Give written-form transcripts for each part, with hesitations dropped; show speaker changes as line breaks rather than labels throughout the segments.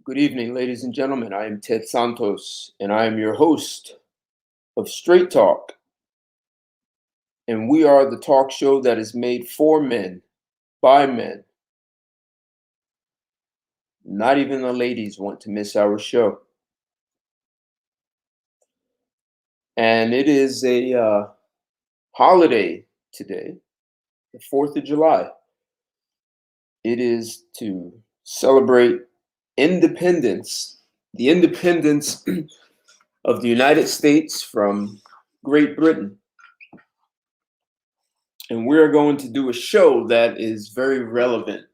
Good evening, ladies and gentlemen. I am Ted Santos, and I am your host of Straight Talk. And we are the talk show that is made for men, by men. Not even the ladies want to miss our show. And it is a holiday today, the 4th of July. It is to celebrate independence, the independence of the United States from Great Britain. And we're going to do a show that is very relevant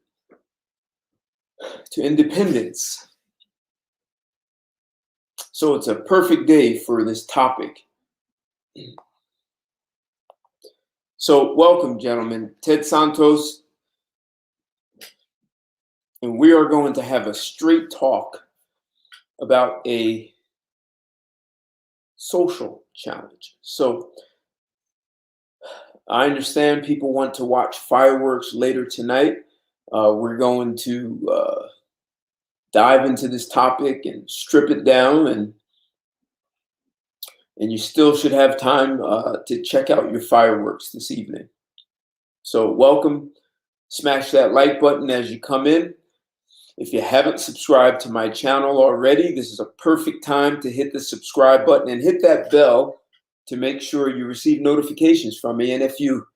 to independence. So it's a perfect day for this topic. So welcome, gentlemen. Ted Santos. And we are going to have a straight talk about a social challenge. So I understand people want to watch fireworks later tonight. We're going to dive into this topic and strip it down, and you still should have time to check out your fireworks this evening. So welcome. Smash that like button as you come in. If you haven't subscribed to my channel already, this is a perfect time to hit the subscribe button and hit that bell to make sure you receive notifications from me. And if you're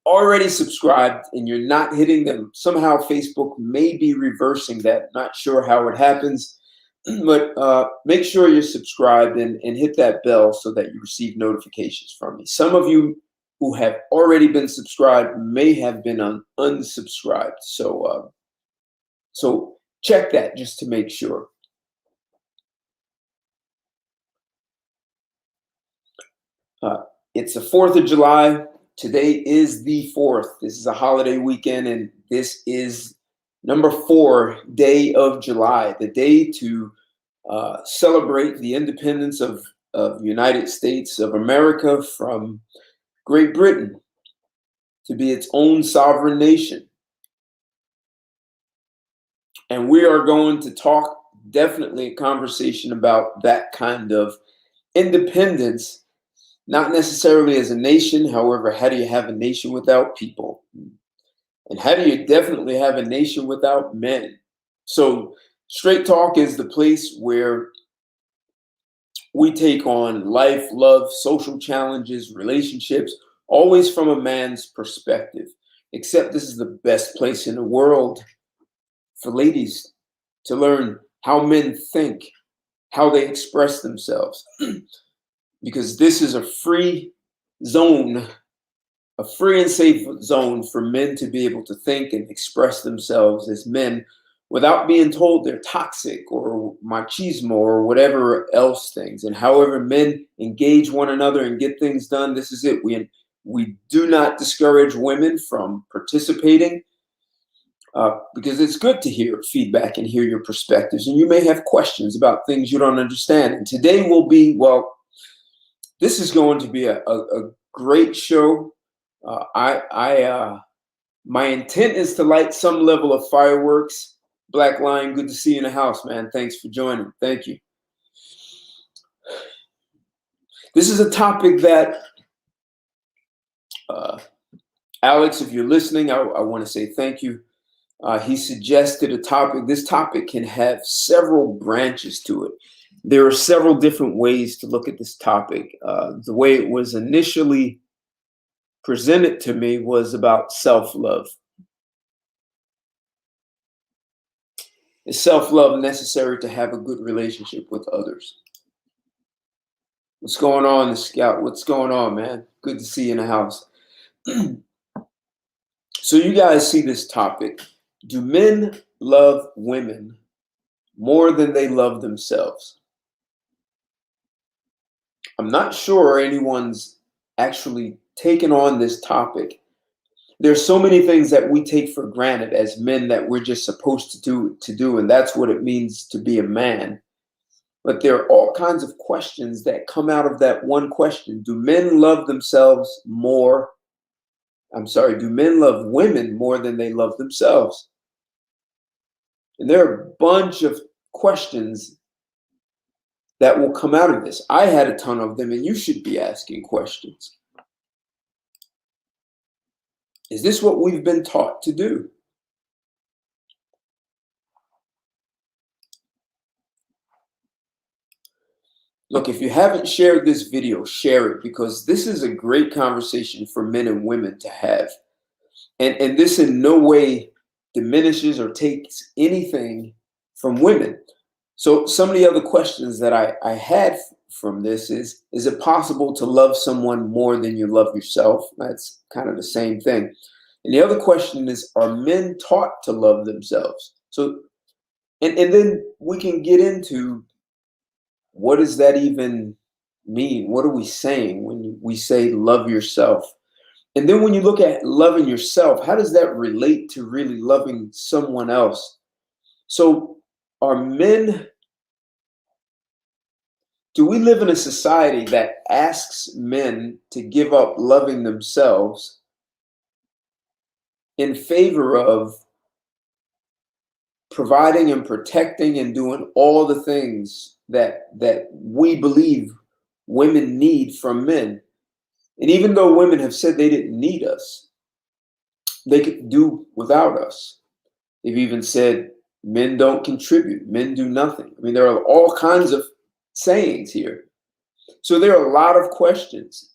already subscribed and you're not hitting them, somehow Facebook may be reversing that. Not sure how it happens, but make sure you're subscribed and hit that bell so that you receive notifications from me. Some of you who have already been subscribed may have been unsubscribed. So check that just to make sure. It's the 4th of July. Today is the 4th. This is a holiday weekend, and this is number 4 day of July, the day to celebrate the independence of the United States of America from Great Britain, to be its own sovereign nation. And we are going to talk, definitely a conversation about that kind of independence, not necessarily as a nation. However, how do you have a nation without people? And how do you definitely have a nation without men? So Straight Talk is the place where we take on life, love, social challenges, relationships, always from a man's perspective. Except this is the best place in the world for ladies to learn how men think, how they express themselves. Because this is a free zone, a free and safe zone for men to be able to think and express themselves as men without being told they're toxic or machismo or whatever else things. And however men engage one another and get things done, this is it. We do not discourage women from participating because it's good to hear feedback and hear your perspectives. And you may have questions about things you don't understand. And today will be, well, this is going to be a great show. My intent is to light some level of fireworks. Black Lion, good to see you in the house, man. Thanks for joining. Thank you. This is a topic that, Alex, if you're listening, I want to say thank you. He suggested a topic. This topic can have several branches to it. There are several different ways to look at this topic. The way it was initially presented to me was about self-love. Is self-love necessary to have a good relationship with others? What's going on, Scout? What's going on, man? Good to see you in the house. So you guys see this topic. Do men love women more than they love themselves? I'm not sure anyone's actually taken on this topic. There's so many things that we take for granted as men that we're just supposed to do, and that's what it means to be a man. But there are all kinds of questions that come out of that one question. Do men love themselves more? Do men love women more than they love themselves? And there are a bunch of questions that will come out of this. I had a ton of them, and you should be asking questions. Is this what we've been taught to do? Look, if you haven't shared this video, share it, because this is a great conversation for men and women to have. And this in no way diminishes or takes anything from women. So some of the other questions that I had from this is it possible to love someone more than you love yourself? That's kind of the same thing. And the other question is, are men taught to love themselves? So, and then we can get into, what does that even mean? What are we saying when we say love yourself? And then when you look at loving yourself, how does that relate to really loving someone else? So do we live in a society that asks men to give up loving themselves in favor of providing and protecting and doing all the things that we believe women need from men? And even though women have said they didn't need us, they could do without us. They've even said men don't contribute, men do nothing. I mean, there are all kinds of sayings here. So there are a lot of questions.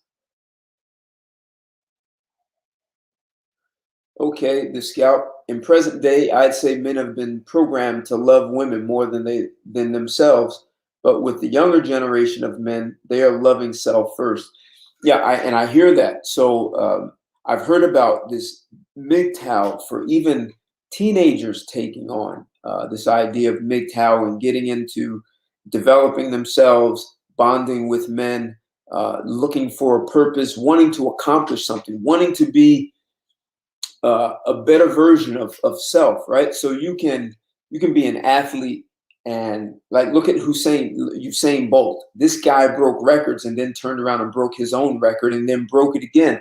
Okay, the scout, in present day, I'd say men have been programmed to love women more than themselves. But with the younger generation of men, they are loving self first. Yeah, I hear that. So I've heard about this MGTOW for even teenagers taking on this idea of MGTOW and getting into developing themselves, bonding with men, looking for a purpose, wanting to accomplish something, wanting to be a better version of self, right? So you can be an athlete, and like, look at Usain Bolt. This guy broke records and then turned around and broke his own record and then broke it again.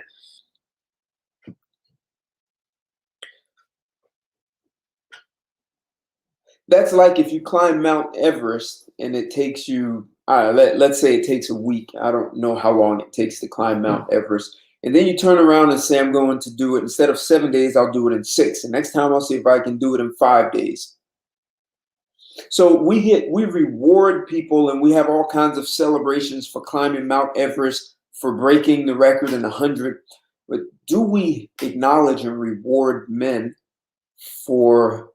That's like if you climb Mount Everest and it takes you, let's say it takes a week. I don't know how long it takes to climb Mount Everest. And then you turn around and say, I'm going to do it. Instead of 7 days, I'll do it in 6. And next time I'll see if I can do it in 5 days. So we reward people, and we have all kinds of celebrations for climbing Mount Everest, for breaking the record in 100. But do we acknowledge and reward men for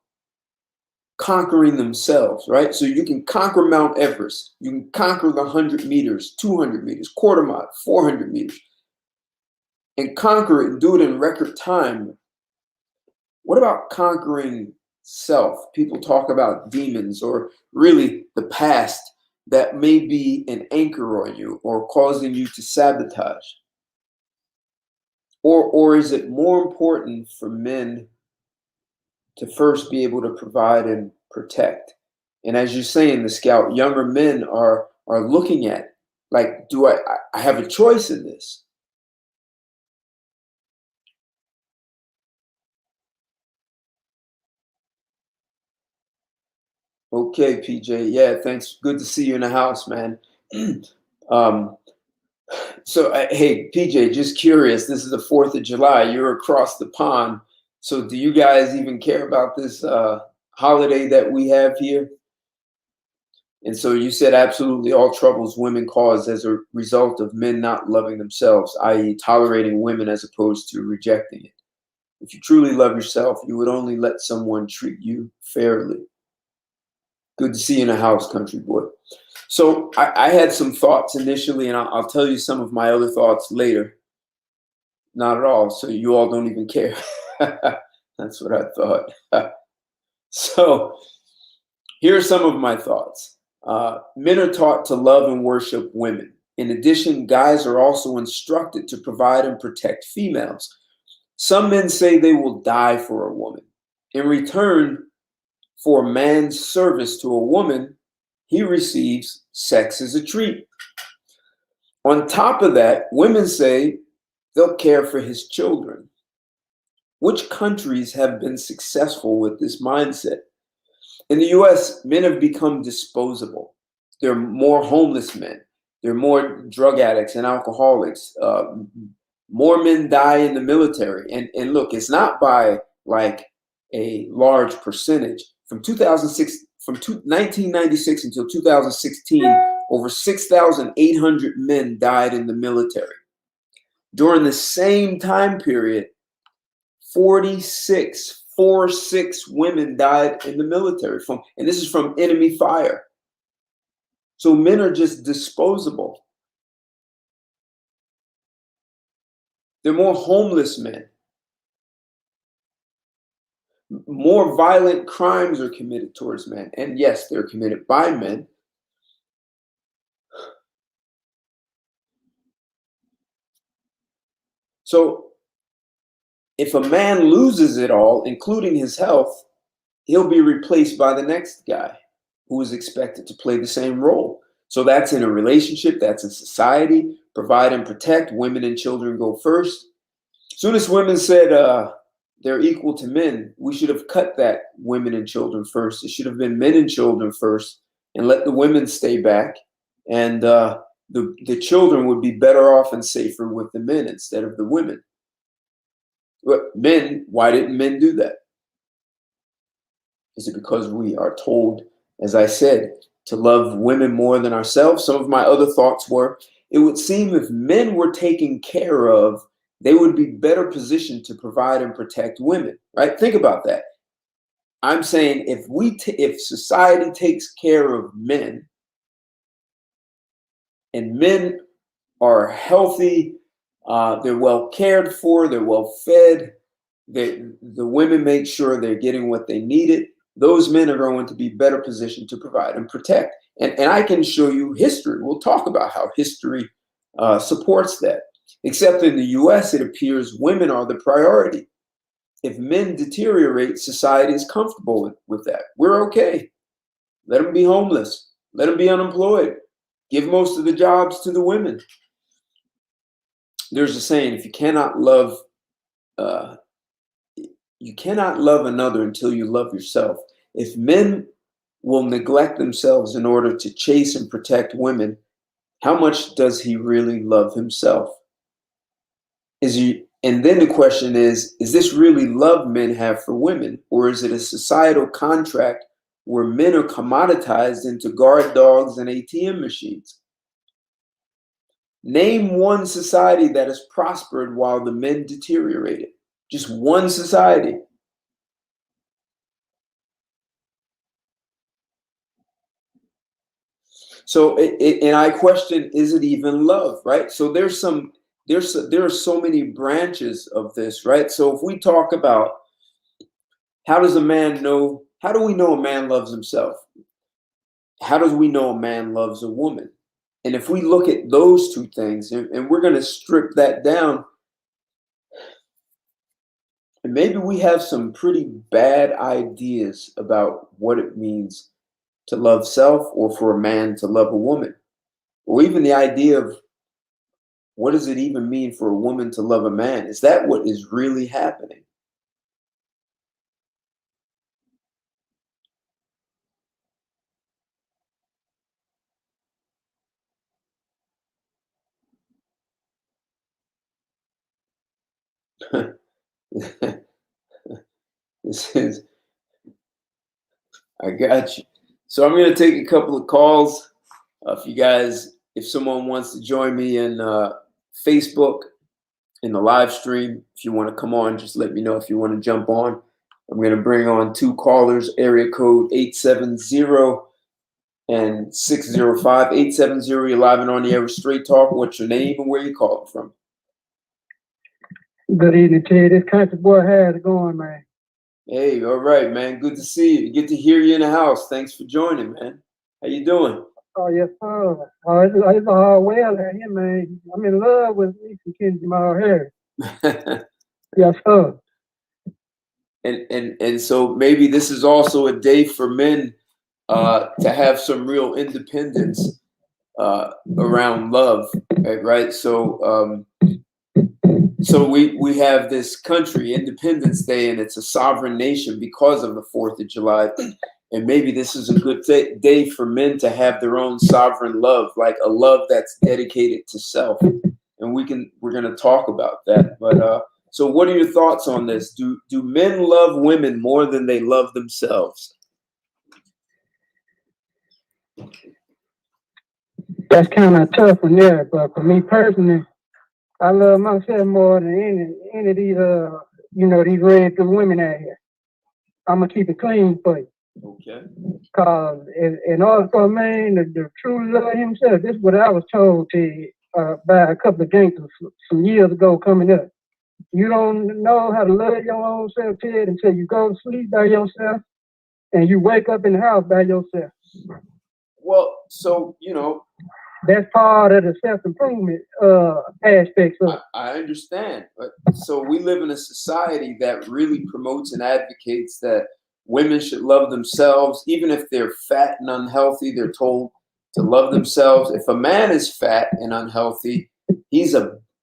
conquering themselves, right? So you can conquer Mount Everest. You can conquer the 100 meters, 200 meters, quarter mile, 400 meters, and conquer it and do it in record time. What about conquering self? People talk about demons, or really the past that may be an anchor on you or causing you to sabotage. Or is it more important for men to first be able to provide and protect? And as you say in the Scout, younger men are looking at, like, do I have a choice in this? Okay, PJ. Yeah, thanks. Good to see you in the house, man. um, so, hey, PJ, just curious. This is the 4th of July. You're across the pond. So, do you guys even care about this holiday that we have here? And so you said absolutely all troubles women cause as a result of men not loving themselves, i.e., tolerating women as opposed to rejecting it. If you truly love yourself, you would only let someone treat you fairly. Good to see you in the house, country boy. So I had some thoughts initially, and I'll tell you some of my other thoughts later. Not at all. So you all don't even care. That's what I thought. So here are some of my thoughts. Men are taught to love and worship women. In addition, guys are also instructed to provide and protect females. Some men say they will die for a woman. In return for a man's service to a woman, he receives sex as a treat. On top of that, women say they'll care for his children. Which countries have been successful with this mindset? In the US, men have become disposable. There are more homeless men. There are more drug addicts and alcoholics. More men die in the military. And look, it's not by like a large percentage. From 2006, from 1996 until 2016, over 6,800 men died in the military. During the same time period, 46 women died in the military and this is from enemy fire. So men are just disposable. There are more homeless men. More violent crimes are committed towards men. And yes, they're committed by men. So if a man loses it all, including his health, he'll be replaced by the next guy who is expected to play the same role. So that's in a relationship, that's in society. Provide and protect. Women and children go first. Soon as women said they're equal to men, we should have cut that women and children first. It should have been men and children first and let the women stay back. And the children would be better off and safer with the men instead of the women. But men, why didn't men do that? Is it because we are told, as I said, to love women more than ourselves? Some of my other thoughts were, it would seem if men were taken care of, they would be better positioned to provide and protect women, right? Think about that. I'm saying if society takes care of men and men are healthy, they're well cared for, they're well fed, the women make sure they're getting what they needed, those men are going to be better positioned to provide and protect. And I can show you history. We'll talk about how history supports that. Except in the US, it appears women are the priority. If men deteriorate, society is comfortable with that. We're okay. Let them be homeless. Let them be unemployed. Give most of the jobs to the women. There's a saying, if you cannot love another until you love yourself. If men will neglect themselves in order to chase and protect women, how much does he really love himself? And then the question is this really love men have for women, or is it a societal contract where men are commoditized into guard dogs and ATM machines? Name one society that has prospered while the men deteriorated. Just one society. So, and I question, is it even love, right? So there are so many branches of this, right? So if we talk about how do we know a man loves himself? How do we know a man loves a woman? And if we look at those two things, and we're going to strip that down, and maybe we have some pretty bad ideas about what it means to love self or for a man to love a woman, or even the idea of what does it even mean for a woman to love a man? Is that what is really happening? This is, I got you. So I'm going to take a couple of calls. If someone wants to join me in Facebook in the live stream, if you want to come on, just let me know if you want to jump on. I'm going to bring on two callers, area code 870 and 605. 870, you're live and on the air with Straight Talk. What's your name and where you calling from?
Good evening, Ted. This country boy, how's it going, man?
Hey, all right, man. Good to see you. Good to hear you in the house. Thanks for joining, man. How you doing?
Oh, yes, sir. Oh, it's all well out here, man. I'm in love with me some Ken Jamal Harris. Yes, sir.
And so maybe this is also a day for men to have some real independence around love, right? So we have this country, Independence Day, and it's a sovereign nation because of the 4th of July. And maybe this is a good day for men to have their own sovereign love, like a love that's dedicated to self. And we're going to talk about that. But so what are your thoughts on this? Do men love women more than they love themselves?
That's kind of tough one there, but for me personally, I love myself more than any of these these red pill women out here. I'm gonna keep it clean for you.
Okay.
Cause in order for a man to truly love himself, this is what I was told by a couple of gangsters some years ago coming up. You don't know how to love your own self, Ted, until you go to sleep by yourself and you wake up in the house by yourself.
Well, so
that's part of the self-improvement aspects of it.
I understand, but so we live in a society that really promotes and advocates that women should love themselves, even if they're fat and unhealthy. They're told to love themselves. If a man is fat and unhealthy,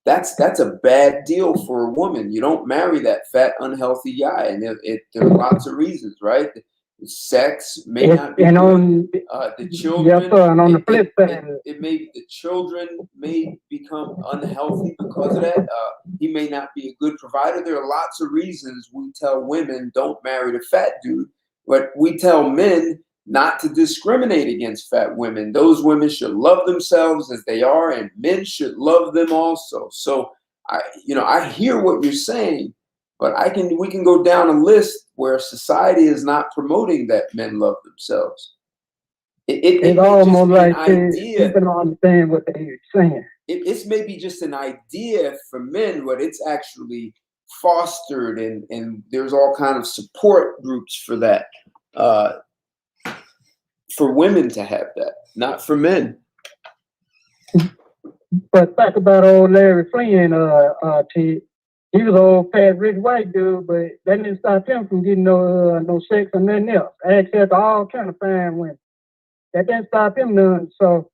that's a bad deal for a woman. You don't marry that fat, unhealthy guy, and there are lots of reasons, right? Sex may not be good. The children,
and on the flip side,
it may the children may become unhealthy because of that. He may not be a good provider. There are lots of reasons we tell women don't marry the fat dude, but we tell men not to discriminate against fat women. Those women should love themselves as they are, and men should love them also. So I hear what you're saying. But we can go down a list where society is not promoting that men love themselves.
It's almost like people don't understand what they're saying.
It's maybe just an idea for men, but it's actually fostered, and there's all kind of support groups for that, for women to have that, not for men.
But think about old Larry Flynn, Ted. He was an old fat rich white dude, but that didn't stop him from getting no sex or nothing else. Access to all kind of fine women. That didn't stop him none. So,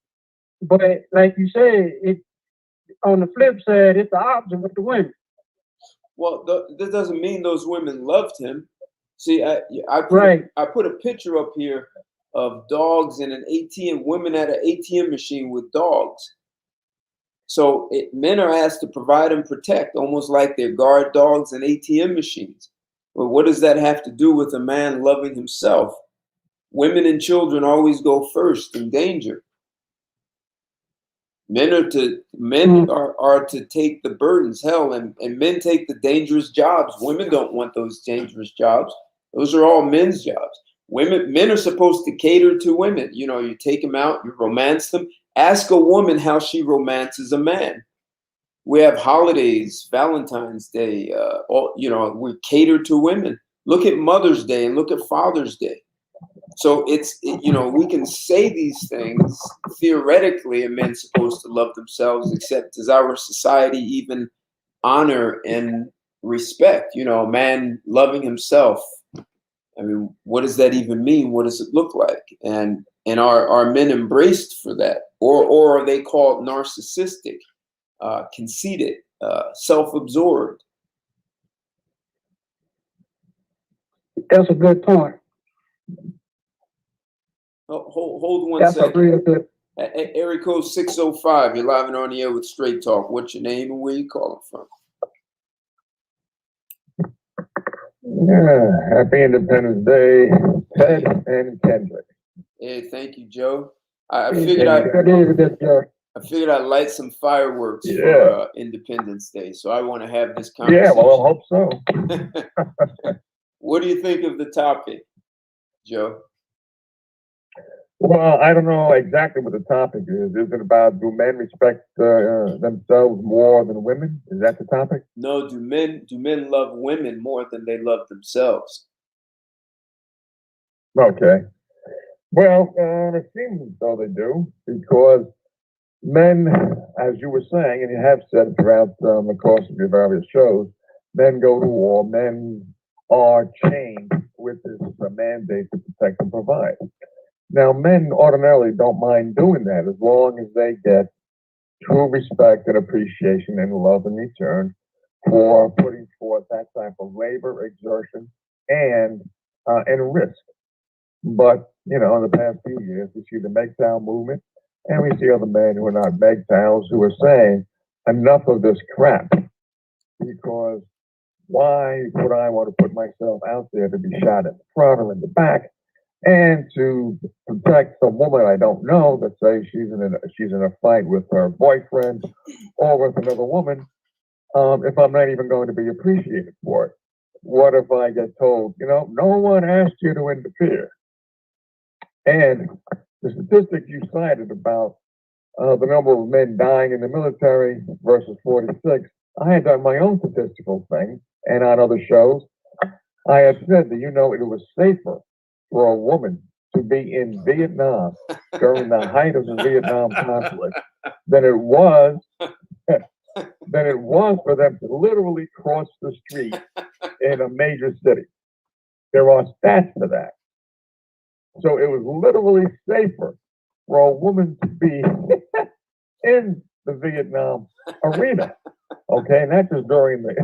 but like you said, on the flip side, it's the opposite with the women.
Well, that doesn't mean those women loved him. See, I put a picture up here of dogs in an ATM, women at an ATM machine with dogs. So men are asked to provide and protect, almost like they're guard dogs and ATM machines. But what does that have to do with a man loving himself? Women and children always go first in danger. Men are to take the burdens, hell, and men take the dangerous jobs. Women don't want those dangerous jobs. Those are all men's jobs. Men are supposed to cater to women. You take them out, you romance them. Ask a woman how she romances a man. We have holidays, Valentine's Day. We cater to women. Look at Mother's Day and look at Father's Day. So we can say these things theoretically, and men's supposed to love themselves, except does our society even honor and respect, a man loving himself? I mean, what does that even mean? What does it look like? And are men embraced for that? Or are they called narcissistic, conceited, self-absorbed?
That's a good point.
Hold one second.
That's a real good.
Area code 605. You're live and on the air with Straight Talk. What's your name and where you calling from?
Yeah, happy Independence Day, Ted and Kendrick.
Hey, thank you, Joe. I figured I'd light some fireworks for Independence Day, so I want to have this conversation.
Yeah, well, I hope so.
What do you think of the topic, Joe?
Well, I don't know exactly what the topic is. Is it about do men respect themselves more than women? Is that the topic?
No, do men love women more than they love themselves?
Okay. Well, it seems as though they do, because men, as you were saying, and you have said throughout the course of your various shows, men go to war, men are chained with this mandate to protect and provide. Now, men ordinarily don't mind doing that as long as they get true respect and appreciation and love in return for putting forth that type of labor, exertion, and risk. But, you know, in the past few years, we see the MGTOW movement, and we see other men who are not MGTOWs who are saying, enough of this crap, because why would I want to put myself out there to be shot in the front or in the back, and to protect some woman I don't know that says she's in a fight with her boyfriend or with another woman, if I'm not even going to be appreciated for it? What if I get told, you know, no one asked you to interfere? And the statistic you cited about the number of men dying in the military versus 46, I had done my own statistical thing, and on other shows, I had said that, you know, it was safer for a woman to be in Vietnam during the height of the Vietnam conflict than it was for them to literally cross the street in a major city. There are stats for that. So it was literally safer for a woman to be in the Vietnam arena. Okay, not just during the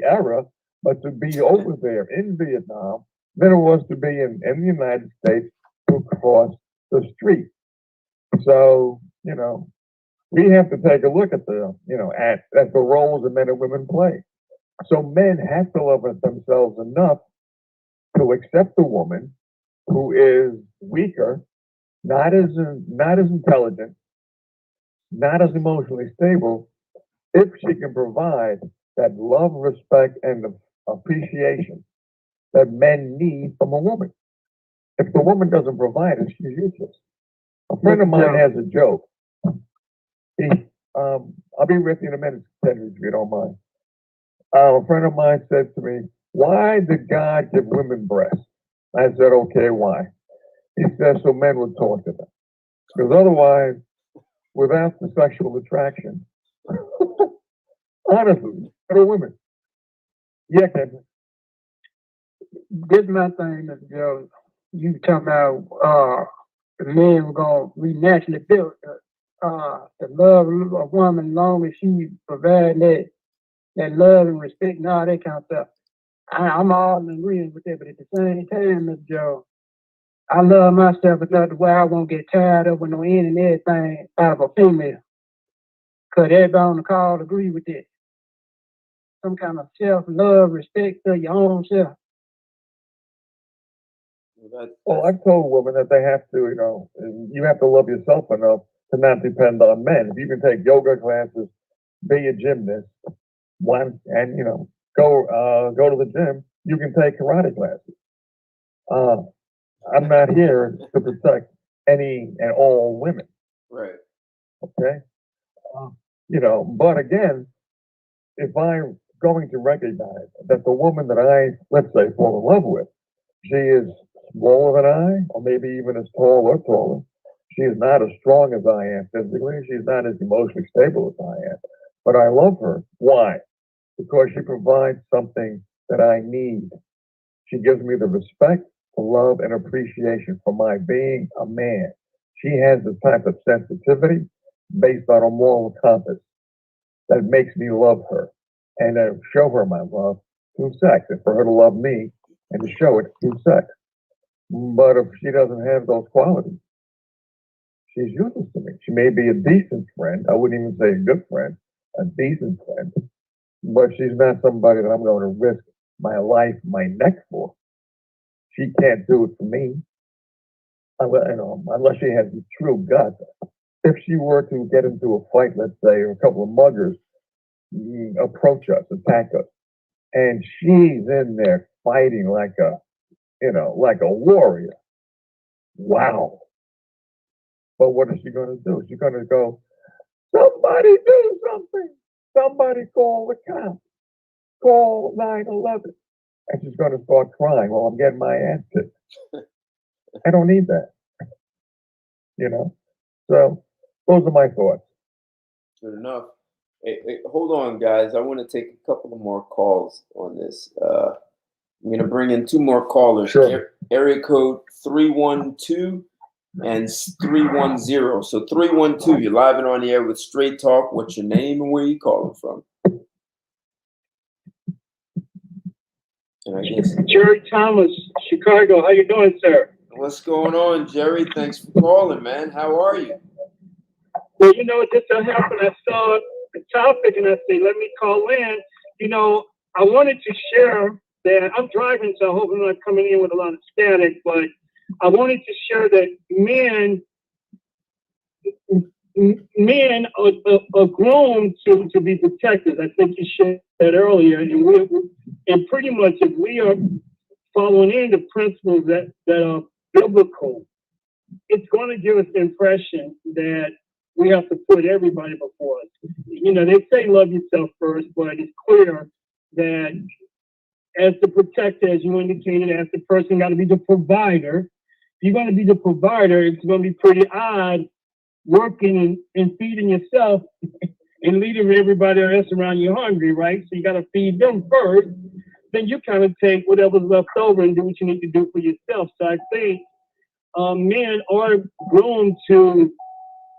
era, but to be over there in Vietnam than it was to be in the United States to cross the street. So, you know, we have to take a look at at the roles that men and women play. So men have to love themselves enough to accept a woman who is weaker, not as intelligent, not as emotionally stable, if she can provide that love, respect, and appreciation that men need from a woman. If the woman doesn't provide it, she's useless. A friend of mine has a joke. I'll be with you in a minute, Teddy, if you don't mind. A friend of mine said to me, "Why did God give women breasts?" I said, "Okay, why?" He said, "So men would talk to them. Because otherwise, without the sexual attraction, honestly, for women." Yeah, Kevin.
This is my thing, Mr. Joe. You talking about the men were we naturally built to love a woman as long as she provide that love and respect and all that kind of stuff. I'm all in agreement with that, but at the same time, Mr. Joe, I love myself enough to where I won't get tired of no end and everything out of a female. Because everybody on the call agree with that. Some kind of self-love, respect for your own self.
Well, I've told women that they have to, you have to love yourself enough to not depend on men. If you can take yoga classes, be a gymnast, and go to the gym, you can take karate classes. I'm not here to protect any and all women.
Right.
Okay. But again, if I'm going to recognize that the woman that I, let's say, fall in love with, she is smaller than I, or maybe even as tall or taller. She is not as strong as I am physically. She's not as emotionally stable as I am. But I love her. Why? Because she provides something that I need. She gives me the respect, the love, and appreciation for my being a man. She has the type of sensitivity based on a moral compass that makes me love her and show her my love through sex, and for her to love me and to show it through sex. But if she doesn't have those qualities, she's useless to me. She may be a decent friend. I wouldn't even say a good friend, a decent friend, but she's not somebody that I'm going to risk my life, my neck for. She can't do it for me, unless she has the true guts. If she were to get into a fight, let's say, or a couple of muggers approach us, attack us, and she's in there fighting like a warrior. Wow. But what is she going to do? She's going to go, somebody do something. Somebody call the cops. Call 911. And she's going to start crying while I'm getting my ass kicked. I don't need that. So those are my thoughts.
Good enough. Hey, hold on, guys. I want to take a couple of more calls on this. I'm going to bring in two more callers.
Sure.
Area code 312 and 310. So 312, you're live and on the air with Straight Talk. What's your name and where you calling from? And I guess
Jerry Thomas, Chicago. How you doing, sir?
what's going on, Jerry? Thanks for calling, man. How are you?
Well, it just so happened I saw the topic and I said, let me call in. I wanted to share that I'm driving, so I hope I'm not coming in with a lot of static, but I wanted to share that men are grown to be protectors. I think you shared that earlier, and pretty much if we are following in the principles that are biblical, it's going to give us the impression that we have to put everybody before us. They say love yourself first, but it's clear that as the protector, as you indicated, as the person got to be the provider. If you're going to be the provider, it's going to be pretty odd working and feeding yourself and leaving everybody else around you hungry, right? So you got to feed them first. Then you kind of take whatever's left over and do what you need to do for yourself. So I think men are grown to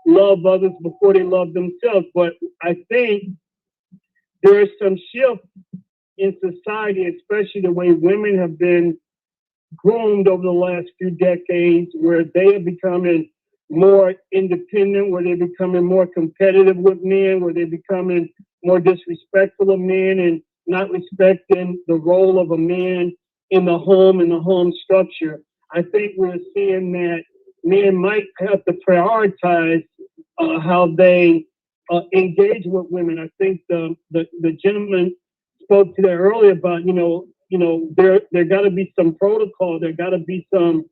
love others before they love themselves. But I think there is some shift in society, especially the way women have been groomed over the last few decades, where they are becoming more independent, where they're becoming more competitive with men, where they're becoming more disrespectful of men and not respecting the role of a man in the home and the home structure. I think we're seeing that men might have to prioritize how they engage with women. I think the gentleman spoke to that earlier about there got to be some protocol, there got to be some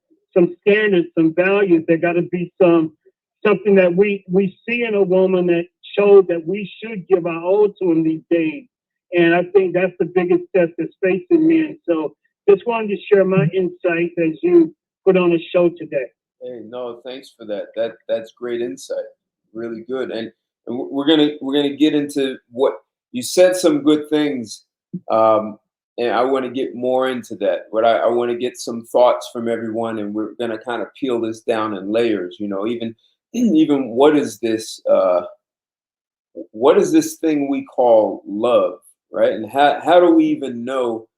standards, some values, there got to be something that we see in a woman that shows that we should give our all to in these days. And I think that's the biggest test that's facing men. So just wanted to share my insights as you put on a show today.
Hey, no, thanks for that. That's great insight. Really good. And we're gonna get into what you said. Some good things, and I want to get more into that. But I want to get some thoughts from everyone, and we're gonna kind of peel this down in layers. Even what is this? What is this thing we call love, right? And how do we even know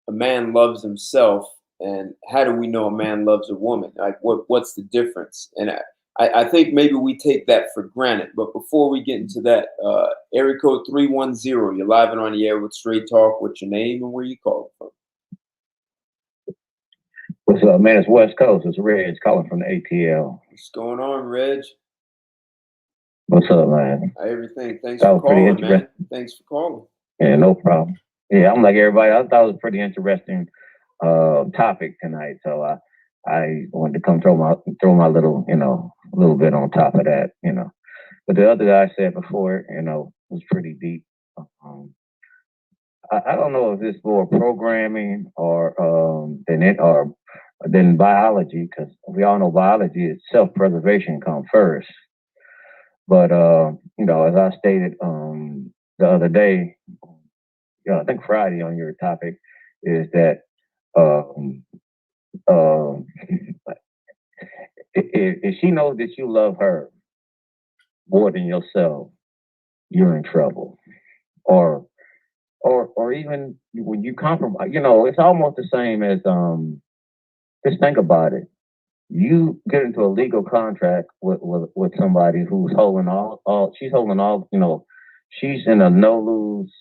a man loves himself, and how do we know a man loves a woman? Like what's the difference? And I think maybe we take that for granted. But before we get into that, area code 310, you're live and on the air with Straight Talk. What's your name and where you calling from?
What's up, man? It's West Coast. It's Reg calling from the ATL.
What's going on, Reg?
What's up, man?
Everything. Thanks for calling, man. Thanks for calling.
Yeah, no problem. Yeah, I'm like everybody. I thought it was a pretty interesting topic tonight, so I wanted to come throw my little little bit on top of that, But the other guy said before, was pretty deep. I don't know if it's more programming or than biology, because we all know biology is self-preservation comes first. But as I stated the other day, I think Friday on your topic is that if she knows that you love her more than yourself, you're in trouble. Or even when you compromise, it's almost the same as just think about it. You get into a legal contract with somebody who's holding she's holding all, she's in a no-lose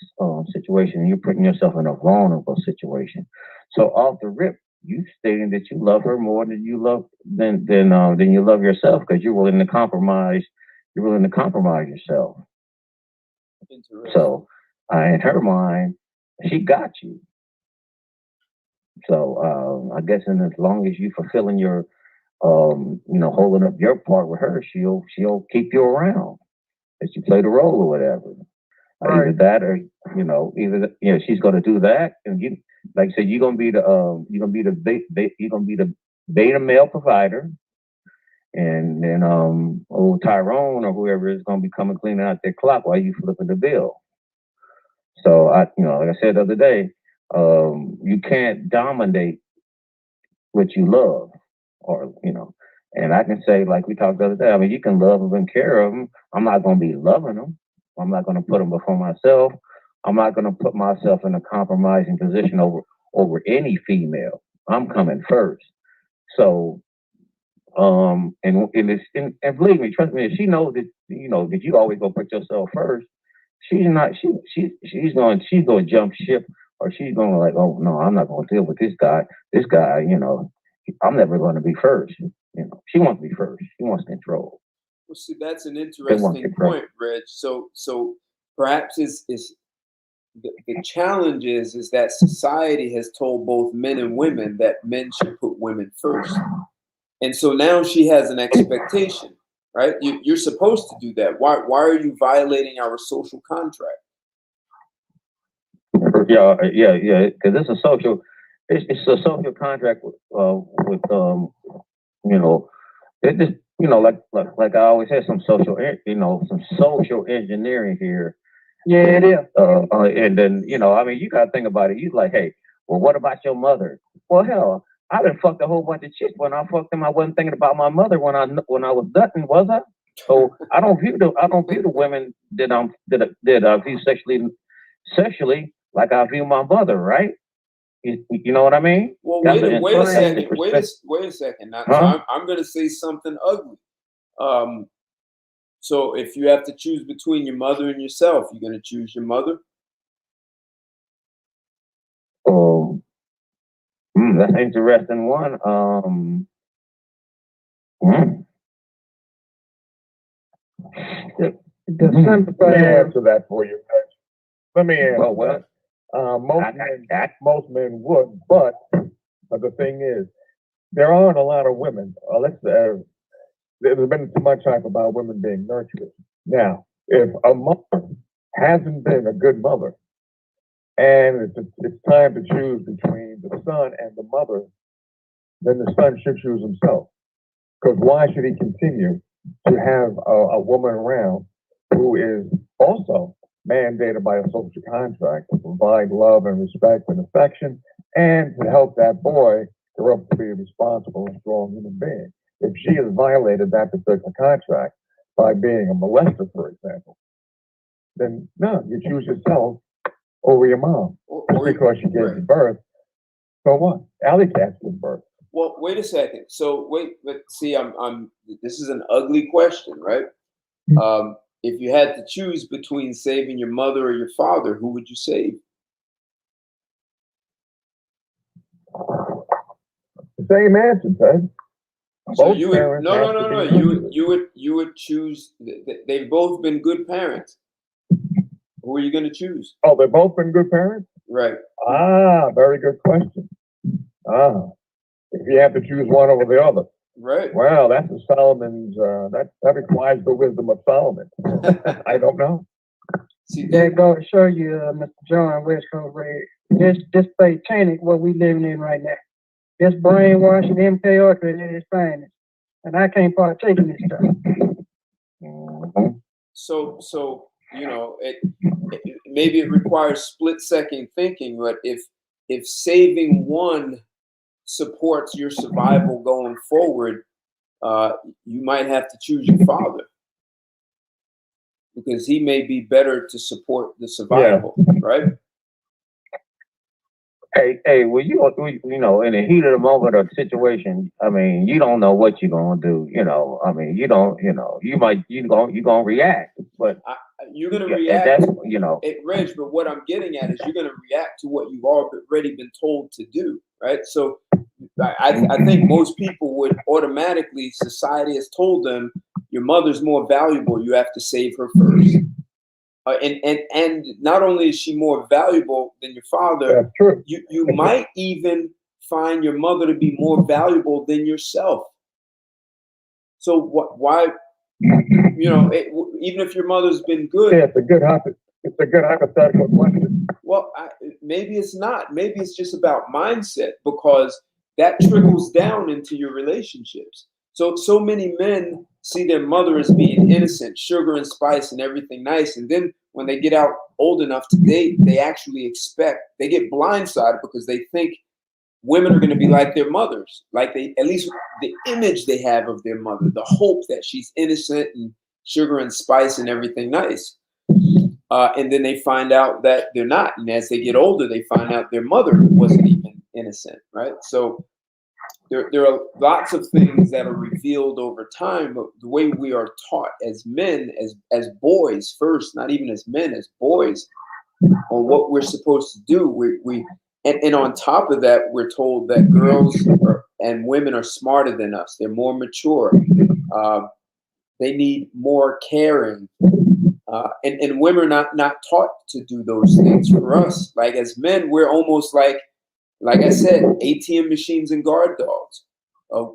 situation. You're putting yourself in a vulnerable situation. So off the rip, you stating that you love her more than you love than you love yourself, because you're willing to compromise. You're willing to compromise yourself. So in her mind, she got you. So I guess as long as you fulfilling your holding up your part with her, she'll keep you around as you play the role or whatever. Right. Either that, or she's going to do that, and you, like I said, you're going to be the beta male provider, and then old Tyrone or whoever is going to be coming cleaning out their clock while you flipping the bill. So like I said the other day, you can't dominate what you love. Or, and I can say, like we talked the other day, I mean, you can love them and care of them. I'm not going to be loving them. I'm not going to put them before myself. I'm not going to put myself in a compromising position over over any female. I'm coming first. So, and believe me, trust me, if she knows that that you always gonna put yourself first, she's not she's going to jump ship, or she's going to like, oh no, I'm not going to deal with this guy. This guy, I'm never going to be first. She wants to be first. She wants control.
Well, see, that's an interesting point, Reg. So perhaps it's the challenge is that society has told both men and women that men should put women first. And so now she has an expectation, right? You're supposed to do that. Why are you violating our social contract?
Yeah. Because it's a social contract with it just like I always had some social engineering here.
Yeah, it is.
And then you got to think about it. You're like, hey, well, what about your mother? Well, hell, I done fucked a whole bunch of chicks. When I fucked them, I wasn't thinking about my mother when I was nutting, was I? So I don't view the women that I view sexually like I view my mother, right? You know what I mean?
Well, wait a second. Now, so I'm going to say something ugly. So if you have to choose between your mother and yourself, you're going to choose your mother?
That's an interesting one.
Let me answer that for you. Let me answer
that.
Most men would, but the thing is, there aren't a lot of women. There's been too much talk about women being nurturers. Now, if a mother hasn't been a good mother, and it's time to choose between the son and the mother, then the son should choose himself. Because why should he continue to have a woman around who is also mandated by a social contract to provide love and respect and affection, and to help that boy grow up to be a responsible and strong human being? If she has violated that particular contract by being a molester, for example, then no, you choose yourself over your mom. Just because she gave you birth, so what? Alley cats give birth.
Well, wait a second. So but see, this is an ugly question, right? If you had to choose between saving your mother or your father, who would you save?
The same answer, Ted.
So you would you would choose. They've both been good parents. Who are you going to choose?
Oh, they've both been good parents?
Right.
Very good question. If you have to choose one over the other.
Right.
Well, that's a Solomon's, that requires the wisdom of Solomon. I don't know.
See, that goes to show you, Mr. John West Coast Ray, this satanic what we living in right now. This brainwashing MK Ultra at its finest. And I can't partake in this stuff.
So maybe it requires split-second thinking, but if saving one supports your survival going forward, you might have to choose your father, because he may be better to support the survival, right?
Hey, well, in the heat of the moment of the situation, I mean, you don't know what you're gonna do. I mean, you're gonna react, but
you're gonna react.
That's,
Reg, but what I'm getting at is you're gonna react to what you've already been told to do, right? So I think most people would automatically, society has told them, your mother's more valuable, you have to save her first. And not only is she more valuable than your father, you might even find your mother to be more valuable than yourself. So why, even if your mother's been good.
Yeah, it's a good hypothetical question.
Well, maybe it's not. Maybe it's just about mindset, because that trickles down into your relationships. So many men see their mother as being innocent, sugar and spice and everything nice. And then when they get out old enough to date, they actually they get blindsided because they think women are going to be like their mothers, like at least the image they have of their mother, the hope that she's innocent and sugar and spice and everything nice. And then they find out that they're not. And as they get older, they find out their mother wasn't even innocent, right? So there are lots of things that are revealed over time, but the way we are taught as men, as boys first, not even as men, as boys, on what we're supposed to do. And on top of that, we're told that and women are smarter than us. They're more mature. They need more caring. And women are not taught to do those things for us. Like as men, we're almost like I said, ATM machines and guard dogs.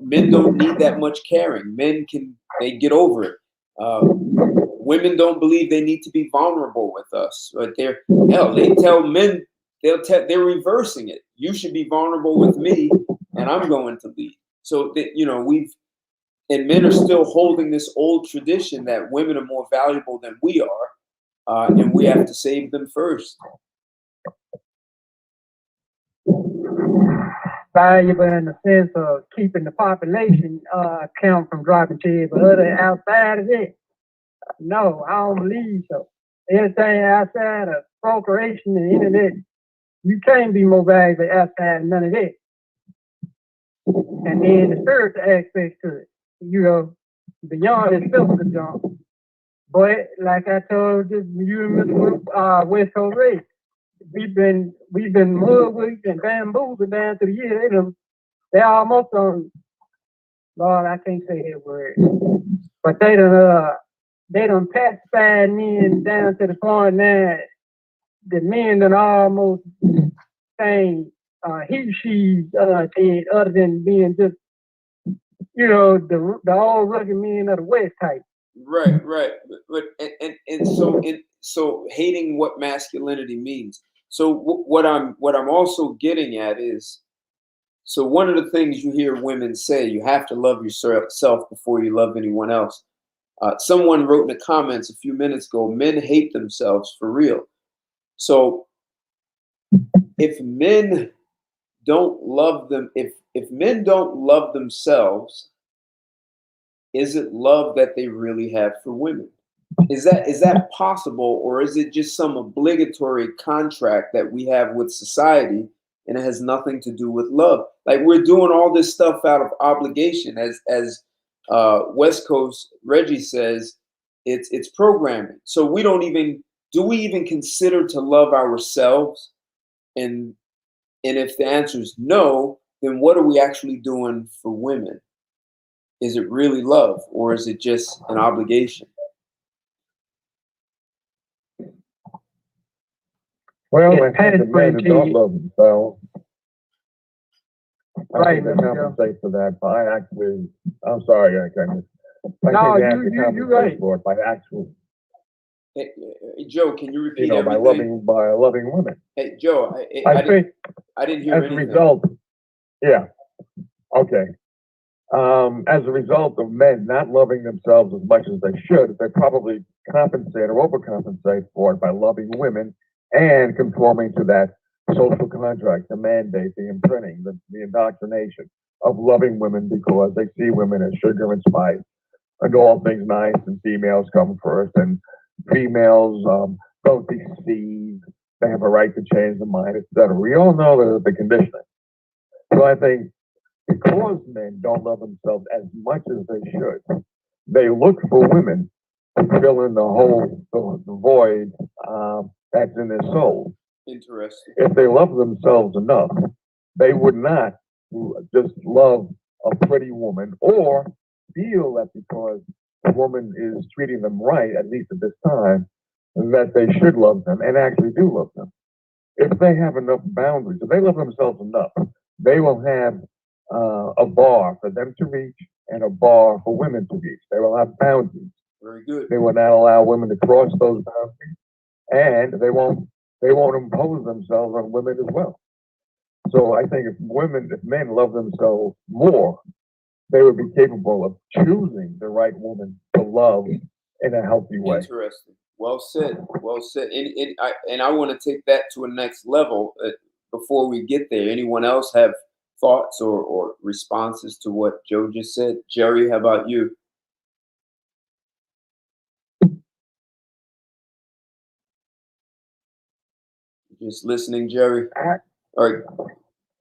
Men don't need that much caring. They get over it. Women don't believe they need to be vulnerable with us. But they tell men, they're reversing it. You should be vulnerable with me, and I'm going to lead. So that and men are still holding this old tradition that women are more valuable than we are, and we have to save them first.
Valuable in the sense of keeping the population count from dropping to it, but other outside of it, no, I don't believe so. Anything outside of procreation and internet, you can't be more valuable outside of none of that. And then the spiritual aspect to it, beyond this physical jump. But like I told you and Mr. West Coast Ray, we've been mudwicked and bamboozled down through the years. They almost on, Lord, I can't say that word, but they done pacified men down to the point now the men done almost saying she said, other than being just the old rugged men of the West type.
Right. But so hating what masculinity means. So what I'm also getting at is, so one of the things you hear women say, you have to love yourself before you love anyone else. Someone wrote in the comments a few minutes ago, men hate themselves for real. So if men don't love them, if men don't love themselves, is it love that they really have for women? Is that possible, or is it just some obligatory contract that we have with society, and it has nothing to do with love? Like we're doing all this stuff out of obligation, as West Coast Reggie says, it's programming. So we even consider to love ourselves? And if the answer is no, then what are we actually doing for women? Is it really love, or is it just an obligation?
Well, I think the men who don't love themselves, I think they compensate for that by actually. I'm sorry, I think they have to compensate for it by actual.
Hey, Joe, can you repeat
everything? By loving women.
Hey, Joe,
I think
I didn't hear anything.
As a result, yeah, okay. As a result of men not loving themselves as much as they should, they probably compensate or overcompensate for it by loving women and conforming to that social contract, the mandate, the imprinting, the indoctrination of loving women because they see women as sugar and spice and all things nice, and females come first, and females don't deceive, they have a right to change their mind, etc. We all know the conditioning. So I think because men don't love themselves as much as they should, they look for women to fill in the void that's in their soul.
Interesting.
If they love themselves enough, they would not just love a pretty woman or feel that because a woman is treating them right, at least at this time, that they should love them and actually do love them. If they have enough boundaries, if they love themselves enough, they will have a bar for them to reach and a bar for women to reach. They will have boundaries.
Very good.
They will not allow women to cross those boundaries, and they won't impose themselves on women as well. So I think if men love themselves more, they would be capable of choosing the right woman to love in a healthy way.
Interesting. Well said. Well said. And I want to take that to a next level. Before we get there, anyone else have thoughts or responses to what Joe just said? Jerry, how about you? Just listening, Jerry. All right.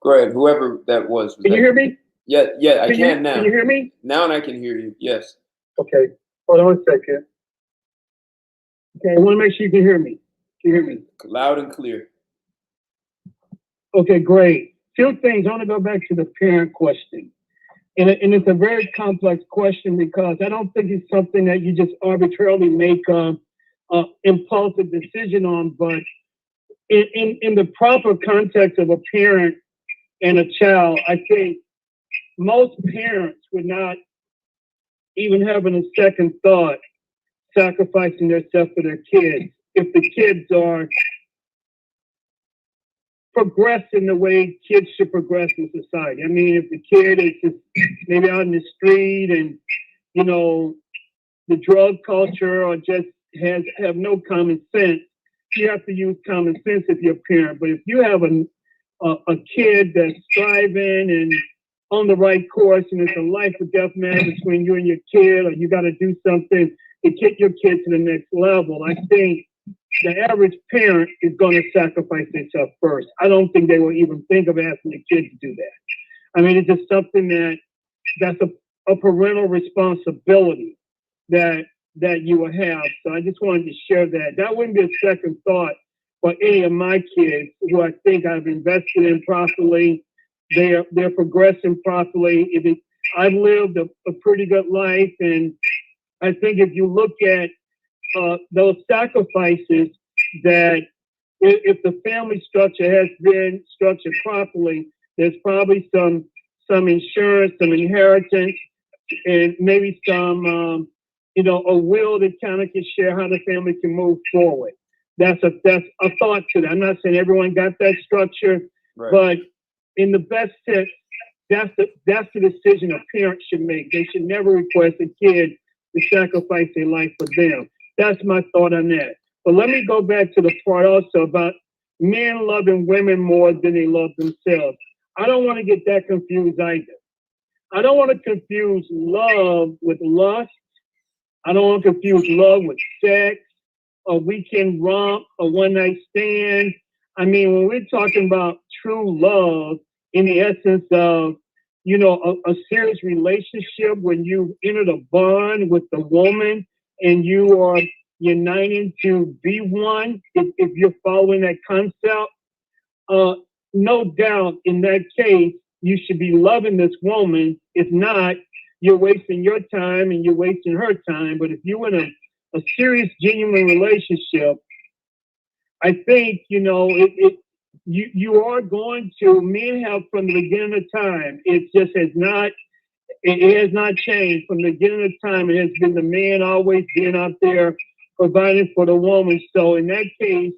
Go ahead, whoever that was.
Can you hear me?
Yeah, I can now.
Can you hear me?
Now I can hear you. Yes.
Okay. Hold on a second. Okay, I want to make sure you can hear me. Can you hear me?
Loud and clear.
Okay, great. Few things. I want to go back to the parent question. And it's a very complex question because I don't think it's something that you just arbitrarily make a impulsive decision on, but in the proper context of a parent and a child, I think most parents would not even having a second thought sacrificing themselves for their kids if the kids are progressing the way kids should progress in society. I mean, if the kid is just maybe out in the street and, you know, the drug culture or just have no common sense, you have to use common sense if you're a parent. But if you have a kid that's striving and on the right course and it's a life or death matter between you and your kid, or you got to do something to get your kid to the next level, I think the average parent is going to sacrifice themselves first. I don't think they will even think of asking the kid to do that. I mean, it's just something that's a parental responsibility that you will have. So I just wanted to share that. That wouldn't be a second thought for any of my kids who I think I've invested in properly. They're progressing properly. I've lived a pretty good life, and I think if you look at those sacrifices, that if the family structure has been structured properly, there's probably some insurance, some inheritance, and maybe some a will that kind of can share how the family can move forward. That's a thought to that. I'm not saying everyone got that structure, right, but in the best sense, that's the decision a parent should make. They should never request a kid to sacrifice their life for them. That's my thought on that. But let me go back to the part also about men loving women more than they love themselves. I don't want to get that confused either. I don't want to confuse love with lust. I don't want to confuse love with sex, a weekend romp, a one-night stand. I mean, when we're talking about true love in the essence of, a serious relationship, when you entered a bond with the woman and you are uniting to be one, if you're following that concept, no doubt in that case, you should be loving this woman. If not, you're wasting your time and you're wasting her time. But if you're in a serious, genuine relationship, I think, you are going to, men have from the beginning of time, it has not changed. From the beginning of time, it has been the man always being out there providing for the woman. So in that case,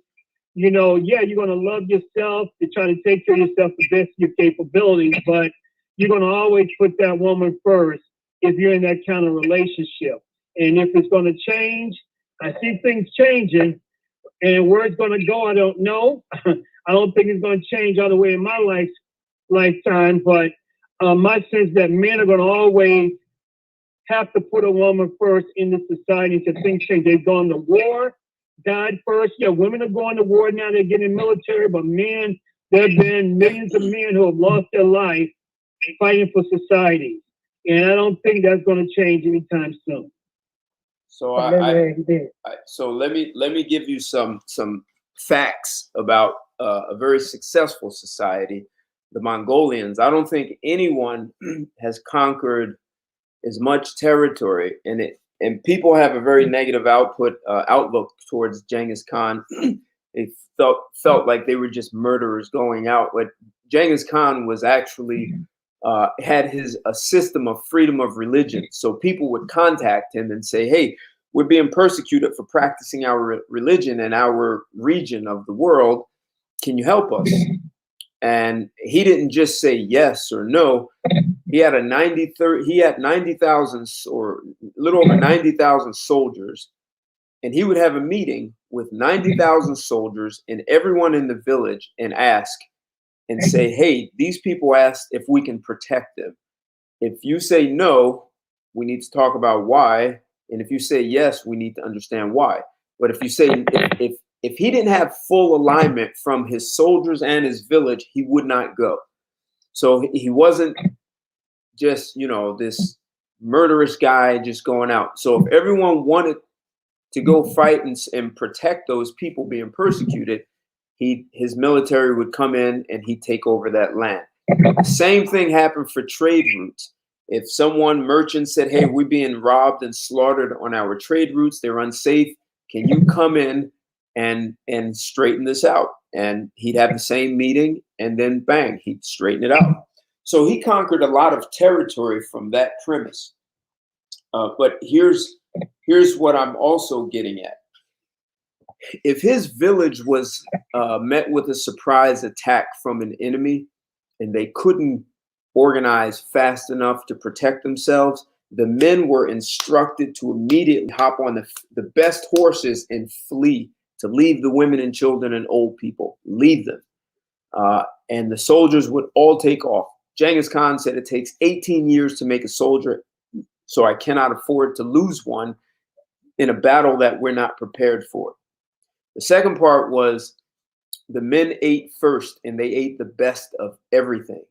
you're going to love yourself to try to take care of yourself the best of your capabilities, but you're going to always put that woman first if you're in that kind of relationship. And if it's going to change, I see things changing, and where it's going to go, I don't know. I don't think it's going to change all the way in my lifetime, but my sense that men are going to always have to put a woman first in the society until things change. They've gone to war, died first. Yeah, women are going to war now. They're getting military, but men, there have been millions of men who have lost their life fighting for society. And I don't think that's going to change anytime soon.
So so let me give you some facts about a very successful society, the Mongolians. I don't think anyone has conquered as much territory, and people have a very negative outlook towards Genghis Khan. They felt like they were just murderers going out, but Genghis Khan was actually had a system of freedom of religion. So people would contact him and say, hey, we're being persecuted for practicing our religion in our region of the world. Can you help us? And he didn't just say yes or no. He had 90,000 or a little over 90,000 soldiers. And he would have a meeting with 90,000 soldiers and everyone in the village and ask and say, hey, these people asked if we can protect them. If you say no, we need to talk about why. And if you say yes, we need to understand why. But if you say, if he didn't have full alignment from his soldiers and his village, he would not go. So he wasn't just, this murderous guy just going out. So if everyone wanted to go fight and protect those people being persecuted, his military would come in and he'd take over that land. The same thing happened for trade routes. If merchant said, hey, we're being robbed and slaughtered on our trade routes, they're unsafe, can you come in and straighten this out? And he'd have the same meeting, and then bang, he'd straighten it out. So he conquered a lot of territory from that premise. But here's what I'm also getting at. If his village was met with a surprise attack from an enemy and they couldn't organize fast enough to protect themselves, the men were instructed to immediately hop on the best horses and flee, to leave the women and children and old people, leave them. And the soldiers would all take off. Genghis Khan said it takes 18 years to make a soldier, so I cannot afford to lose one in a battle that we're not prepared for. The second part was the men ate first, and they ate the best of everything.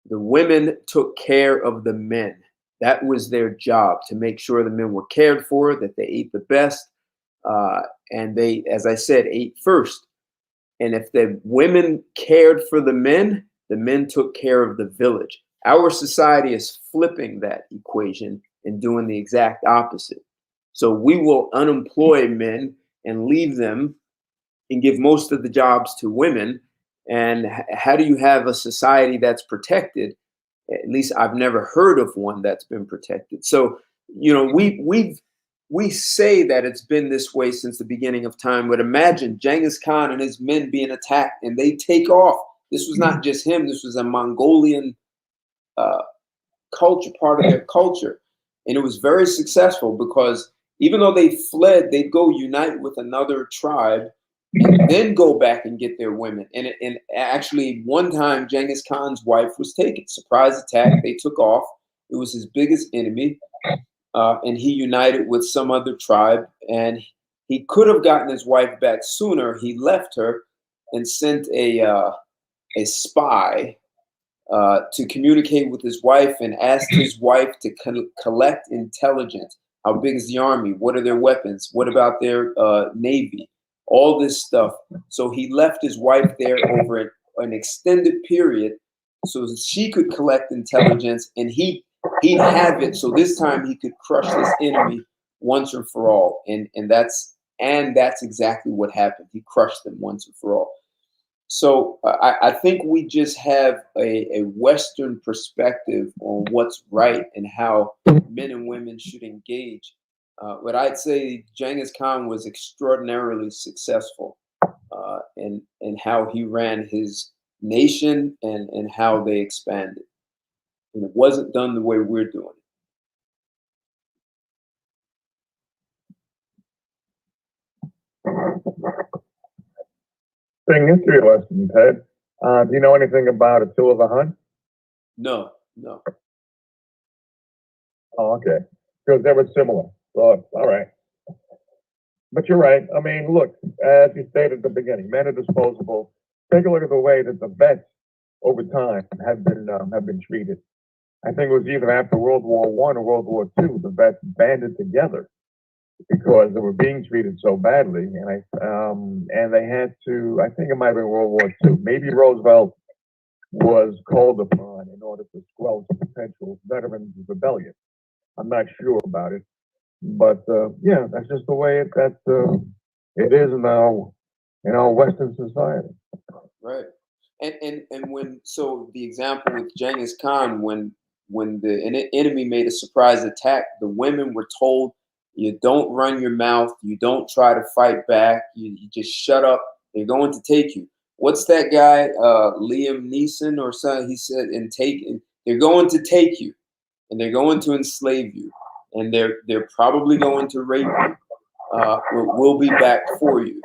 The women took care of the men. That was their job, to make sure the men were cared for, that they ate the best. And they, as I said, ate first. And if the women cared for the men took care of the village. Our society is flipping that equation and doing the exact opposite. So we will unemploy men and leave them and give most of the jobs to women. And how do you have a society that's protected? At least I've never heard of one that's been protected. So, we say that it's been this way since the beginning of time, but imagine Genghis Khan and his men being attacked and they take off. This was not just him. This was a Mongolian culture, part of their culture. And it was very successful because even though they fled, they'd go unite with another tribe and then go back and get their women. And actually, one time, Genghis Khan's wife was taken. Surprise attack. They took off. It was his biggest enemy. And he united with some other tribe. And he could have gotten his wife back sooner. He left her and sent a spy to communicate with his wife and asked his wife to collect intelligence. How big is the army? What are their weapons? What about their navy? All this stuff. So he left his wife there over an extended period so she could collect intelligence, and he'd have it. So this time he could crush this enemy once and for all. And that's exactly what happened. He crushed them once and for all. So I think we just have a Western perspective on what's right and how men and women should engage. But I'd say Genghis Khan was extraordinarily successful in how he ran his nation and how they expanded. And it wasn't done the way we're doing it.
Thing history lesson, Ted. Do you know anything about Attila the Hun?
No.
Oh, okay. Because they were similar. So, all right. But you're right. I mean, look, as you stated at the beginning, men are disposable. Take a look at the way that the vets over time have been treated. I think it was either after World War I or World War II, the vets banded together because they were being treated so badly, and they had to. I think it might have been World War II. Maybe Roosevelt was called upon in order to squelch potential veterans' rebellion. I'm not sure about it, but yeah, that's just the way it is in our Western society.
Right. And when, so the example with Genghis Khan, when the enemy made a surprise attack, the women were told, you don't run your mouth, you don't try to fight back, you just shut up, they're going to take you. What's that guy, Liam Neeson or something? He said, they're going to take you, and they're going to enslave you, and they're probably going to rape you. We'll be back for you.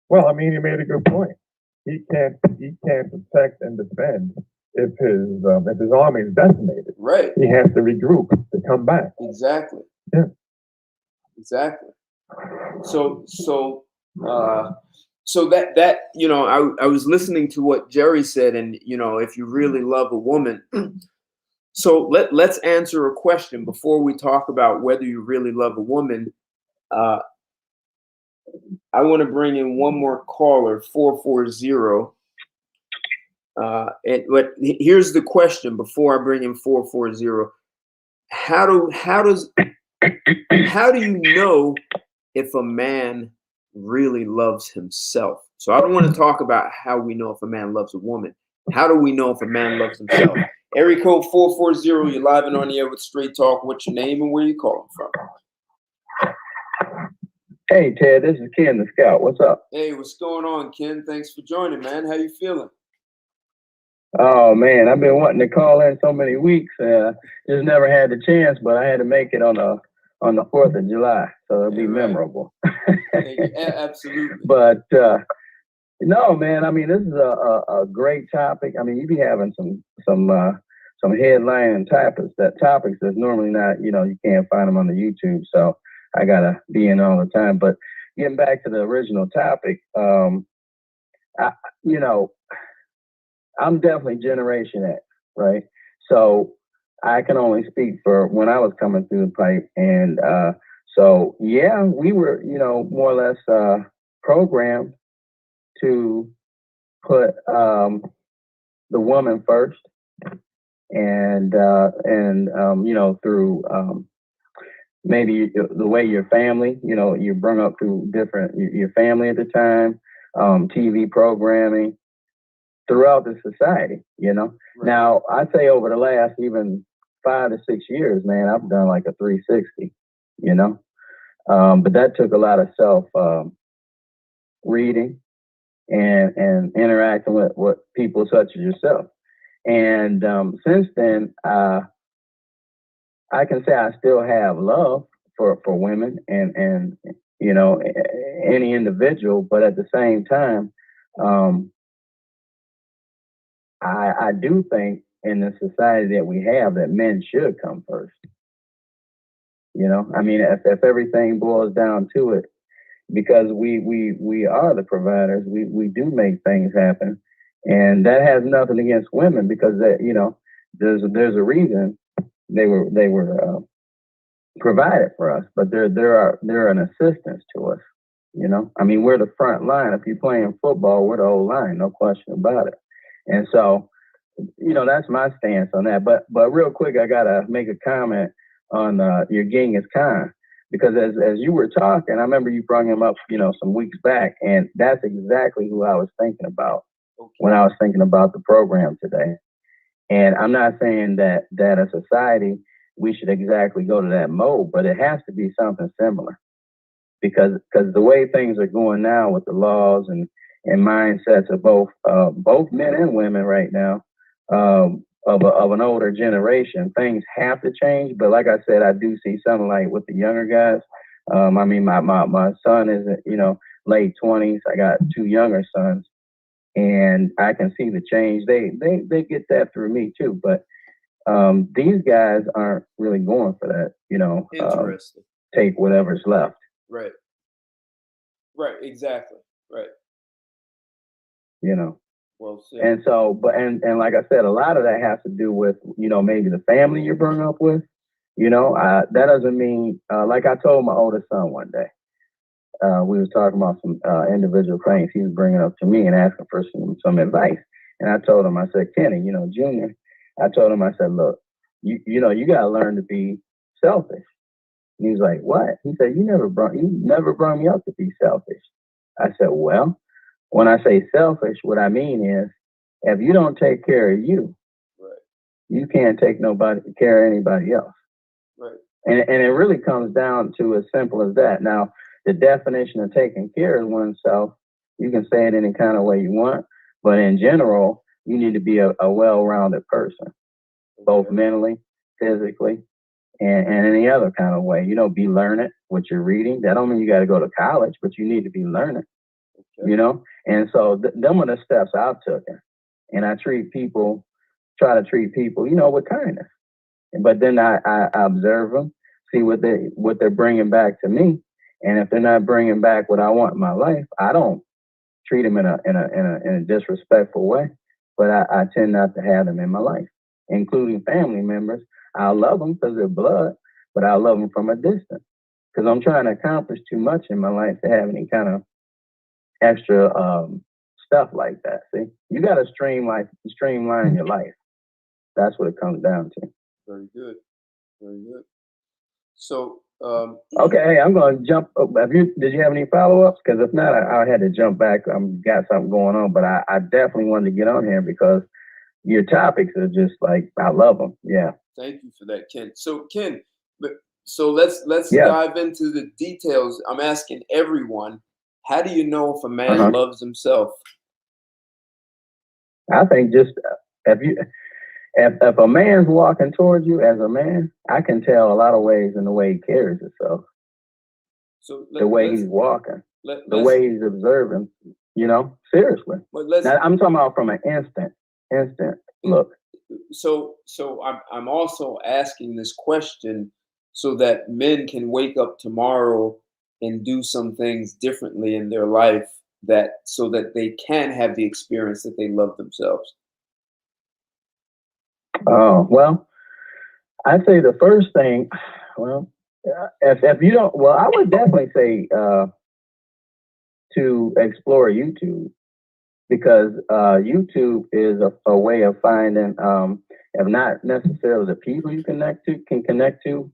Well, I mean, he made a good point. He can't protect and defend if his army is decimated.
Right.
He has to regroup to come back.
Exactly.
Yeah.
Exactly. So So that I was listening to what Jerry said, and if you really love a woman, so let's answer a question before we talk about whether you really love a woman. Uh, I want to bring in one more caller, 440. But here's the question before I bring in 440. How do you know if a man really loves himself? So I don't want to talk about how we know if a man loves a woman. How do we know if a man loves himself? Area code 440, you're live and on the air with Straight Talk. What's your name and where you calling from?
Hey, Ted, this is Ken the Scout. What's up?
Hey, what's going on, Ken? Thanks for joining, man. How you feeling?
Oh, man, I've been wanting to call in so many weeks. Just never had the chance, but I had to make it on the 4th of July, so it'll be memorable.
Absolutely.
But no, man, I mean, this is a great topic. I mean, you be having some headline topics that's normally not, you can't find them on the YouTube. So I gotta be in all the time. But getting back to the original topic, I'm definitely Generation X, right? So I can only speak for when I was coming through the pipe. And so, yeah, we were, more or less programmed to put the woman first. And through maybe the way your family, you're brought up through your family at the time, TV programming, throughout the society, Right. Now, I'd say over the last even 5 to 6 years, man, I've done like a 360, but that took a lot of self reading and interacting with people such as yourself. And since then, I can say I still have love for women and any individual, but at the same time, I do think in the society that we have that men should come first. I mean, if everything boils down to it, because we are the providers, we do make things happen, and that has nothing against women because there's a reason they were provided for us, but they're an assistance to us. I mean, we're the front line. If you're playing football, we're the whole line, no question about it. And so, that's my stance on that. But real quick, I gotta make a comment on your Genghis Khan, because as you were talking, I remember you brought him up, some weeks back, and that's exactly who I was thinking about when I was thinking about the program today. And I'm not saying that as a society we should exactly go to that mode, but it has to be something similar, because the way things are going now with the laws and mindsets of both men and women right now, of an older generation, things have to change. But like I said, I do see something like with the younger guys. I mean, my son is, late 20s. I got 2 younger sons, and I can see the change. They get that through me too. But these guys aren't really going for that,
Interesting.
Take whatever's left.
Right. Right. Exactly. Right. Well said.
And so, and like I said, a lot of that has to do with, maybe the family you're brought up with. That doesn't mean, like I told my oldest son one day, we was talking about some individual things he was bringing up to me and asking for some advice. And I told him, I said, Kenny, Junior, I told him, I said, look, you got to learn to be selfish. And he was like, what? He said, you never brought me up to be selfish. I said, well, when I say selfish, what I mean is, if you don't take care of you,
right,
you can't take care of anybody else.
Right.
And it really comes down to as simple as that. Now, the definition of taking care of oneself, you can say it any kind of way you want, but in general, you need to be a well-rounded person, both mentally, physically, and any other kind of way. Be learned what you're reading. That don't mean you got to go to college, but you need to be learned. Okay. And so them are the steps I've taken, and I try to treat people, with kindness. But then I observe them, see what they're bringing back to me, and if they're not bringing back what I want in my life, I don't treat them in a disrespectful way, but I tend not to have them in my life, including family members. I love them because they're blood, but I love them from a distance because I'm trying to accomplish too much in my life to have any kind of extra stuff like that. See, you got to streamline your life. That's what it comes down to.
Very good. Very good. So,
okay, hey, I'm going to jump. Did you have any follow-ups? Because if not, I had to jump back. Got something going on, but I definitely wanted to get on here because your topics are just like, I love them. Yeah.
Thank you for that, Ken. So, Ken, so let's
Yeah.
dive into the details. I'm asking everyone, how do you know if a man loves himself?
I think just if a man's walking towards you as a man, I can tell a lot of ways in the way he carries himself.
So
the way he's walking, the way he's observing, seriously. Now, I'm talking about from an instant look.
So I'm also asking this question so that men can wake up tomorrow and do some things differently in their life so that they can have the experience that they love themselves.
Oh, well, I'd say the first thing, if you don't, I would definitely say to explore YouTube, because YouTube is a way of finding, if not necessarily the people you can connect to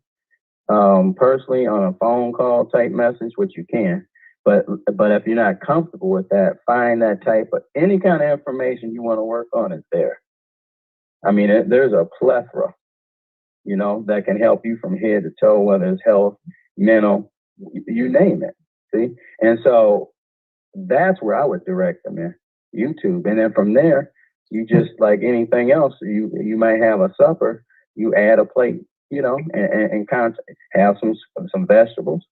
personally on a phone call type message, which you can. But if you're not comfortable with that, find that type of any kind of information you want to work on is there. I mean, there's a plethora, that can help you from head to toe, whether it's health, mental, you name it. See? And so that's where I would direct them in, YouTube. And then from there, you just like anything else, you might have a supper, you add a plate, and have some vegetables,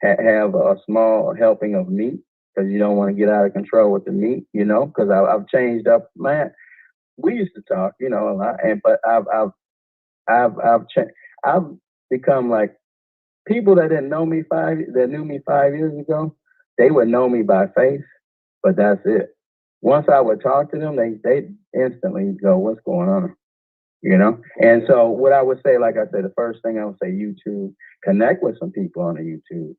have a small helping of meat, because you don't want to get out of control with the meat, because I've changed up, man. We used to talk, a lot, but I've become like people that knew me 5 years ago. They would know me by face, but that's it. Once I would talk to them, they instantly go, "What's going on?" And so what I would say, like I said, the first thing I would say, YouTube, connect with some people on the YouTube,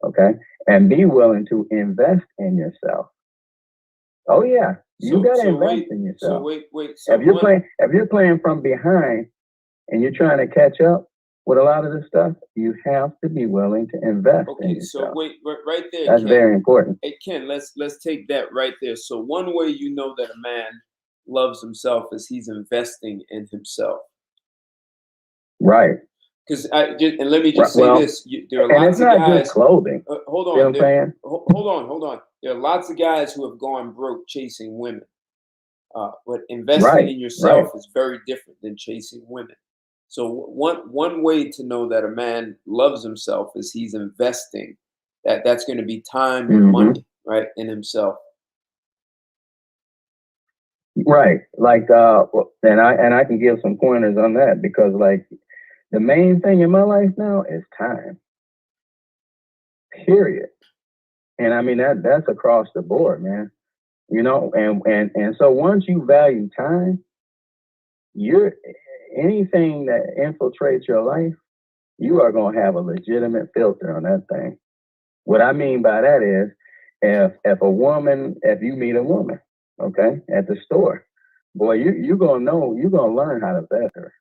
okay, and be willing to invest in yourself. Oh yeah, you got to invest in yourself.
So wait. So
if you're playing from behind and you're trying to catch up with a lot of this stuff, you have to be willing to invest in yourself.
So wait, right there.
That's
Ken,
very important.
Hey Ken, let's take that right there. So one way you know that a man loves himself is he's investing in himself.
Right.
Because and let me just say this: there are lots of guys.
Just clothing.
Hold on.
You know what I'm saying?
Hold on. There are lots of guys who have gone broke chasing women. But investing in yourself is very different than chasing women. So one way to know that a man loves himself is he's investing. That's going to be time and money, right, in himself.
Right. Like and I can give some pointers on that, because like the main thing in my life now is time. Period. And I mean that's across the board, man. And so once you value time, anything that infiltrates your life, you are going to have a legitimate filter on that thing. What I mean by that is, if you meet a woman, okay, at the store, boy, you're going to learn how to vet her.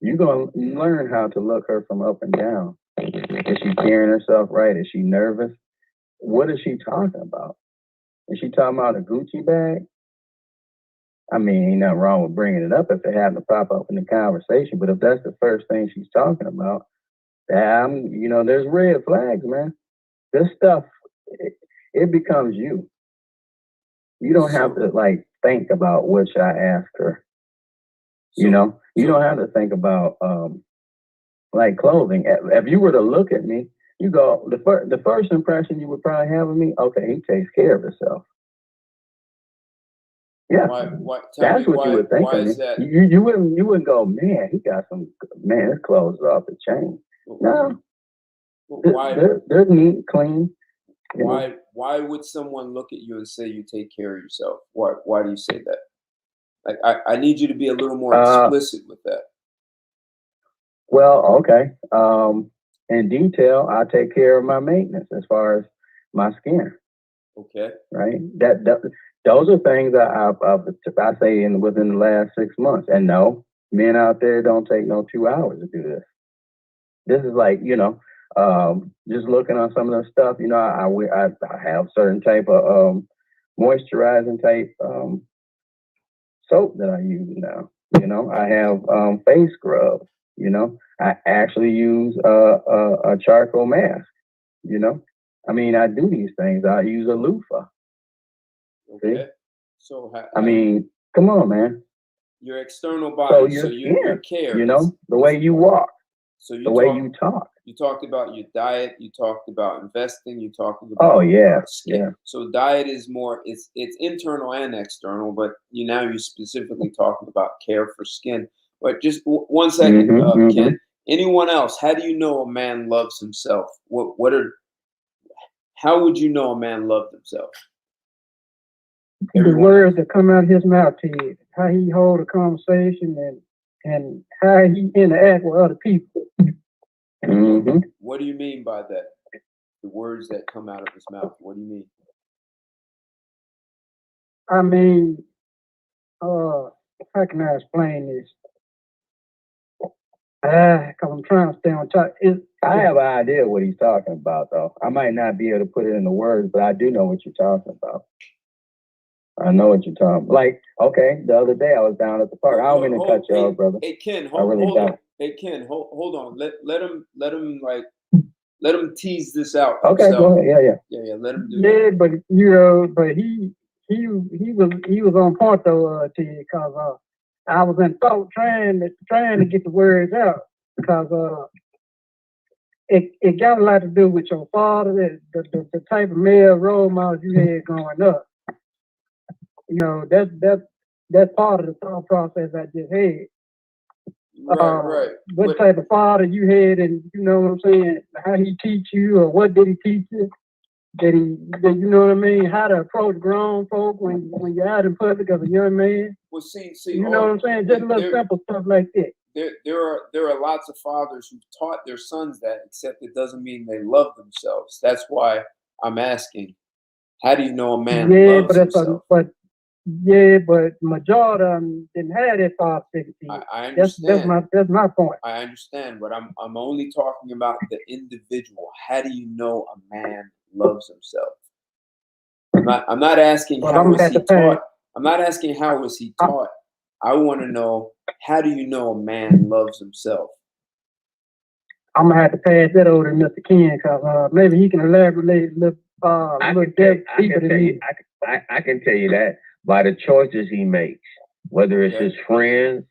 You're going to learn how to look her from up and down. Is she carrying herself right? Is she nervous? What is she talking about? Is she talking about a Gucci bag? I mean, ain't nothing wrong with bringing it up if it happened to pop up in the conversation. But if that's the first thing she's talking about, there's red flags, man. This stuff, it becomes you. You don't have to think about what should I ask her. You don't have to think about clothing. If you were to look at me, you go, the first impression you would probably have of me, okay, he takes care of himself. Yeah, that's what you would think of me. You wouldn't go, man, he got his clothes are off the chain. No, they're neat, clean.
Why would someone look at you and say you take care of yourself? Why do you say that? Like I need you to be a little more explicit with that.
Well, okay. In detail, I take care of my maintenance as far as my skin.
Okay.
Right. Those are things that I say within the last 6 months. And no, men out there don't take no 2 hours to do this. This is like, just looking on some of the stuff. I have certain type of moisturizing type soap that I use now. I have face scrub. I actually use a charcoal mask. I mean, I do these things. I use a loofah.
Okay.
See?
So
Come on, man.
Your external body,
your
your care,
the way you walk,
so
the way you talk.
You talked about your diet. You talked about investing. You talked about skin.
Yeah.
So diet is more. It's internal and external. But you're specifically talking about care for skin. But just 1 second, Ken. Anyone else? How do you know a man loves himself? How would you know a man loves himself?
The words that come out of his mouth to you, how he hold a conversation, and how he interact with other people.
What do you mean by that? The words that come out of his mouth. What do you mean?
I mean, how can I explain this? Because I'm trying to stay on top.
I have an idea what he's talking about, though. I might not be able to put it into words, but I do know what you're talking about. I know what you're talking about. Like, okay, the other day I was down at the park. I don't mean to cut you off, brother.
Hey, Ken, hold on. Hey, Ken, hold on. Let him tease this out.
Okay, go ahead.
Yeah. Let him do
that. Yeah, but he was on point though, to you, because I was in thought trying to get the words out, because it got a lot to do with your father, the type of male role models you had growing up. That's part of the thought process I just had.
Right.
What type of father you had, and you know what I'm saying? How he teach you, or what did he teach you? Did you know what I mean? How to approach grown folk when you're out in public as a young man?
Well, see,
you know what I'm saying? Just a little simple stuff like that.
There are lots of fathers who've taught their sons that, except it doesn't mean they love themselves. That's why I'm asking, how do you know a man loves himself?
But majority of them didn't have that father figure.
I understand.
That's my point.
I understand, but I'm only talking about the individual. How do you know a man loves himself? I'm not asking how was he taught. I'm not asking how was he taught. I want to know, how do you know a man loves himself?
I'm gonna have to pass that over to Mr. Ken, because maybe he can elaborate a little deeper than me.
I can tell you that by the choices he makes, whether it's his friends,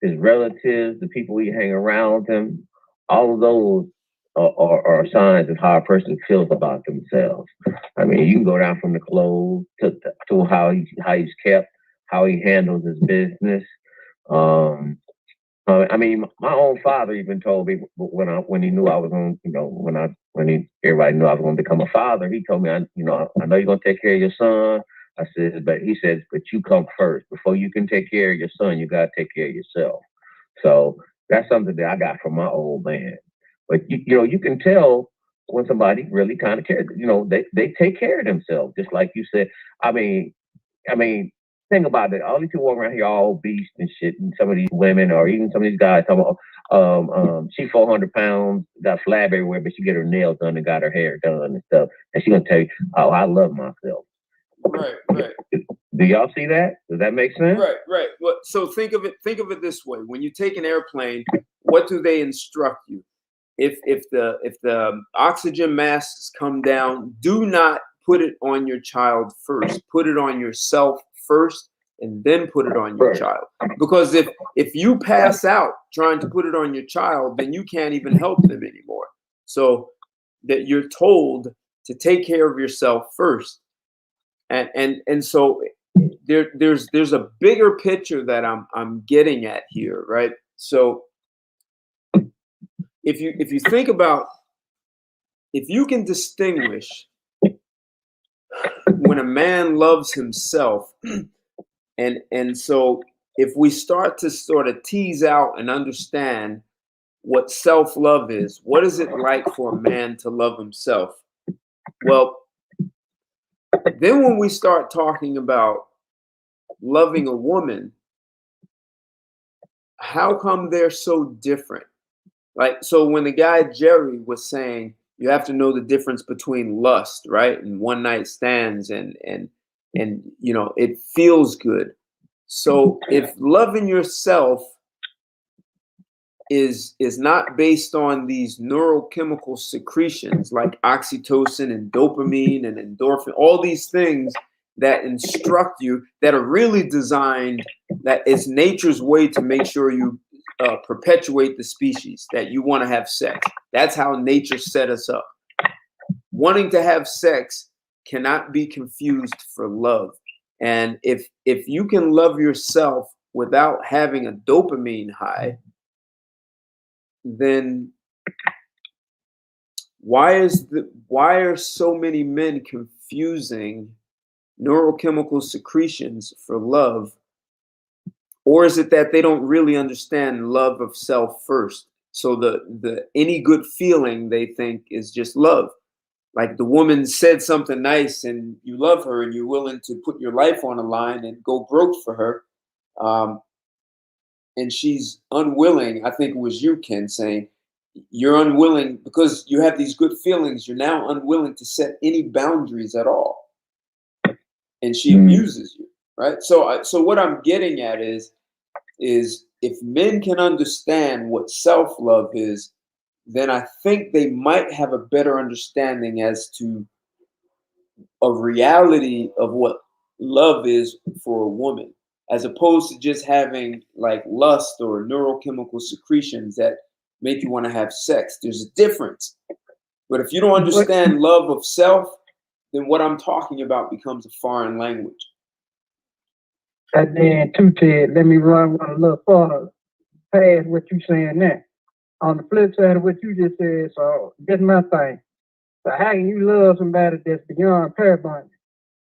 his relatives, the people he hang around with him, all of those are signs of how a person feels about themselves. I mean, you can go down from the clothes to how he's kept, how he handles his business. I mean, my own father even told me when he knew I was going, everybody knew I was going to become a father. He told me, I know you're going to take care of your son. I said, but you come first. Before you can take care of your son, you got to take care of yourself. So that's something that I got from my old man. But you can tell when somebody really kind of cares. They take care of themselves, just like you said. I mean, think about it. All these people walking around here all obese and shit, and some of these women, or even some of these guys, talking about, she 400 pounds, got flab everywhere, but she get her nails done and got her hair done and stuff, and she gonna tell you, "Oh, I love myself."
Right.
Do y'all see that? Does that make sense?
Right. Well, so think of it this way: when you take an airplane, what do they instruct you? If the oxygen masks come down, do not put it on your child first. Put it on yourself first, and then put it on your child. Because if you pass out trying to put it on your child, then you can't even help them anymore. So that you're told to take care of yourself first, and so there's a bigger picture that I'm getting at here, right? So if you think about, if you can distinguish when a man loves himself, and so if we start to sort of tease out and understand what self-love is, what is it like for a man to love himself? Well, then when we start talking about loving a woman, how come they're so different? Like, so when the guy Jerry was saying you have to know the difference between lust, right, and one night stands, and you know, it feels good. So if loving yourself is not based on these neurochemical secretions like oxytocin and dopamine and endorphin, all these things that instruct you, that are really designed, that is nature's way to make sure you perpetuate the species, that you want to have sex. That's how nature set us up. Wanting to have sex cannot be confused for love. And if you can love yourself without having a dopamine high, then why are so many men confusing neurochemical secretions for love? Or is it that they don't really understand love of self first? So the any good feeling they think is just love. Like the woman said something nice and you love her and you're willing to put your life on the line and go broke for her. And she's unwilling. I think it was you, Ken, saying you're unwilling because you have these good feelings. You're now unwilling to set any boundaries at all. And she abuses you, right? So what I'm getting at is if men can understand what self-love is, then I think they might have a better understanding as to a reality of what love is for a woman, as opposed to just having like lust or neurochemical secretions that make you want to have sex. There's a difference. But if you don't understand love of self, then what I'm talking about becomes a foreign language.
And then too, Ted, let me run one a little further past what you saying there. On the flip side of what you just said, so that's my thing. So how can you love somebody that's beyond pair bonding?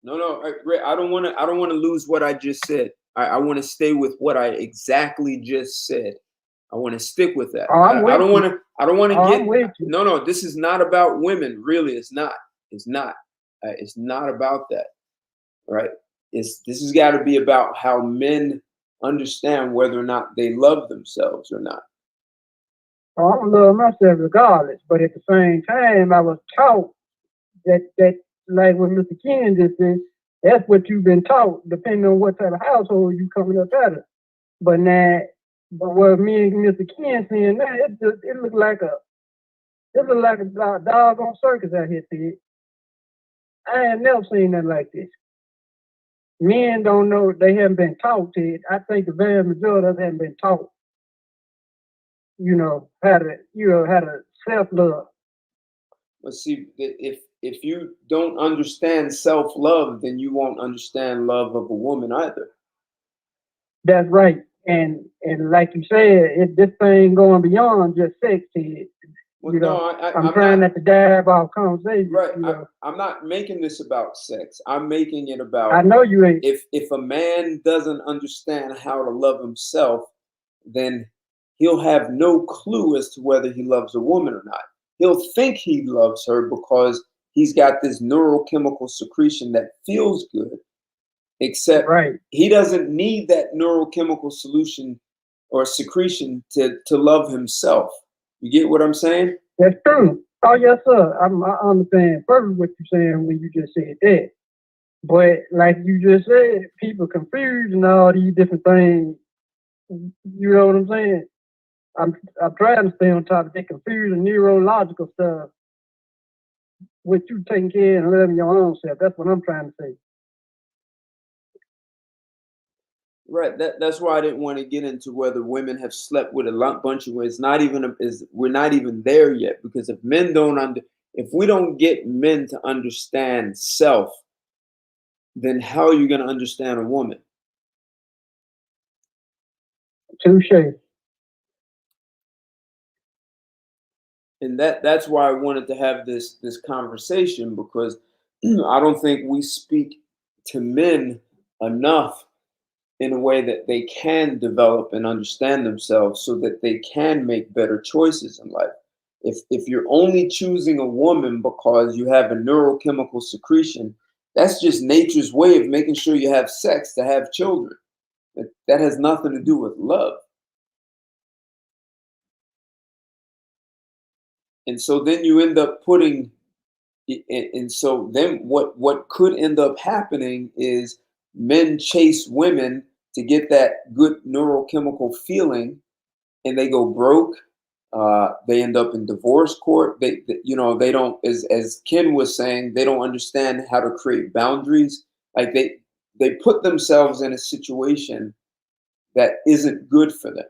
No, I don't want to lose what I just said. I want to stay with what I exactly just said. I want to stick with that.
Oh,
I don't want to get.
I'm with you.
No. This is not about women. Really, it's not. It's not. It's not about that. Right. This has got to be about how men understand whether or not they love themselves or not.
Oh, I love myself regardless, but at the same time, I was taught that like what Mr. Ken just said, that's what you've been taught, depending on what type of household you coming up out of. But what me and Mr. Ken saying now, it looks like a doggone circus out here, Ted. I ain't never seen nothing like this. Men don't know, they haven't been taught, Ted. I think the vast majority of them haven't been taught, how to self-love.
But see, if you don't understand self-love, then you won't understand love of a woman either.
That's right. And like you said, this thing going beyond just sex, Ted.
Well, no,
I'm trying not to dive off conversation.
Right. I'm not making this about sex. I'm making it about.
I know you ain't.
If a man doesn't understand how to love himself, then he'll have no clue as to whether he loves a woman or not. He'll think he loves her because he's got this neurochemical secretion that feels good, except he doesn't need that neurochemical solution or secretion to love himself. You get what I'm saying?
That's true. Oh, yes, sir. I understand perfectly what you're saying when you just said that. But like you just said, people confusing all these different things. You know what I'm saying? I'm trying to stay on top of that confusing neurological stuff with you taking care and loving your own self. That's what I'm trying to say.
Right. That's why I didn't want to get into whether women have slept with a bunch of women. We're not even there yet, because if we don't get men to understand self, then how are you going to understand a woman?
Touché.
And that's why I wanted to have this conversation, because I don't think we speak to men enough in a way that they can develop and understand themselves so that they can make better choices in life. If you're only choosing a woman because you have a neurochemical secretion, that's just nature's way of making sure you have sex to have children. That has nothing to do with love. And so then you end up putting and so then what could end up happening is men chase women to get that good neurochemical feeling, and they go broke. They end up in divorce court. They don't, as Ken was saying, they don't understand how to create boundaries. Like they put themselves in a situation that isn't good for them.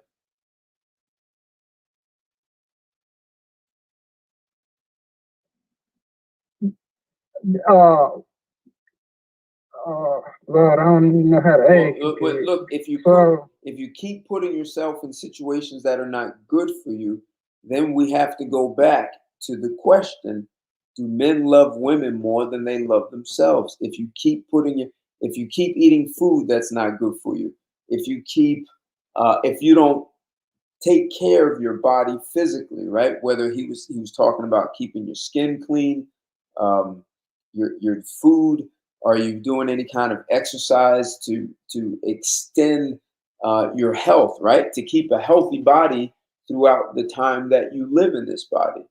Uh, Lord, I don't even know how to
Well,
ask you.
look,
So,
if you keep putting yourself in situations that are not good for you, then we have to go back to the question: do men love women more than they love themselves? If you keep eating food that's not good for you, if you don't take care of your body physically, right? Whether he was talking about keeping your skin clean, um, your food. Are you doing any kind of exercise to extend your health, right? To keep a healthy body throughout the time that you live in this body,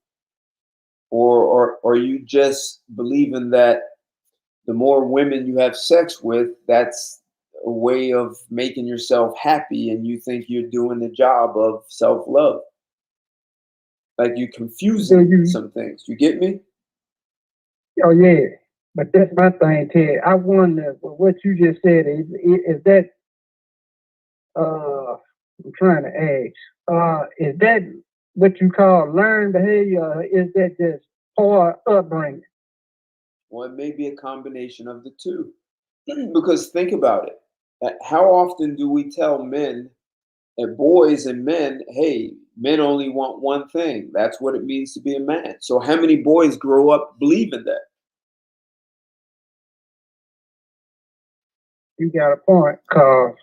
or are you just believing that the more women you have sex with, that's a way of making yourself happy, and you think you're doing the job of self-love? Like you're
do
confusing
you?
some things. You get me?
Oh yeah, but that's my thing, Ted. I wonder what you just said. Is that? I'm trying to ask. Is that what you call learned behavior? Or is that just poor upbringing?
Well, it may be a combination of the two. Because think about it. How often do we tell men, boys and men, hey, men only want one thing. That's what it means to be a man. So how many boys grow up believing that?
You got a point, cause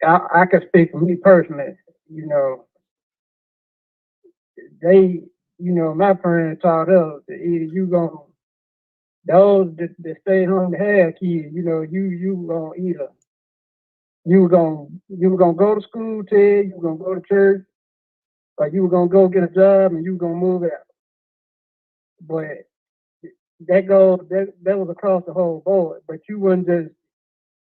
I can speak for me personally. You know, they, my parents taught us that either you gonna those that stay home to have kids. You gonna either you were gonna go to school, Ted. You were gonna go to church, or you were gonna go get a job and you were gonna move out. But that was across the whole board. But you wouldn't just,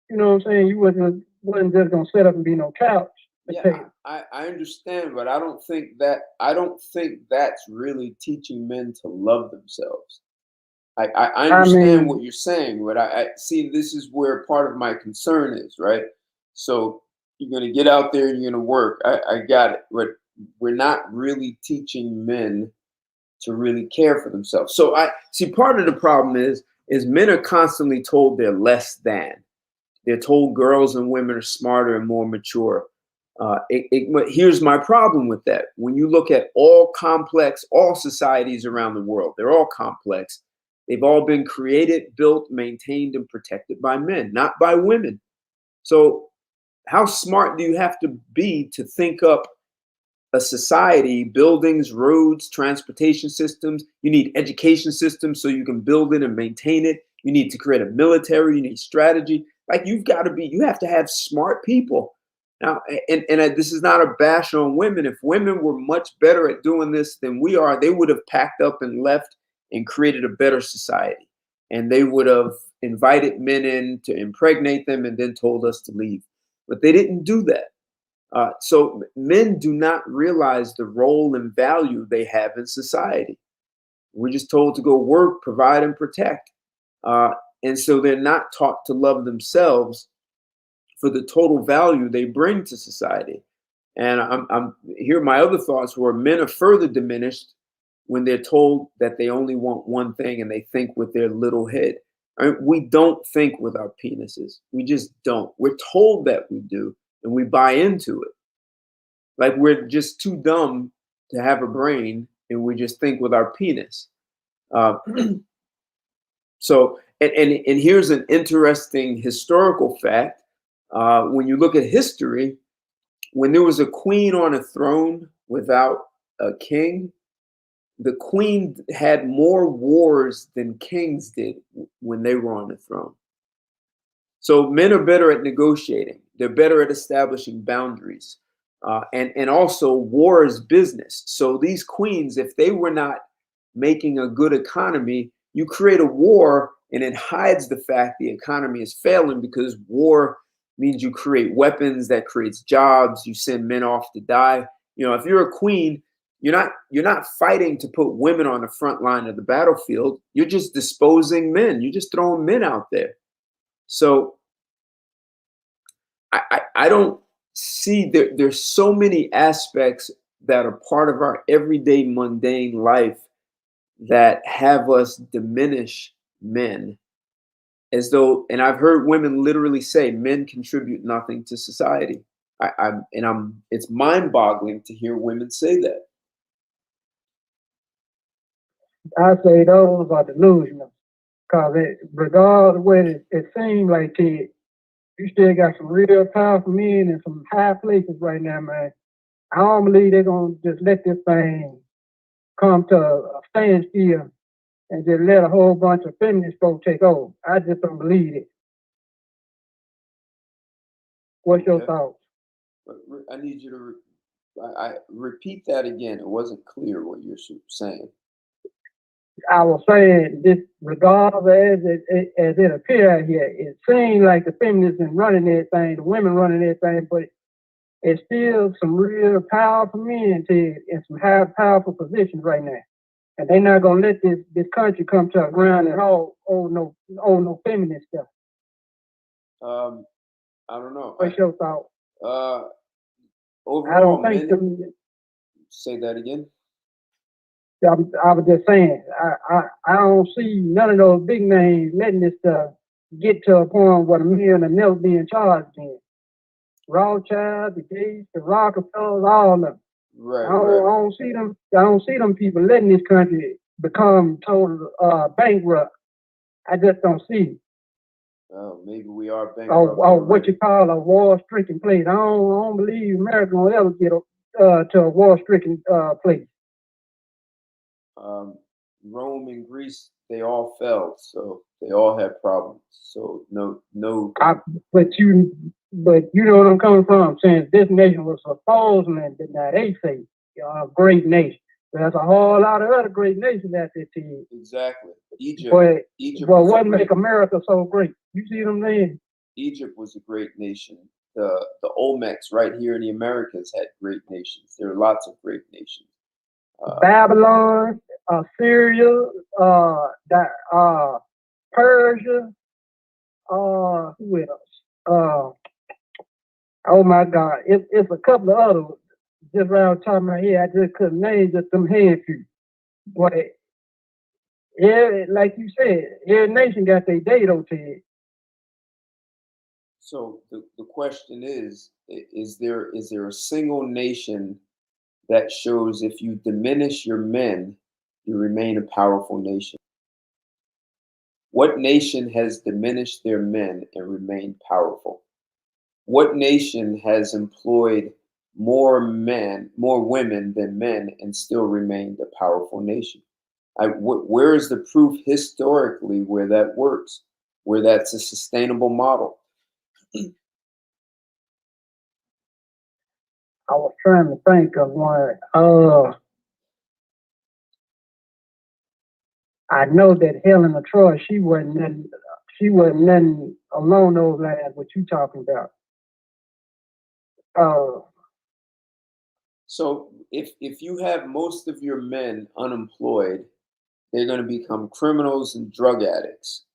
what I'm saying, you wasn't just gonna sit up and be no couch
Yeah,
potato.
I understand, but I don't think that's really teaching men to love themselves. I
I
understand
mean,
what you're saying, but I see this is where part of my concern is, right? So you're gonna get out there and you're gonna work. I got it, but we're not really teaching men to really care for themselves. So I see part of the problem is men are constantly told they're less than. They're told girls and women are smarter and more mature. Here's my problem with that. When you look at all societies around the world, they're all complex. They've all been created, built, maintained, and protected by men, not by women. So, how smart do you have to be to think up a society, buildings, roads, transportation systems? You need education systems so you can build it and maintain it. You need to create a military, you need strategy. Like you have to have smart people. Now, this is not a bash on women. If women were much better at doing this than we are, they would have packed up and left and created a better society. And they would have invited men in to impregnate them and then told us to leave. But they didn't do that. So men do not realize the role and value they have in society. We're just told to go work, provide, and protect. Uh, and so they're not taught to love themselves for the total value they bring to society. And here my other thoughts were men are further diminished when they're told that they only want one thing and they think with their little head. I mean, we don't think with our penises. We just don't. We're told that we do, and we buy into it. Like we're just too dumb to have a brain, and we just think with our penis. Uh, So, and here's an interesting historical fact. When you look at history, when there was a queen on a throne without a king, the queen had more wars than kings did when they were on the throne. So men are better at negotiating. They're better at establishing boundaries. And also war is business. So these queens, if they were not making a good economy, you create a war and it hides the fact the economy is failing, because war means you create weapons, that creates jobs, you send men off to die. You know, if you're a queen, you're not fighting to put women on the front line of the battlefield. You're just disposing men. You're just throwing men out there. So I don't see there's so many aspects that are part of our everyday mundane life that have us diminish men, as though, and I've heard women literally say men contribute nothing to society. It's mind-boggling to hear women say that.
I say those are delusional. Because regardless of what it seems like, Ted, you still got some real powerful men in some high places right now, man. I don't believe they're going to just let this thing come to a standstill and just let a whole bunch of feminist folks take over. I just don't believe it. What's your
Okay.
thoughts?
I need you to repeat that again. It wasn't clear what you're saying.
I was saying this, regardless as it appears here, it seems like the feminists been running everything, the women running everything, but it's still some real powerful men in some high powerful positions right now. And they're not gonna let this country come to a ground and all no feminist stuff.
I don't know.
What's your thought?
Uh,
I
overall,
don't think
men. Say that again.
I was just saying, I don't see none of those big names letting this stuff get to a point where the men will never be in charge again. Rothschild, the Gates, the Rockefellers, all of them.
Right,
I don't see them. I don't see them people letting this country become total bankrupt. I just don't see it.
Oh, maybe we are bankrupt.
What you call a war-stricken place. I don't believe America will ever get to a war-stricken place.
Rome and Greece, they all fell, so they all had problems. So no.
But you know what I'm coming from. Saying this nation was supposedly, now they say, a great nation. There's a whole lot of other great nations out there to you.
Exactly. Egypt.
But what make America so great? You see what I'm saying?
Egypt was a great nation. The Olmecs right here in the Americas had great nations. There are lots of great nations.
Babylon, Syria, Persia, who else? Oh my God, it's a couple of others just around the top of my head. I just couldn't name just them handful. But yeah, like you said, every nation got their day though, Ted.
So the question is there a single nation that shows if you diminish your men, you remain a powerful nation? What nation has diminished their men and remained powerful? What nation has employed more women than men and still remained a powerful nation? Where is the proof historically where that works, where that's a sustainable model?
I was trying to think of one. I know that Helen of Troy, she wasn't nothing along those lines. What you talking about?
So if you have most of your men unemployed, they're going to become criminals and drug addicts.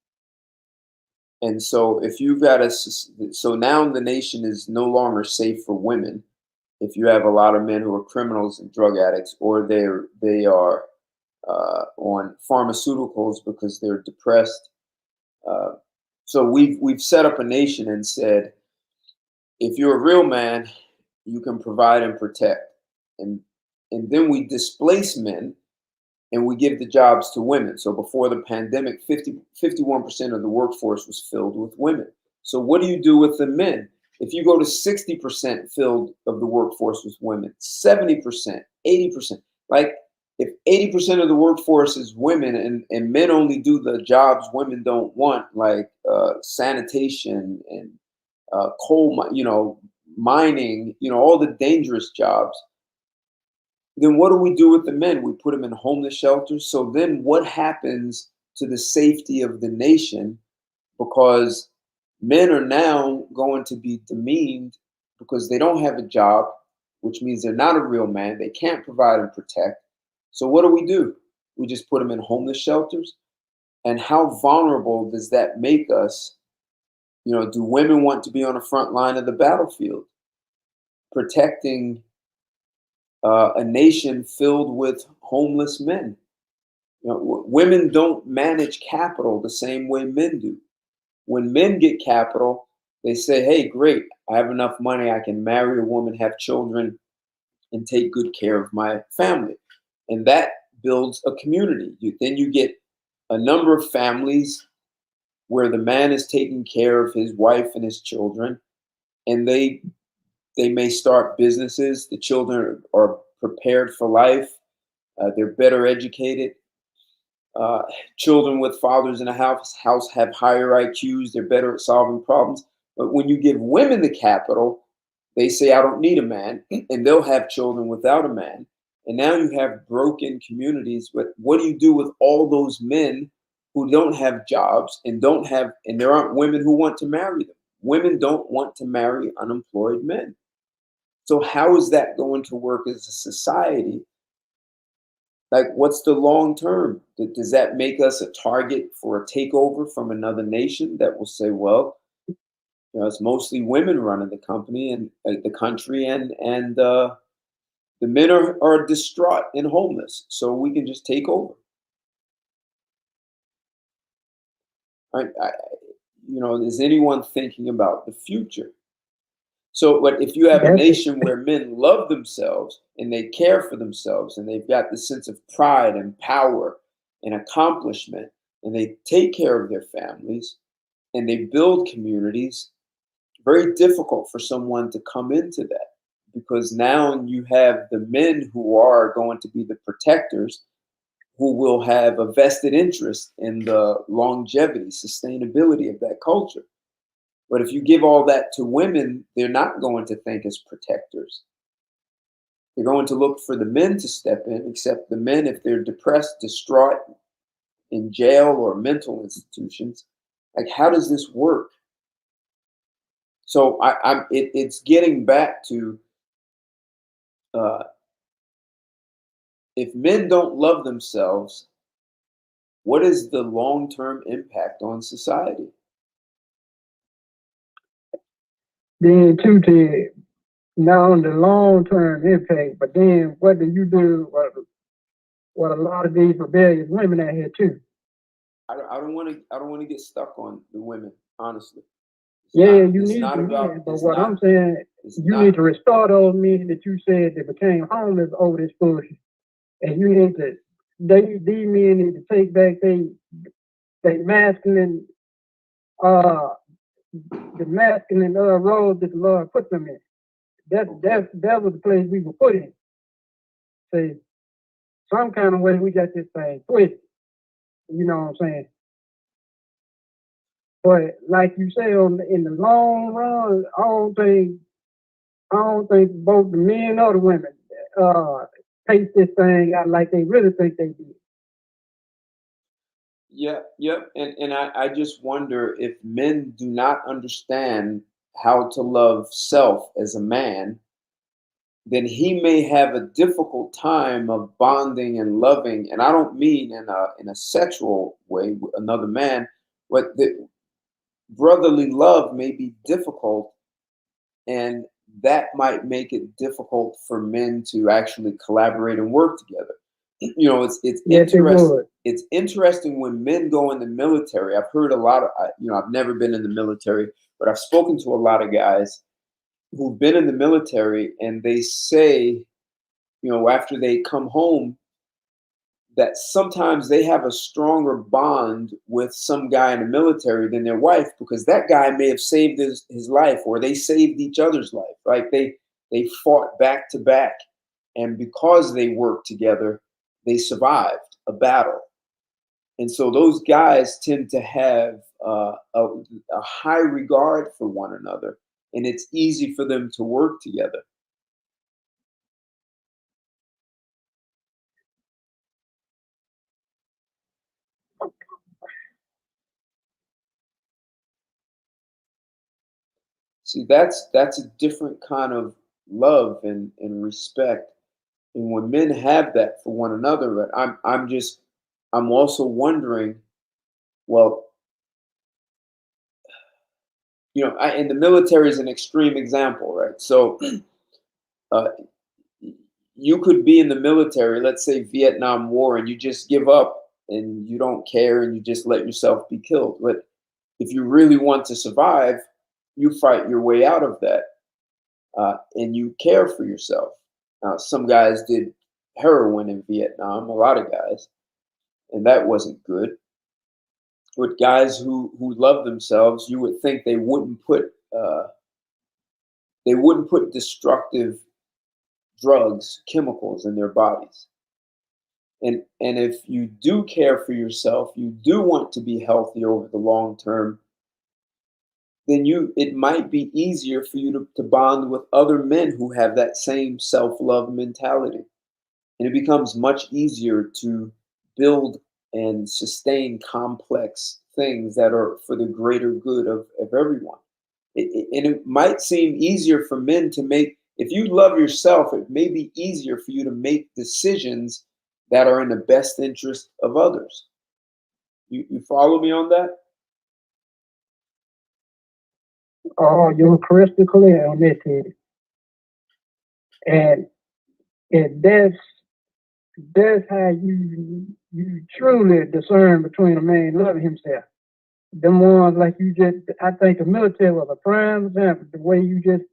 And so if you've got so now the nation is no longer safe for women. If you have a lot of men who are criminals and drug addicts, or they are on pharmaceuticals because they're depressed. So we've set up a nation and said, if you're a real man, you can provide and protect. And then we displace men and we give the jobs to women. So before the pandemic, 51% of the workforce was filled with women. So what do you do with the men? If you go to 60% filled of the workforce with women, 70%, 80%, like if 80% of the workforce is women and men only do the jobs women don't want, like sanitation and mining, all the dangerous jobs, then what do we do with the men? We put them in homeless shelters. So then what happens to the safety of the nation? Because men are now going to be demeaned because they don't have a job, which means they're not a real man. They can't provide and protect. So what do? We just put them in homeless shelters. And how vulnerable does that make us? Do women want to be on the front line of the battlefield, protecting a nation filled with homeless men? Women don't manage capital the same way men do. When men get capital, they say, hey, great, I have enough money, I can marry a woman, have children, and take good care of my family. And that builds a community. Then you get a number of families where the man is taking care of his wife and his children, and they may start businesses. The children are prepared for life. They're better educated. Children with fathers in the house have higher IQs. They're better at solving problems. But when you give women the capital, they say, I don't need a man, and they'll have children without a man. And now you have broken communities. But what do you do with all those men who don't have jobs and there aren't women who want to marry them? Women don't want to marry unemployed men. So how is that going to work as a society? Like, what's the long term? Does that make us a target for a takeover from another nation that will say, well, it's mostly women running the company and the country, and the men are distraught and homeless, so we can just take over? Is anyone thinking about the future? So, but if you have a nation where men love themselves and they care for themselves and they've got the sense of pride and power and accomplishment, and they take care of their families and they build communities, very difficult for someone to come into that, because now you have the men who are going to be the protectors, who will have a vested interest in the longevity, sustainability of that culture. But if you give all that to women, they're not going to think as protectors. They're going to look for the men to step in, except the men, if they're depressed, distraught, in jail or mental institutions. Like, how does this work? So it's getting back to, if men don't love themselves, what is the long-term impact on society?
Then too, to not on the long-term impact, but then what do you do with a lot of these rebellious women out here too?
I don't want to get stuck on the women, honestly.
You need to, but what I'm saying, you need to restore those men that you said that became homeless over this bullshit. And you need to, these men need to take back they masculine, the masculine roles that the Lord put them in. That was the place we were put in. See, some kind of way we got this thing twisted. You know what I'm saying? But like you say, in the long run, I don't think both the men or the women take this thing out like they really think they do.
Yep. And I just wonder, if men do not understand how to love self as a man, then he may have a difficult time of bonding and loving. And I don't mean in a sexual way with another man, but the brotherly love may be difficult, and that might make it difficult for men to actually collaborate and work together. It's
yes,
interesting. It's interesting when men go in the military. I've heard a lot of, I've never been in the military, but I've spoken to a lot of guys who've been in the military, and they say, after they come home, that sometimes they have a stronger bond with some guy in the military than their wife, because that guy may have saved his life, or they saved each other's life, right? They fought back to back, and because they worked together, they survived a battle. And so those guys tend to have a high regard for one another, and it's easy for them to work together. See, that's a different kind of love and respect. And when men have that for one another, but I'm also wondering, well, and the military is an extreme example, right? So uh, you could be in the military, let's say Vietnam War, and you just give up and you don't care and you just let yourself be killed. But if you really want to survive, you fight your way out of that, and you care for yourself. Some guys did heroin in Vietnam, a lot of guys, and that wasn't good. But guys who love themselves, you would think they wouldn't put destructive drugs, chemicals in their bodies. And if you do care for yourself, you do want to be healthy over the long term, then it might be easier for you to bond with other men who have that same self-love mentality. And it becomes much easier to build and sustain complex things that are for the greater good of everyone. And it might seem easier for men to make, if you love yourself, it may be easier for you to make decisions that are in the best interest of others. You follow me on that?
Oh, you're crystal clear on that, Teddy. And that's how you truly discern between a man loving himself. Them ones like you just, I think the military was a prime example. The way you just,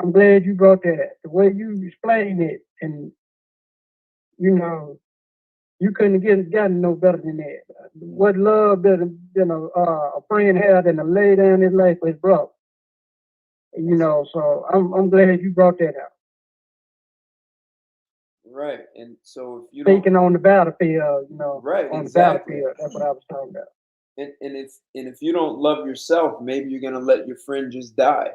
I'm glad you brought that up. The way you explained it, and you know, you couldn't have gotten no better than that. What love than a friend had than to lay down his life for his brother. So I'm glad you brought that out.
Right. And so if you don't,
Speaking on the battlefield,
right,
on
exactly.
the battlefield, that's what I was talking about.
And if you don't love yourself, maybe you're gonna let your friend just die.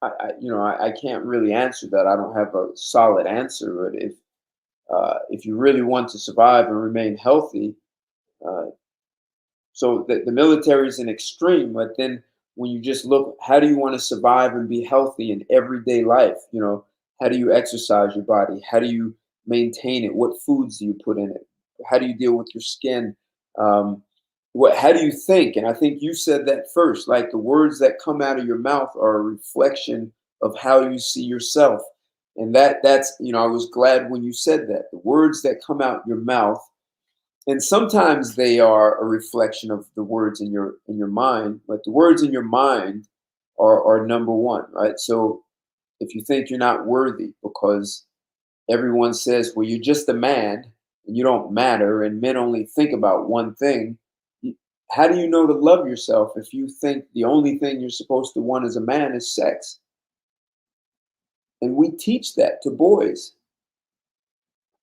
I can't really answer that. I don't have a solid answer. But if you really want to survive and remain healthy, uh, so the military is an extreme. But then when you just look, how do you want to survive and be healthy in everyday life? How do you exercise your body? How do you maintain it? What foods do you put in it? How do you deal with your skin? Um, how do you think? And I think you said that first. Like, the words that come out of your mouth are a reflection of how you see yourself. And that's I was glad when you said that. The words that come out your mouth, and sometimes they are a reflection of the words in your mind, but the words in your mind are number one, right? So if you think you're not worthy because everyone says, well, you're just a man and you don't matter, and men only think about one thing, how do you know to love yourself if you think the only thing you're supposed to want as a man is sex? And we teach that to boys.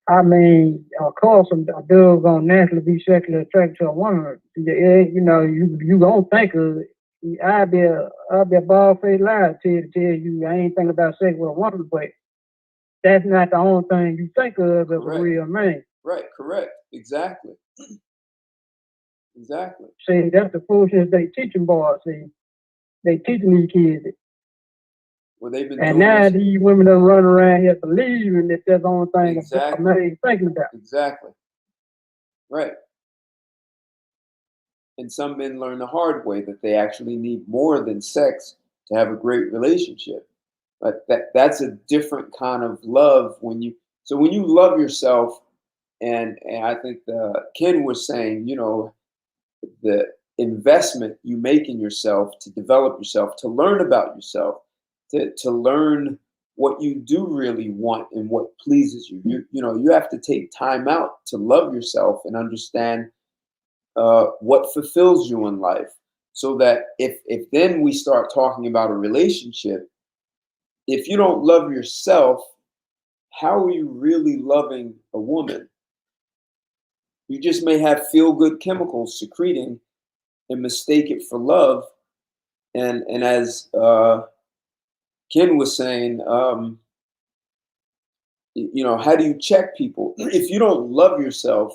I mean, of course, a dude gonna naturally be sexually attracted to a woman. You gonna think of it. I'll be a bald faced liar to tell you I ain't thinking about sex with a woman, but that's not the only thing you think of as a
Correct.
real man.
Right, correct. Exactly. Exactly.
See, that's the foolishness they teaching boys. See, they teaching these kids it.
Well, they've been
And
doing
now
this.
these women are running around here believing that that's the only thing a
Exactly.
man is thinking about.
Exactly. Right. And some men learn the hard way that they actually need more than sex to have a great relationship. But that's a different kind of love when you love yourself, and I think Ken was saying, the investment you make in yourself to develop yourself, to learn about yourself, to learn what you do really want and what pleases you. You have to take time out to love yourself and understand what fulfills you in life, so that if then we start talking about a relationship, if you don't love yourself, how are you really loving a woman? You just may have feel good chemicals secreting and mistake it for love. And as Ken was saying, how do you check people? If you don't love yourself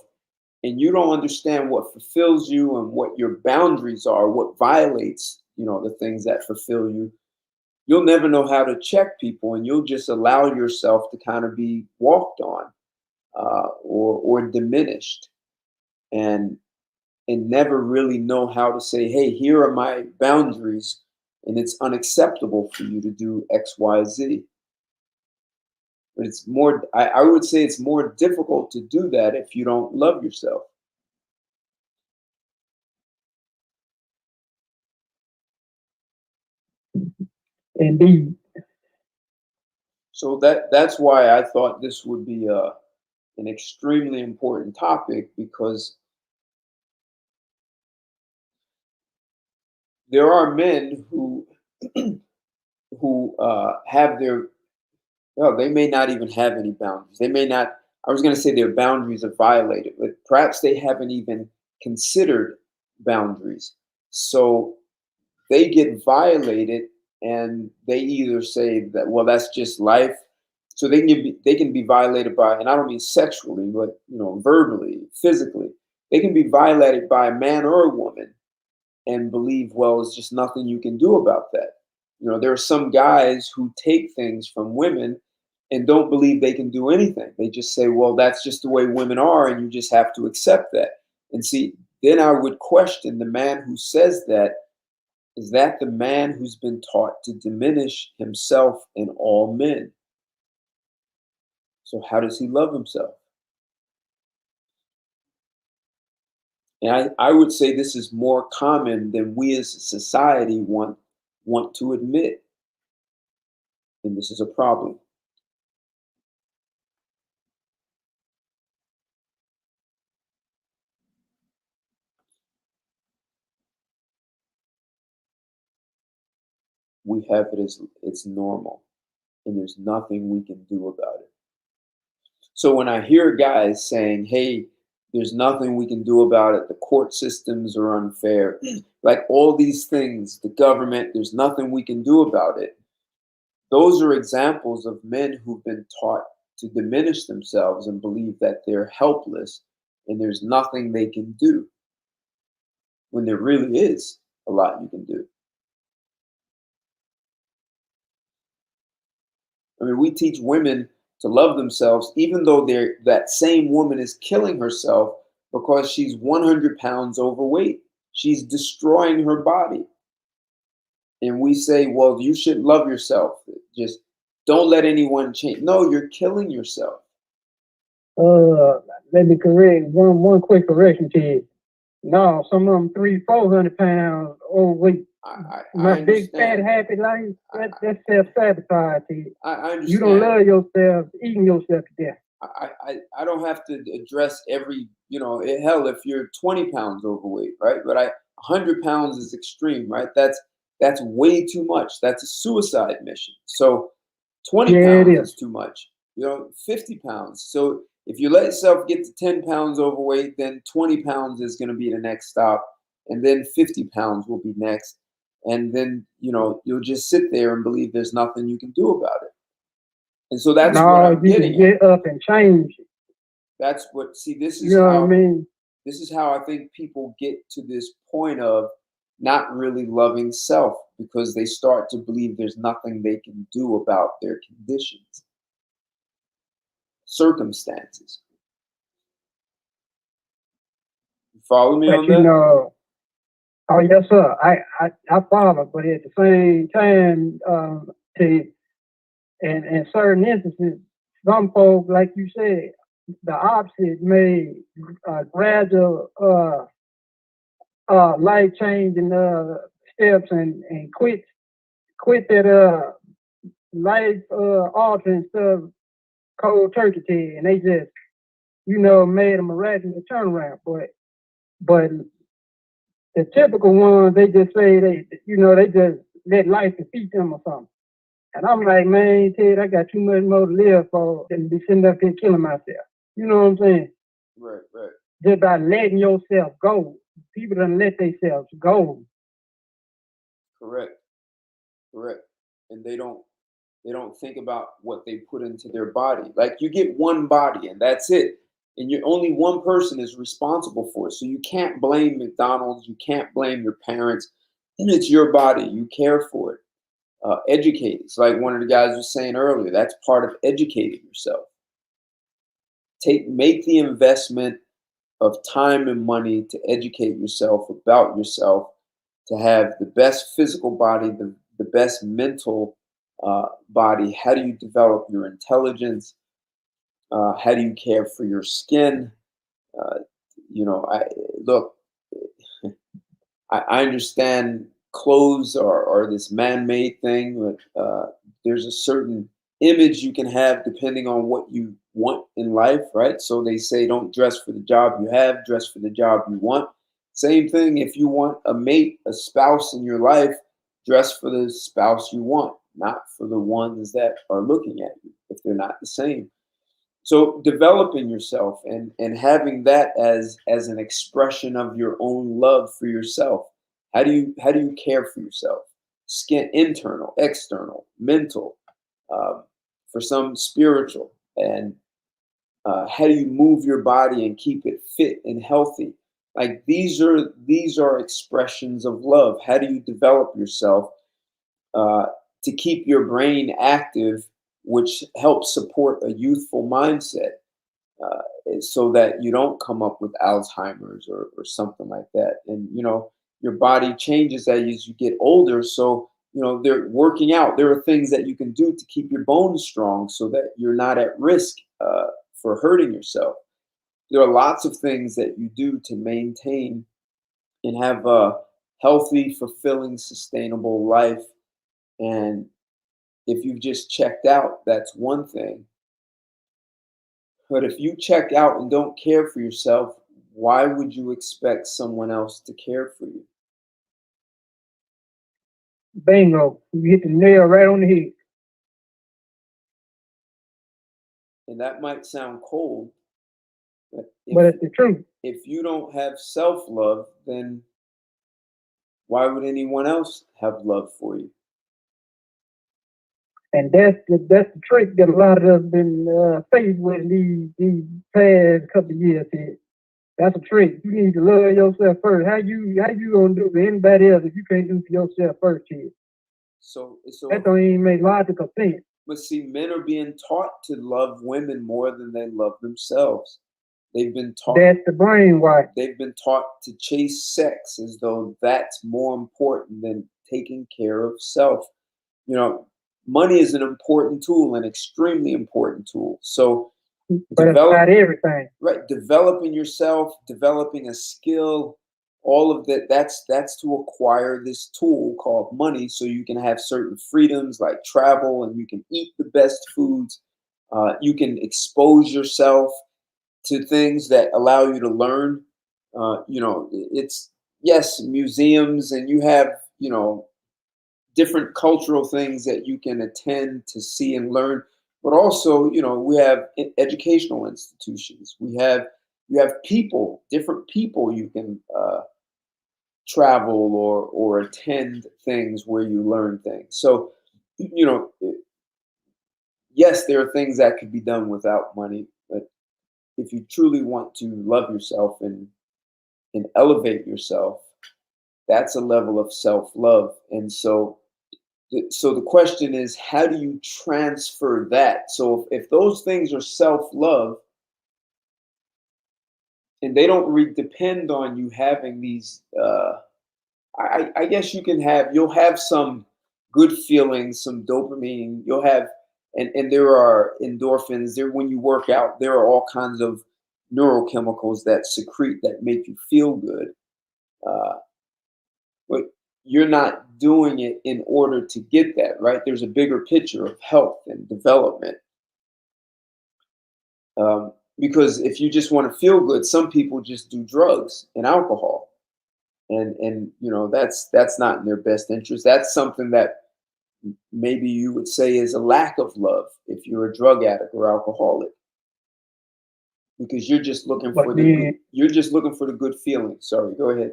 and you don't understand what fulfills you and what your boundaries are, what violates, the things that fulfill you, you'll never know how to check people, and you'll just allow yourself to kind of be walked on, or diminished, and never really know how to say, hey, here are my boundaries, and it's unacceptable for you to do X, Y, Z. But it's more, I would say it's more difficult to do that if you don't love yourself.
Indeed.
So that's why I thought this would be an extremely important topic, because there are men who who have their, well, they may not even have any boundaries. They may not, I was going to say their boundaries are violated, but perhaps they haven't even considered boundaries. So they get violated, and they either say that, well, that's just life. So they can be violated by, and I don't mean sexually, but verbally, physically. They can be violated by a man or a woman and believe, well, it's just nothing you can do about that. There are some guys who take things from women and don't believe they can do anything. They just say, well, that's just the way women are, and you just have to accept that. And see, then I would question the man who says that. Is that the man who's been taught to diminish himself in all men? So how does he love himself? And I would say this is more common than we as a society want to admit. And this is a problem. We have it as it's normal, and there's nothing we can do about it. So when I hear guys saying, hey, there's nothing we can do about it, the court systems are unfair, like all these things, the government, there's nothing we can do about it. Those are examples of men who've been taught to diminish themselves and believe that they're helpless and there's nothing they can do, when there really is a lot you can do. I mean, we teach women to love themselves, even though that same woman is killing herself because she's 100 pounds overweight. She's destroying her body. And we say, well, you should love yourself. Just don't let anyone change. No, you're killing yourself.
Let me correct one quick correction to you. No, some of them 300-400 pounds overweight. My big fat happy life, that's self-sabotage.
I understand.
You don't love yourself, eating yourself to death.
I don't have to address every, hell, if you're 20 pounds overweight, right? But 100 pounds is extreme, right? That's way too much. That's a suicide mission. So 20 pounds is too much. 50 pounds. So if you let yourself get to 10 pounds overweight, then 20 pounds is going to be the next stop. And then 50 pounds will be next. And then, you'll just sit there and believe there's nothing you can do about it. And so that's what I'm getting at.
Get up and change it.
That's what, see, this is
what I mean?
This is how I think people get to this point of not really loving self, because they start to believe there's nothing they can do about their conditions, circumstances. You follow me on that?
Oh yes, sir. I follow, but at the same time, in certain instances, some folks, like you said, the opposite may gradual life changing steps and quit that life altering stuff, cold turkey to and they just, you know, made a miraculous turnaround. But the typical ones, they just say they just let life defeat them or something. And I'm like, man, Ted, I got too much more to live for than to be sitting up here killing myself. You know what I'm saying?
Right, right.
Just by letting yourself go. People don't let themselves go.
Correct, correct. And they don't think about what they put into their body. Like you get one body and that's it. And you only one person is responsible for it. So you can't blame McDonald's, you can't blame your parents. And it's your body. You care for it. Educate. It's like one of the guys was saying earlier. That's part of educating yourself. Make the investment of time and money to educate yourself about yourself, to have the best physical body, the best mental body. How do you develop your intelligence? How do you care for your skin? Uh, Look, I understand clothes are this man-made thing, but there's a certain image you can have depending on what you want in life, right? So they say don't dress for the job you have, dress for the job you want. Same thing if you want a mate, a spouse in your life, dress for the spouse you want, not for the ones that are looking at you if they're not the same. So developing yourself and having that as an expression of your own love for yourself. How do you care for yourself? Skin, internal, external, mental, um, for some spiritual, and how do you move your body and keep it fit and healthy? Like these are expressions of love. How do you develop yourself uh, to keep your brain active, which helps support a youthful mindset, so that you don't come up with Alzheimer's or something like that. And your body changes as you get older. So they're working out. There are things that you can do to keep your bones strong so that you're not at risk for hurting yourself. There are lots of things that you do to maintain and have a healthy, fulfilling, sustainable life. And if you've just checked out, that's one thing. But if you check out and don't care for yourself, why would you expect someone else to care for you?
Bingo. You hit the nail right on the head.
And that might sound cold, but
But it's the truth.
if you don't have self-love, then why would anyone else have love for you?
And that's the trick that a lot of us been faced with these past couple of years here. That's a trick. You need to love yourself first. How you gonna do for anybody else if you can't do for yourself first here?
So
That don't even make logical sense.
but see, men are being taught to love women more than they love themselves. They've been taught
That's the brainwash.
they've been taught to chase sex as though that's more important than taking care of self. You know, money is an important tool, an extremely important tool. So
But it's
develop
not everything.
right, developing yourself, developing a skill, all of that, that's to acquire this tool called money so you can have certain freedoms like travel and you can eat the best foods. You can expose yourself to things that allow you to learn. It's yes, museums, and you have different cultural things that you can attend to see and learn. But also, we have educational institutions. You have people, different people you can travel or attend things where you learn things. So, you know, yes, there are things that could be done without money, but if you truly want to love yourself and elevate yourself, that's a level of self-love. And so the question is, how do you transfer that? So if those things are self-love and they don't depend on you having these, I guess you'll have some good feelings, some dopamine. You'll have, and there are endorphins. There, when you work out, there are all kinds of neurochemicals that secrete that make you feel good. Uh, but you're not doing it in order to get that, right? There's a bigger picture of health and development. Because if you just want to feel good, some people just do drugs and alcohol, and that's not in their best interest. That's something that maybe you would say is a lack of love if you're a drug addict or alcoholic, because you're just looking for you're just looking for the good feeling. Sorry, go ahead.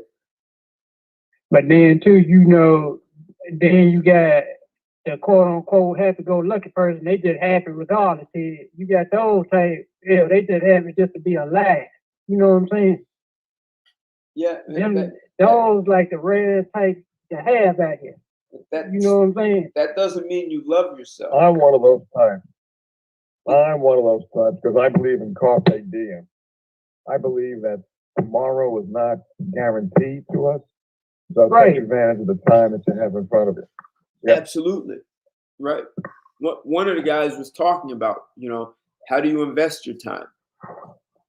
But then too, then you got the quote unquote happy go lucky person. They just happy regardless. You got those type, yeah, they just happy just to be alive. You know what I'm saying?
Yeah.
Those like the rare type to have out here. You know what I'm saying?
That doesn't mean you love yourself.
I'm one of those types. Because I believe in carpe diem. I believe that tomorrow is not guaranteed to us. So take advantage of the time that you have in front of you.
Yep. Absolutely. Right. One of the guys was talking about, how do you invest your time?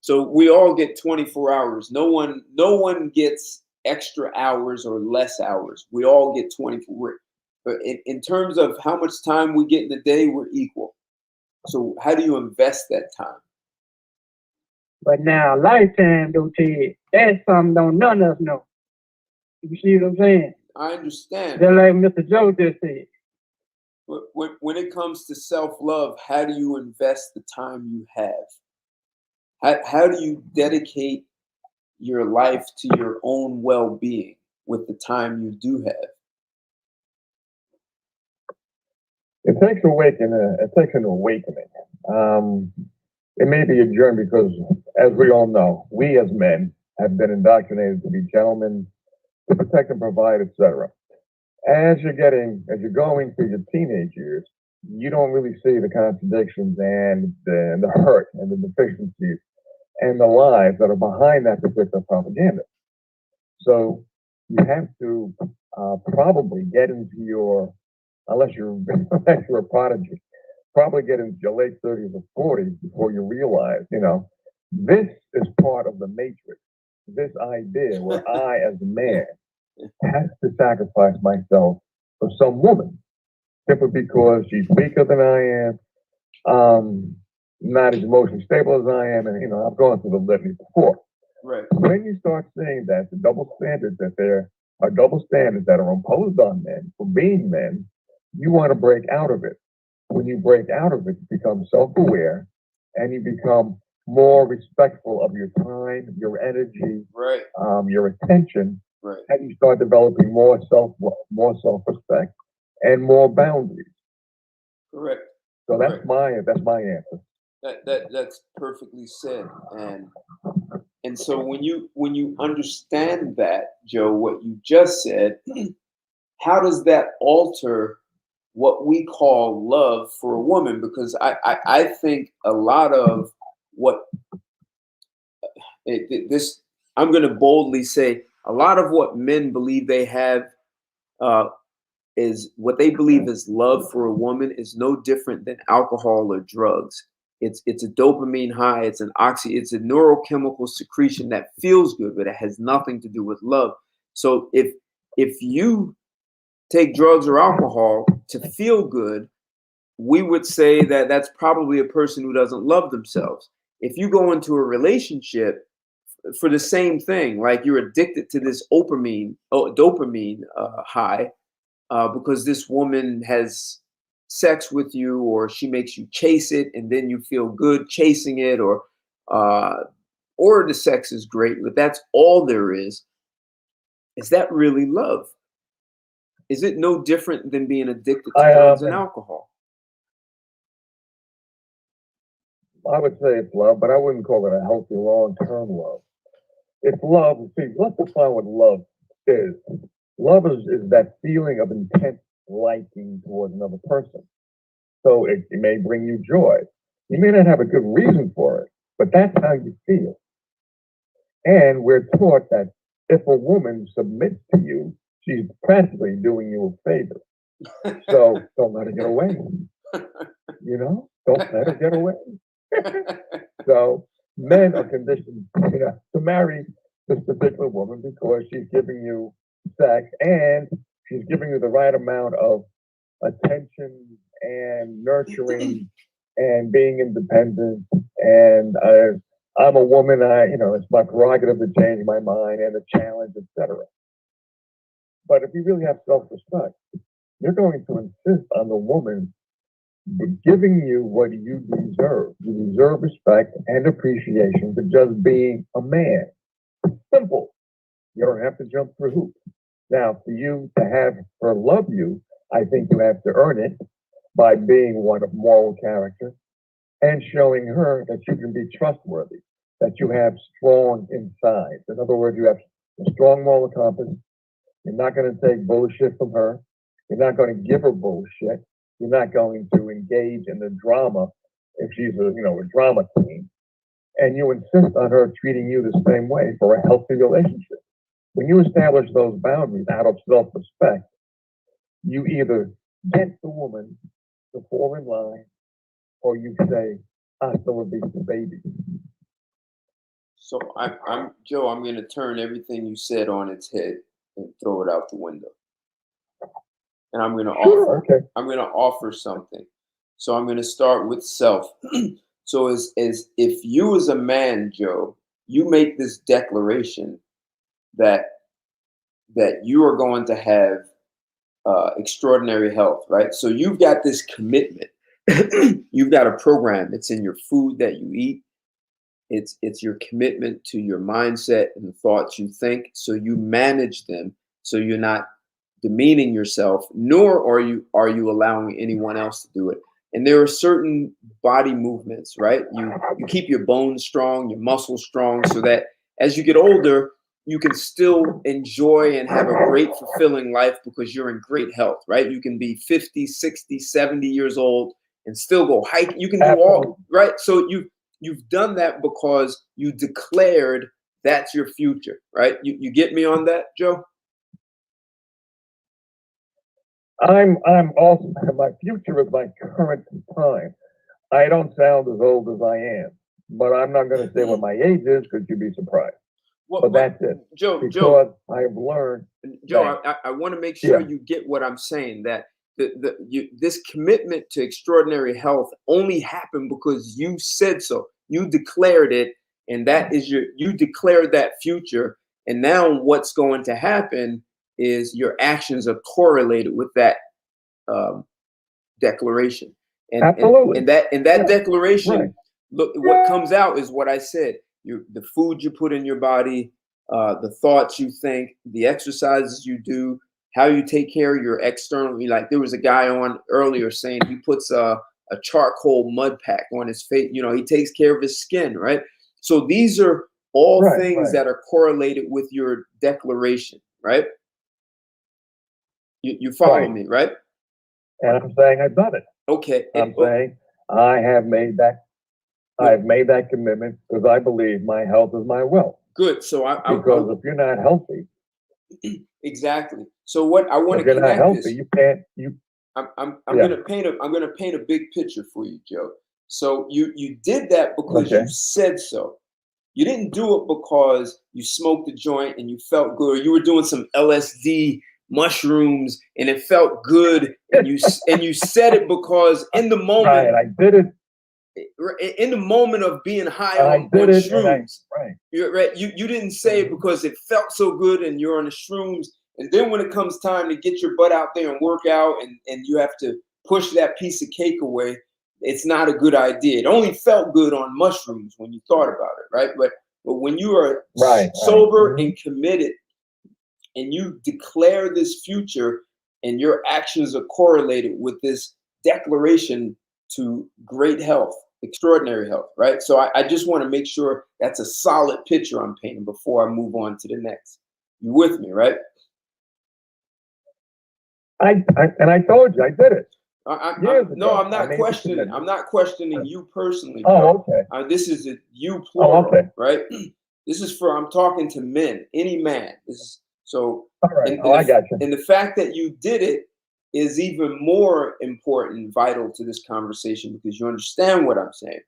So we all get 24 hours. No one gets extra hours or less hours. We all get 24. But in terms of how much time we get in a day, we're equal. So how do you invest that time?
But now lifetime, though, Ted, that's something none of us know. You see what I'm saying?
I understand.
Just like Mr. Joe just said.
When it comes to self-love, how do you invest the time you have? How do you dedicate your life to your own well-being with the time you do have?
It takes an awakening. It may be a journey because, as we all know, we as men have been indoctrinated to be gentlemen, to protect and provide, etc. As you're going through your teenage years, you don't really see the contradictions and the hurt and the deficiencies and the lies that are behind that particular propaganda. So you have to probably get into your, unless you're a prodigy, probably get into your late 30s or 40s before you realize, this is part of the matrix. This idea where I, as a man, have to sacrifice myself for some woman simply because she's weaker than I am, not as emotionally stable as I am, and I've gone through the litany before.
Right.
When you start saying that the double standards that there are double standards that are imposed on men for being men, you want to break out of it. When you break out of it, you become self-aware and you become more respectful of your time, your energy,
right,
your attention,
right,
and you start developing more self-love, more self-respect, and more boundaries.
Correct.
So that's my answer.
That's perfectly said. And so when you understand that, Joe, what you just said, how does that alter what we call love for a woman? Because I think a lot of what I'm going to boldly say, a lot of what men believe they have is what they believe is love for a woman is no different than alcohol or drugs. It's a dopamine high. It's it's a neurochemical secretion that feels good, but it has nothing to do with love. So if you take drugs or alcohol to feel good, we would say that that's probably a person who doesn't love themselves. If you go into a relationship for the same thing, like you're addicted to this dopamine high because this woman has sex with you, or she makes you chase it, and then you feel good chasing it, or the sex is great, but that's all there is. Is that really love? Is it no different than being addicted to drugs and alcohol?
I would say it's love, but I wouldn't call it a healthy long-term love. It's love. See, let's define what love is. Love is that feeling of intense liking towards another person. So it may bring you joy. You may not have a good reason for it, but that's how you feel. And we're taught that if a woman submits to you, she's practically doing you a favor. So don't let her get away. Don't let her get away. So men are conditioned to marry this particular woman because she's giving you sex and She's giving you the right amount of attention and nurturing and being independent. And I'm a woman. It's my prerogative to change my mind and to challenge, etc. But if you really have self-respect, you're going to insist on the woman giving you what you deserve. You deserve respect and appreciation for just being a man. Simple. You don't have to jump through hoops. Now, for you to have her love you, I think you have to earn it by being one of moral character and showing her that you can be trustworthy, that you have strong insides. In other words, you have a strong moral compass. You're not going to take bullshit from her. You're not going to give her bullshit. You're not going to engage in the drama if she's a drama queen. And you insist on her treating you the same way for a healthy relationship. When you establish those boundaries out of self-respect, you either get the woman to fall in line or you say, hasta la vista, baby.
So I'm Joe, I'm going to turn everything you said on its head and throw it out the window. And I'm going to offer something. So I'm going to start with self. So as if you as a man, Joe, you make this declaration that you are going to have extraordinary health, right? So you've got this commitment. You've got a program. It's in your food that you eat. It's your commitment to your mindset and the thoughts you think. So you manage them. So you're not demeaning yourself, nor are you allowing anyone else to do it. And there are certain body movements, right? You keep your bones strong, your muscles strong, so that as you get older, you can still enjoy and have a great, fulfilling life because you're in great health, right? You can be 50, 60, 70 years old and still go hiking. You can do all, right? So you've done that because you declared that's your future, right? You get me on that, Joe?
I'm also, my future is my current time. I don't sound as old as I am, but I'm not going to say what my age is because you'd be surprised. But that's it.
Joe,
because I've learned.
Joe, I want to make sure you get what I'm saying, that this commitment to extraordinary health only happened because you said so. You declared it, and that is you declared that future. And now what's going to happen is your actions are correlated with that declaration. And,
absolutely.
And that declaration, look, what comes out is what I said. The food you put in your body, the thoughts you think, the exercises you do, how you take care of your externally. Like there was a guy on earlier saying he puts a charcoal mud pack on his face. He takes care of his skin, right? So these are all things that are correlated with your declaration, right? You follow me, right?
And I'm saying I've done it.
Okay.
I'm saying I have made that. I've made that commitment because I believe my health is my wealth.
Good. So
because if you're not healthy,
exactly. So what I want to connect
not healthy,
this.
You can't.
I'm gonna paint a big picture for you, Joe. So you did that because you said so. You didn't do it because you smoked a joint and you felt good, or you were doing some LSD mushrooms and it felt good, and you said it because in the moment,
I did it.
In the moment of being high on shrooms, you didn't say it because it felt so good and you're on the shrooms. And then when it comes time to get your butt out there and work out and you have to push that piece of cake away, it's not a good idea. It only felt good on mushrooms when you thought about it, right? But when you are sober and committed and you declare this future and your actions are correlated with this declaration to great health, extraordinary health, right? So I just want to make sure that's a solid picture I'm painting before I move on to the next. You with me, right?
I told you I did it.
I'm not questioning. I'm not questioning you personally.
Oh, okay.
This is you plural, right? This is I'm talking to men, any man. This is so.
All right. I got you.
And the fact that you did it is even more important, vital to this conversation because you understand what I'm saying.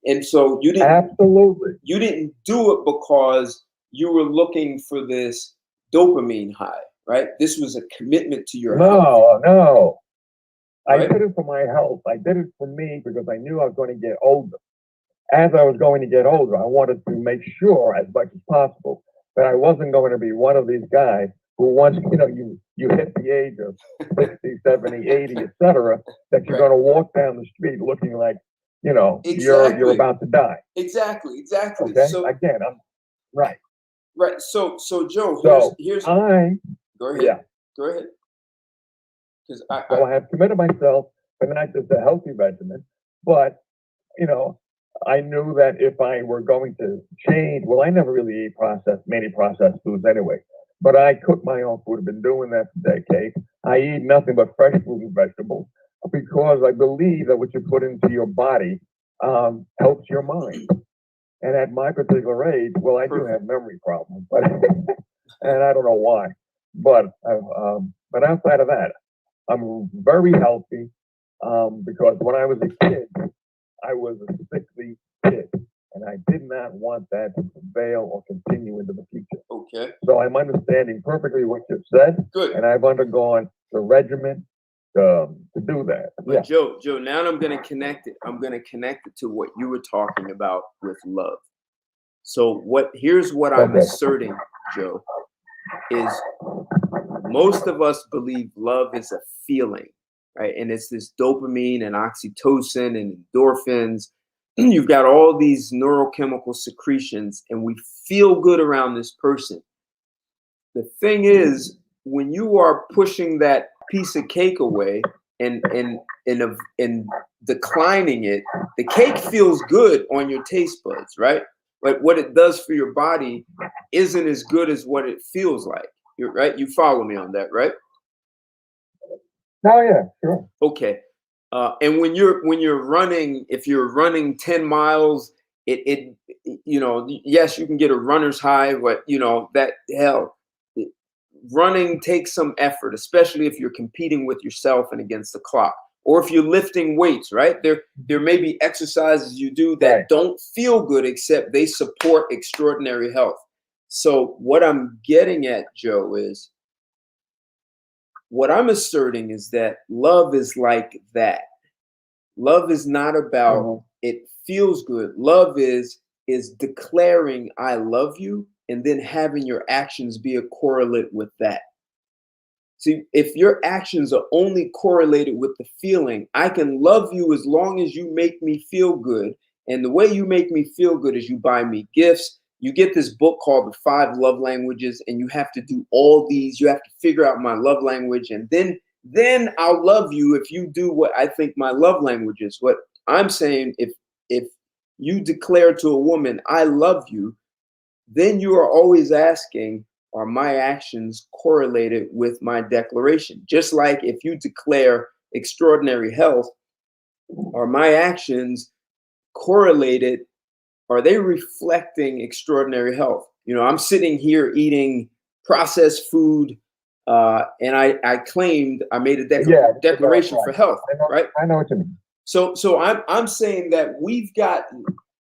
And so you didn't You didn't do it because you were looking for this dopamine high. right? This was a commitment to your health.
No. I
Right?
did it for my health. I did it for me because I knew I was going to get older. As I was going to get older, I wanted to make sure as much as possible that I wasn't going to be one of these guys who once, you hit the age of 60, 70, 80, etc., that you're
Right.
going to walk down the street looking like, you're
Exactly.
about to die.
Exactly.
Okay?
So
Again, I'm right.
right. So Joe,
So
here's
I,
go ahead.
yeah.
Go ahead. Because
So I have committed myself to not just a healthy regimen, but, I knew that if I were going to change, well, I never really ate many processed foods anyway, but I cook my own food. I've been doing that for decades. I eat nothing but fresh fruit and vegetables because I believe that what you put into your body helps your mind. And at my particular age, well, I do have memory problems, but and I don't know why. But outside of that, I'm very healthy because when I was a kid, I was a sickly kid, and I did not want that to prevail or continue into the future.
okay.
So I'm understanding perfectly what you've said,
Good.
and I've undergone the regimen to do that.
But Joe, now I'm going to connect it. I'm going to connect it to what you were talking about with love. So here's what I'm asserting, Joe, is most of us believe love is a feeling, right? And it's this dopamine and oxytocin and endorphins. You've got all these neurochemical secretions, and we feel good around this person. The thing is, when you are pushing that piece of cake away and declining it, the cake feels good on your taste buds, right? But what it does for your body isn't as good as what it feels like. You're right. You follow me on that, right?
Oh yeah, sure.
Okay. And when you're running, if you're running 10 miles, yes, you can get a runner's high, but running takes some effort, especially if you're competing with yourself and against the clock, or if you're lifting weights, right? There may be exercises you do that don't feel good, except they support extraordinary health. So what I'm getting at, Joe, is what I'm asserting is that love is like that. Love is not about it feels good. Love is declaring I love you and then having your actions be a correlate with that. See, if your actions are only correlated with the feeling, I can love you as long as you make me feel good. And the way you make me feel good is you buy me gifts. You get this book called The 5 Love Languages, and you have to do all these. You have to figure out my love language, and then I'll love you if you do what I think my love language is. What I'm saying, if you declare to a woman, I love you, then you are always asking, are my actions correlated with my declaration? Just like if you declare extraordinary health, are my actions correlated? Are they reflecting extraordinary health? I'm sitting here eating processed food, and I claimed I made a declaration for health, right?
I know what you mean.
So I'm saying that we've got,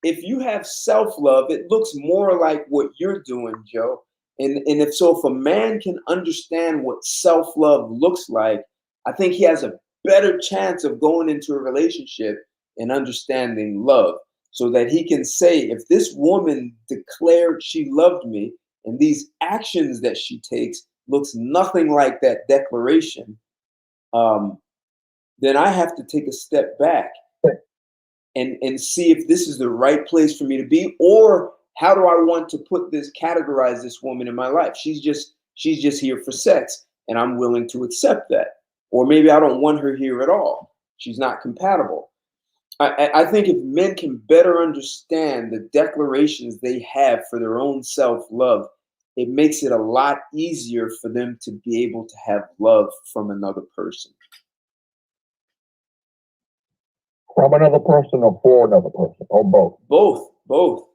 if you have self-love, it looks more like what you're doing, Joe. And if a man can understand what self-love looks like, I think he has a better chance of going into a relationship and understanding love, so that he can say, if this woman declared she loved me and these actions that she takes looks nothing like that declaration, then I have to take a step back and see if this is the right place for me to be, or how do I want to categorize this woman in my life? She's just here for sex, and I'm willing to accept that. Or maybe I don't want her here at all. She's not compatible. I think if men can better understand the declarations they have for their own self-love, it makes it a lot easier for them to be able to have love from another person.
From another person or for another person, or both?
Both,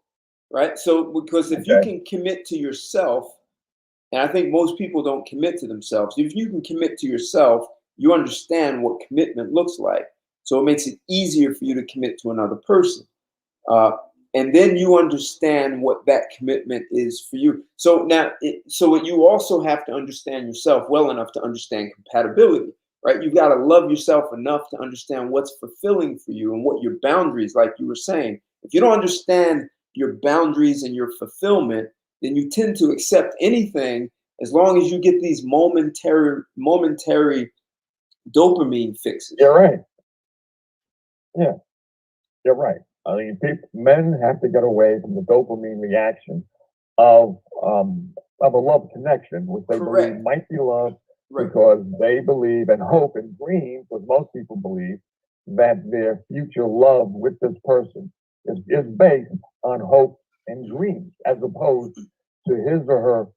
right? So, because if you can commit to yourself, and I think most people don't commit to themselves. If you can commit to yourself, you understand what commitment looks like. So it makes it easier for you to commit to another person. and then you understand what that commitment is for you. So now, so you also have to understand yourself well enough to understand compatibility, right? You've got to love yourself enough to understand what's fulfilling for you and what your boundaries, like you were saying. If you don't understand your boundaries and your fulfillment, then you tend to accept anything as long as you get these momentary dopamine fixes.
You're right. Yeah, you're right. I mean, men have to get away from the dopamine reaction of a love connection, which they
Correct.
believe might be love,
Right.
because they believe and hope and dream, because most people believe that their future love with this person is based on hope and dreams, as opposed to his or her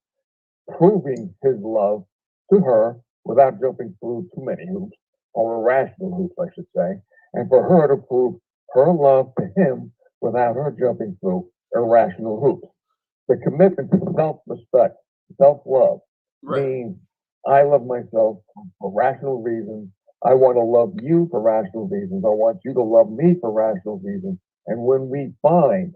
proving his love to her without jumping through too many hoops, or irrational hoops, I should say, and for her to prove her love to him without her jumping through irrational hoops. The commitment to self-respect, self-love,
Right.
means I love myself for rational reasons. I want to love you for rational reasons. I want you to love me for rational reasons. And when we find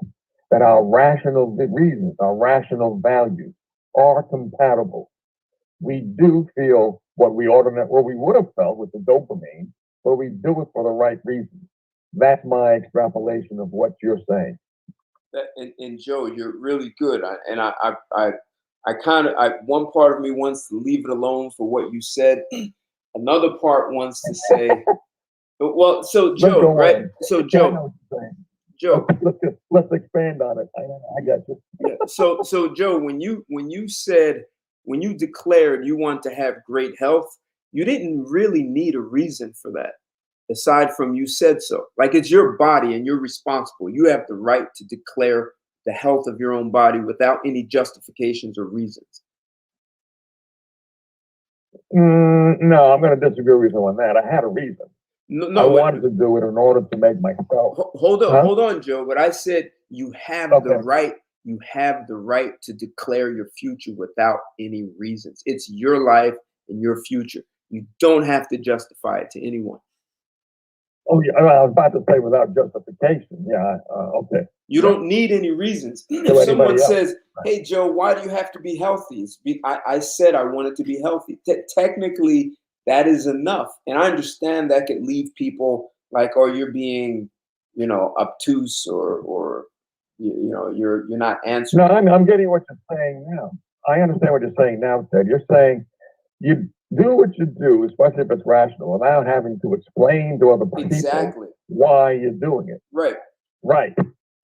that our rational reasons, our rational values are compatible, we do feel what we would have felt with the dopamine, but we do it for the right reasons. That's my extrapolation of what you're saying.
And Joe, you're really good. One part of me wants to leave it alone for what you said. Another part wants to say, well, so Joe, right?
On.
So
I know
Joe,
what you're saying.
Joe,
let's expand on it. I got you.
yeah. So Joe, when you declared you want to have great health, you didn't really need a reason for that, aside from you said so. Like, it's your body and you're responsible. You have the right to declare the health of your own body without any justifications or reasons.
No, I'm going to disagree with you on that. I had a reason.
No,
I wanted to do it in order to make myself.
Hold on, Joe. But I said you have the right. You have the right to declare your future without any reasons. It's your life and your future. You don't have to justify it to anyone.
Oh yeah, I was about to say without justification. Yeah, okay.
You don't need any reasons. If someone says, "Hey, Joe, why do you have to be healthy?" I said I wanted to be healthy. Technically, that is enough, and I understand that could leave people like, "Oh, you're being, obtuse, or you're not answering."
No, I'm getting what you're saying now. I understand what you're saying now, Ted. You're saying you do what you do, especially if it's rational, without having to explain to other people why you're doing it.
Right.
Right.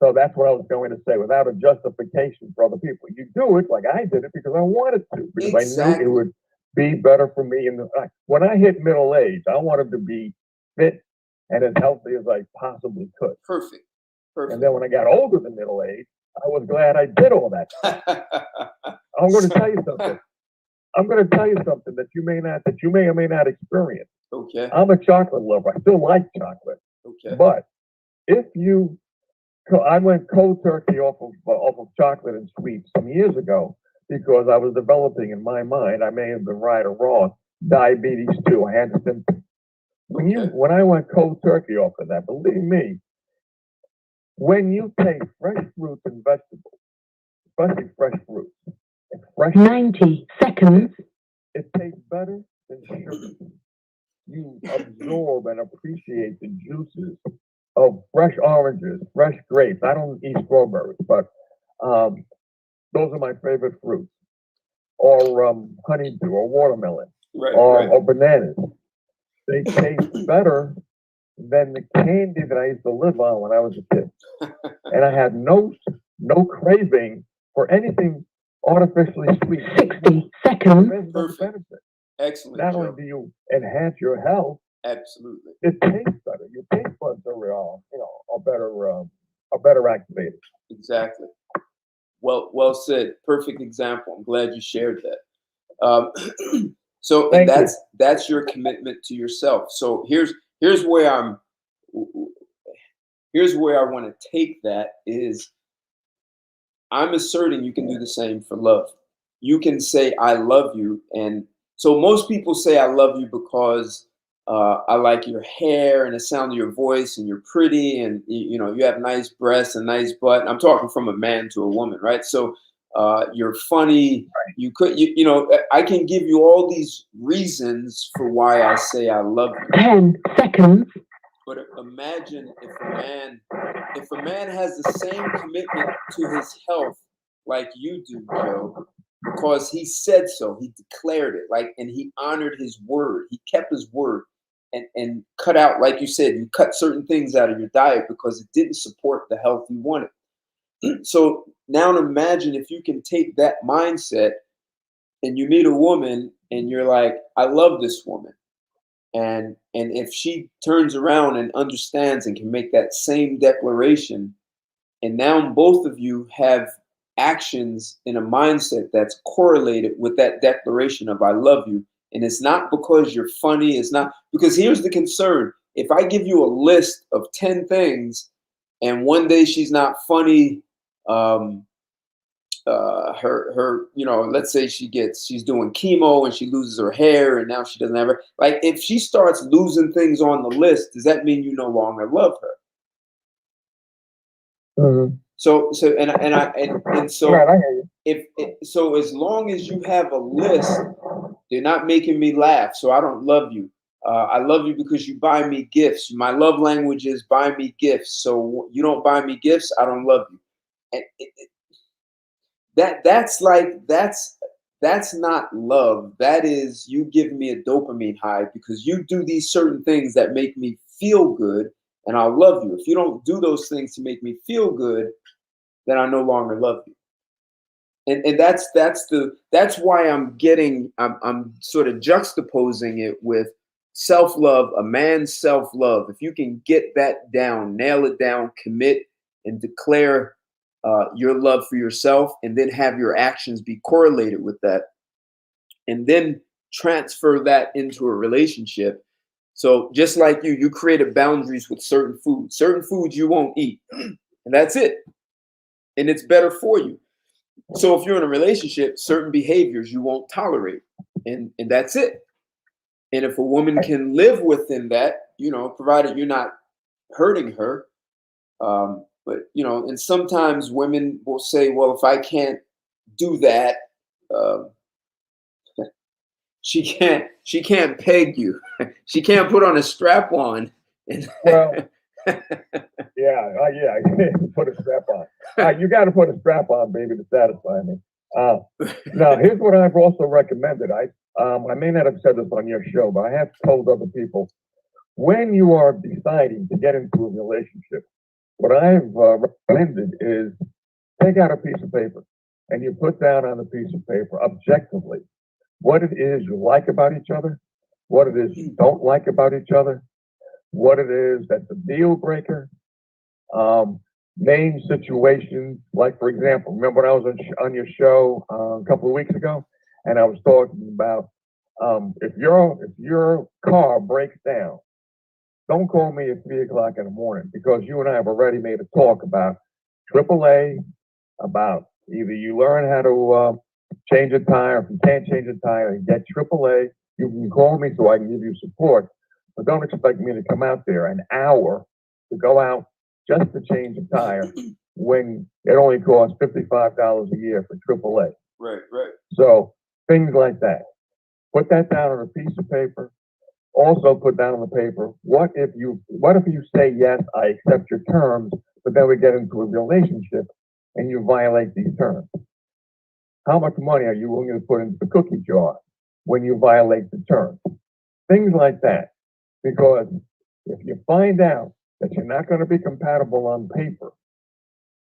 So that's what I was going to say, without a justification for other people. You do it like I did it because I wanted to, because I knew it would be better for me. When I hit middle age, I wanted to be fit and as healthy as I possibly could.
Perfect.
And then when I got older than middle age, I was glad I did all that stuff. I'm going to tell you something. I'm going to tell you something that you may or may not experience.
Okay.
I'm a chocolate lover. I still like chocolate.
Okay.
But I went cold turkey off of chocolate and sweets some years ago because I was developing in my mind, I may have been right or wrong, diabetes too. I had the symptoms. When I went cold turkey off of that, believe me, when you take fresh fruits and vegetables, especially fresh fruits,
90 seconds.
It tastes better than sugar. You absorb and appreciate the juices of fresh oranges, fresh grapes. I don't eat strawberries, but those are my favorite fruits. Or honeydew, or watermelon, or bananas. They taste better than the candy that I used to live on when I was a kid. And I had no craving for anything artificially sweet.
60 seconds.
Perfect. Excellent.
Not only do you enhance your health,
absolutely,
it tastes better. Your taste buds are better activated.
Exactly. Well said. Perfect example. I'm glad you shared that. So that's your commitment to yourself. So here's where I want to take that is I'm asserting you can do the same for love. You can say I love you, and so most people say I love you because I like your hair and the sound of your voice, and you're pretty, and you know you have nice breasts and nice butt. I'm talking from a man to a woman, right? So you're funny. You know, I can give you all these reasons for why I say I love you.
10 seconds.
But imagine if a man has the same commitment to his health like you do, Joe, because he said so, he declared it, like, and he honored his word, he kept his word, and cut out, like you said, you cut certain things out of your diet because it didn't support the health you wanted. So now imagine if you can take that mindset and you meet a woman and you're like, I love this woman. And if she turns around and understands and can make that same declaration, and now both of you have actions in a mindset that's correlated with that declaration of I love you. And it's not because you're funny, it's not because here's the concern. If I give you a list of 10 things and one day she's not funny, her you know, let's say she's doing chemo and she loses her hair and now she doesn't have her, like, if she starts losing things on the list, does that mean you no longer love her?
Mm-hmm.
So so
Right, I hear you.
so as long as you have a list, they're not making me laugh, so I don't love you. I love you because you buy me gifts. My love language is buy me gifts. So you don't buy me gifts, I don't love you. And that's not love. That is you giving me a dopamine high because you do these certain things that make me feel good, and I'll love you. If you don't do those things to make me feel good, then I no longer love you. And that's why I'm sort of juxtaposing it with self-love, a man's self-love. If you can get that down, nail it down, commit and declare your love for yourself, and then have your actions be correlated with that, and then transfer that into a relationship. So just like you created boundaries with certain foods you won't eat, and that's it, and it's better for you. So if you're in a relationship, certain behaviors you won't tolerate, and that's it. And if a woman can live within that, you know, provided you're not hurting her, but you know, and sometimes women will say, well, if I can't do that, um, she can't peg you, she can't put on a strap on. And
Well, yeah, put a strap on. You got to put a strap on, baby, to satisfy me. Now, here's what I've also recommended. I may not have said this on your show, but I have told other people when you are deciding to get into a relationship, what I've recommended is take out a piece of paper and you put down on the piece of paper objectively what it is you like about each other, what it is you don't like about each other, what it is that's a deal breaker. Name situations, like for example, remember when I was on your show a couple of weeks ago, and I was talking about if your car breaks down, don't call me at 3 o'clock in the morning because you and I have already made a talk about AAA, about either you learn how to change a tire, if you can't change a tire, and get AAA. You can call me so I can give you support, but don't expect me to come out there an hour to go out just to change a tire when it only costs $55 a year for AAA.
right.
So things like that. Put that down on a piece of paper. Also put down on the paper, what if you say yes, I accept your terms, but then we get into a relationship and you violate these terms? How much money are you willing to put into the cookie jar when you violate the terms? Things like that. Because if you find out that you're not going to be compatible on paper,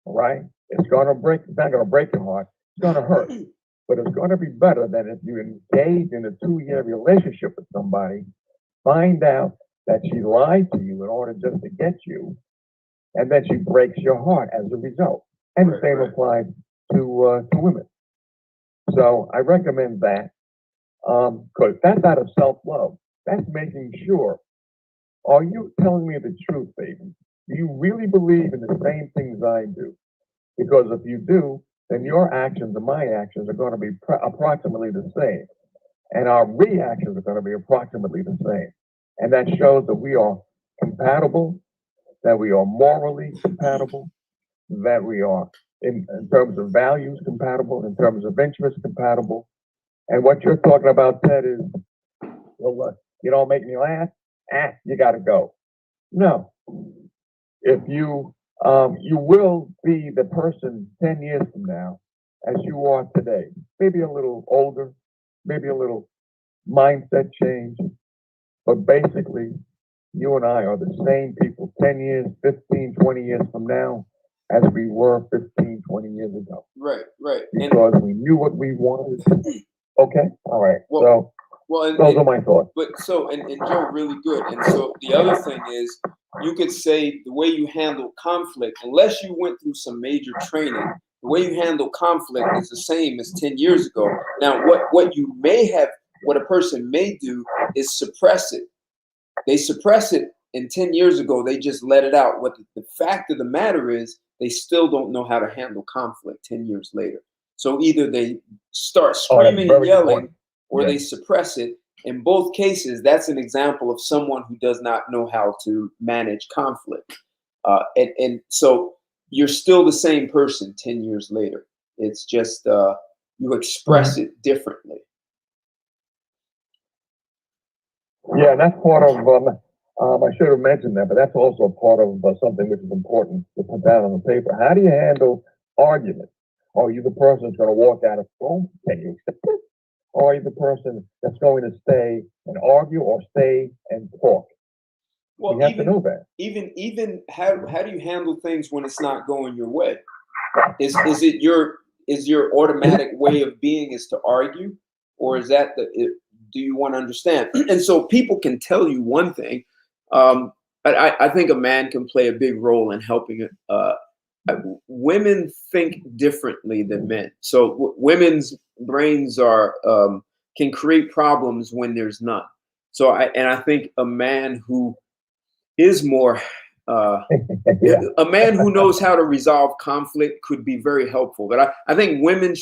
all right, it's not going to break your heart, it's going to hurt. But it's going to be better than if you engage in a 2-year relationship with somebody, find out that she lied to you in order just to get you, and then she breaks your heart as a result. And the same applies to women. So I recommend that because that's out of self-love. That's making sure, are you telling me the truth, baby? Do you really believe in the same things I do? Because if you do, then your actions and my actions are going to be approximately the same. And our reactions are going to be approximately the same. And that shows that we are compatible, that we are morally compatible, that we are in terms of values compatible, in terms of interests compatible. And what you're talking about, Ted, is, well, what, you don't make me laugh? You got to go. No. If you, you will be the person 10 years from now as you are today. Maybe a little older, maybe a little mindset change, but basically, you and I are the same people 10 years, 15, 20 years from now as we were 15, 20 years ago.
Right.
Because we knew what we wanted. Okay, all right.
Well,
those are my thoughts.
But so, and Joe, really good. And so the other thing is, you could say the way you handle conflict, unless you went through some major training, the way you handle conflict is the same as 10 years ago. Now, what a person may do is suppress it. They suppress it, and 10 years ago, they just let it out. What the fact of the matter is, they still don't know how to handle conflict 10 years later. So either they start screaming and yelling, or they suppress it. In both cases, that's an example of someone who does not know how to manage conflict. And so you're still the same person 10 years later. It's just you express it differently.
Yeah, that's part of, I should have mentioned that, but that's also part of something which is important to put down on the paper. How do you handle arguments? Are you the person that's going to walk out of the room? Can you accept it? Or are you the person that's going to stay and argue or stay and talk?
Well,
you have to know that.
Even how do you handle things when it's not going your way? Is it your automatic way of being is to argue, or is that do you want to understand? And so people can tell you one thing, but I think a man can play a big role in helping it. Women think differently than men, so women's brains are can create problems when there's none. So I think a man who is more a man who knows how to resolve conflict could be very helpful. But I think women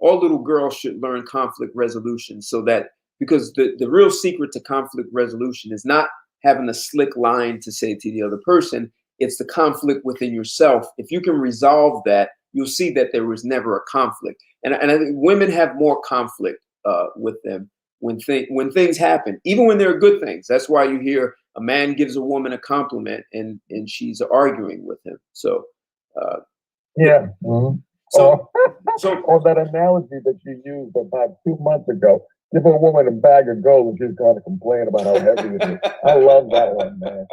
all little girls should learn conflict resolution, so that, because the real secret to conflict resolution is not having a slick line to say to the other person. It's the conflict within yourself. If you can resolve that, you'll see that there was never a conflict. And I think women have more conflict with them when things happen, even when there are good things. That's why you hear a man gives a woman a compliment and she's arguing with him. So
yeah. Mm-hmm.
So
or that analogy that you used about 2 months ago. Give a woman a bag of gold and she's going to complain about how heavy it is. I love that one, man.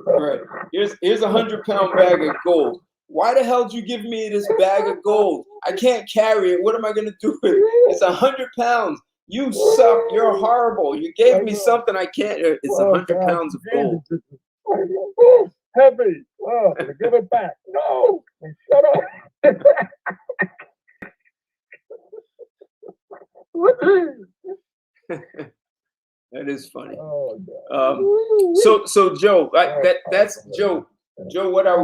Right. Here's a 100-pound bag of gold. Why the hell did you give me this bag of gold? I can't carry it. What am I going to do with it? It's 100 pounds. You suck. You're horrible. You gave me something I can't. It's 100 pounds of gold.
Heavy. Oh, give it back. No. Shut up.
That is funny.
Oh, God.
So Joe, that's Joe. Joe, what I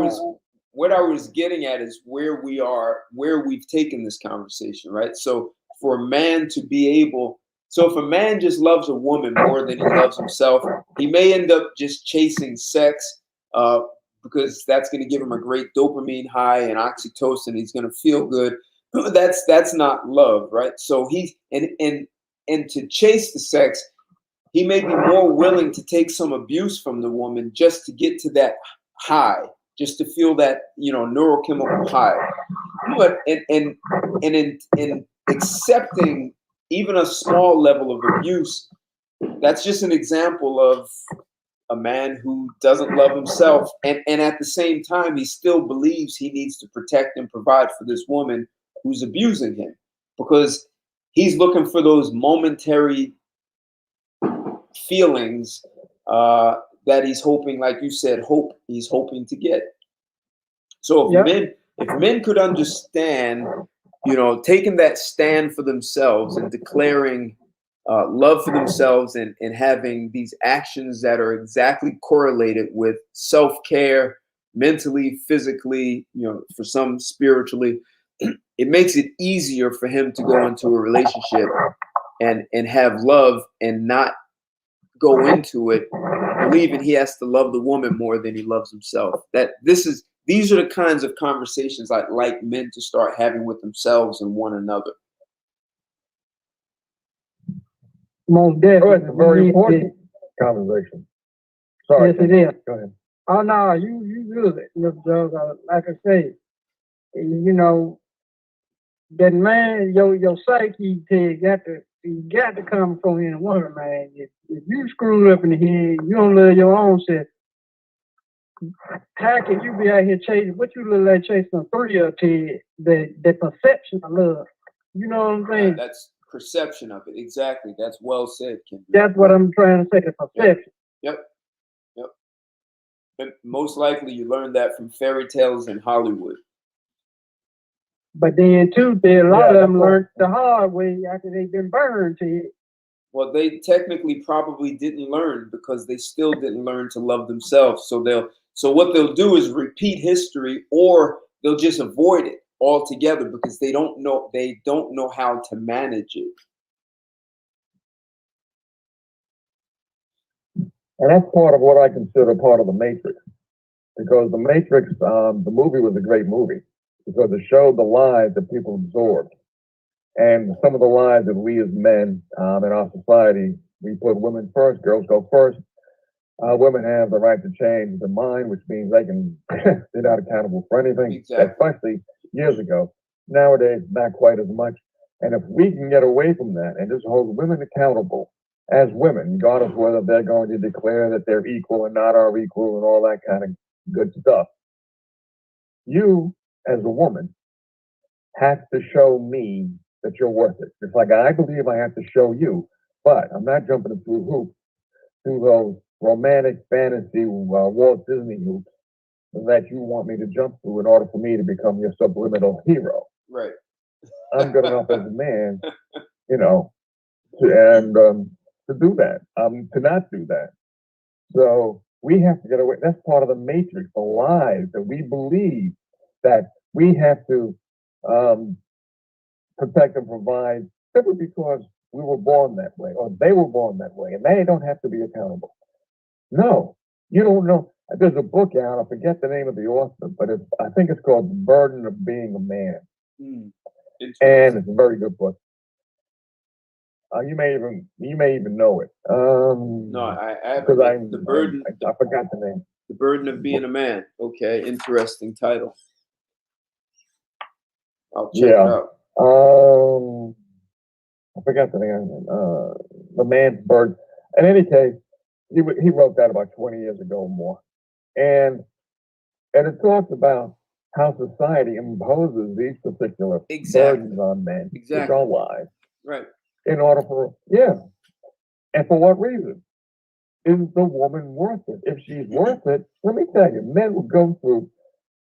was getting at is where we've taken this conversation, right? So for a man to be able, so if a man just loves a woman more than he loves himself, he may end up just chasing sex, because that's going to give him a great dopamine high and oxytocin. He's going to feel good. That's not love, right? So he's and to chase the sex, he may be more willing to take some abuse from the woman just to get to that high, just to feel that, neurochemical high. But in accepting even a small level of abuse, that's just an example of a man who doesn't love himself, and at the same time he still believes he needs to protect and provide for this woman who's abusing him, because he's looking for those momentary feelings that he's hoping, like you said, he's hoping to get. So if men could understand, taking that stand for themselves and declaring love for themselves and having these actions that are exactly correlated with self-care, mentally, physically, for some spiritually, it makes it easier for him to go into a relationship and have love and not go into it believing he has to love the woman more than he loves himself. These are the kinds of conversations I'd like men to start having with themselves and one another.
Most
Oh, it's
definitely.
a very important conversation. Sorry.
Yes, it is.
Go ahead.
Oh no, you good, Mr. Jones. Like I say, you know, that man, your psyche, you got to come from in a woman, man. If you screwed up in the head, you don't love your own self. How can you be out here chasing what you look like chasing a 3-year kid? The perception of love. You know what I'm saying?
That's perception of it. Exactly. That's well said, Kendrick.
That's what I'm trying to say. The perception.
Yep. But most likely, you learned that from fairy tales in Hollywood.
But then too, a lot of them learned the hard way after they've been burned to it.
Well, they technically probably didn't learn because they still didn't learn to love themselves. So what they'll do is repeat history, or they'll just avoid it altogether because they don't know how to manage it.
And that's part of what I consider part of the Matrix. Because the Matrix, the movie was a great movie because it showed the lies that people absorbed. And some of the lies that we as men in our society, we put women first, girls go first. Women have the right to change their mind, which means they're not accountable for anything,
Exactly.
especially years ago. Nowadays, not quite as much. And if we can get away from that and just hold women accountable as women, regardless of whether they're going to declare that they're equal and not our equal and all that kind of good stuff, you, as a woman, have to show me that you're worth it. Just like I believe I have to show you, but I'm not jumping through hoops, through those romantic fantasy Walt Disney hoops that you want me to jump through in order for me to become your subliminal hero.
Right.
I'm good enough as a man, to do that, to not do that. So we have to get away. That's part of the matrix, the lies that we believe that we have to protect and provide simply because we were born that way or they were born that way and they don't have to be accountable. No, you don't know. There's a book out, I forget the name of the author, but I think it's called The Burden of Being a Man. And it's a very good book. You may even know it.
No, I
because
the burden.
I forgot the name.
The Burden of Being a Man. Okay, interesting title. I'll check it out.
I forgot the name. The Man's Burden. In any case, he wrote that about 20 years ago or more, and it talks about how society imposes these particular burdens on men, which are lies.
Right.
In order for and for what reason? Is the woman worth it? If she's worth it, let me tell you, men will go through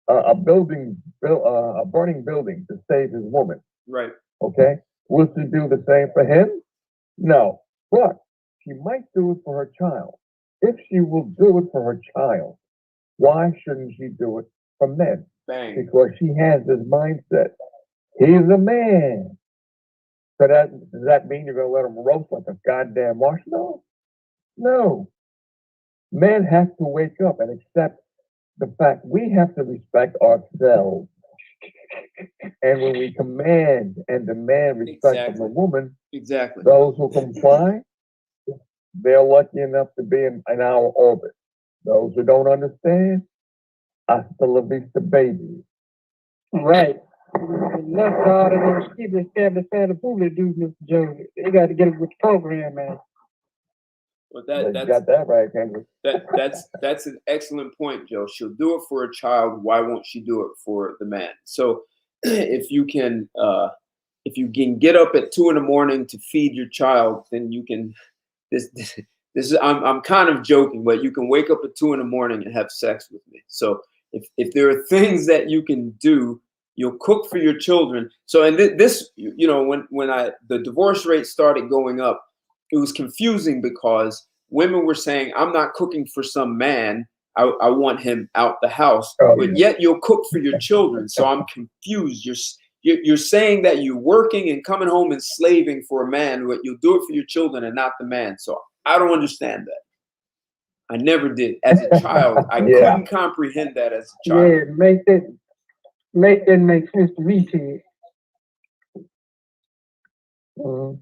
a burning building to save his woman.
Right.
Okay. Will she do the same for him? No. But she might do it for her child. If she will do it for her child, why shouldn't she do it for men?
Bang.
Because she has this mindset. He's a man. So does that mean you're going to let him roast like a goddamn marshmallow? No. Men have to wake up and accept the fact we have to respect ourselves. And when we command and demand respect from the woman, those who comply, they're lucky enough to be in our orbit. Those who don't understand, hasta la vista, baby.
Right. That's all of those people established the pool to do, Mr. Jones. They got to get it with the program, man.
Well,
that's got that right, Kendrick.
That's an excellent point, Joe. She'll do it for a child. Why won't she do it for the man? So, if you can get up at 2 a.m. to feed your child, then you can. This is I'm kind of joking, but you can wake up at 2 a.m. and have sex with me. So if there are things that you can do, you'll cook for your children. So and this, when the divorce rate started going up, it was confusing because women were saying, I'm not cooking for some man. I want him out the house, but yet you'll cook for your children. So I'm confused. you're saying that you're working and coming home and slaving for a man, but you'll do it for your children and not the man. So I don't understand that. I never did. As a child, I
Yeah.
couldn't comprehend that as a child.
Yeah, make that make sense to me, Ted.
Mhm.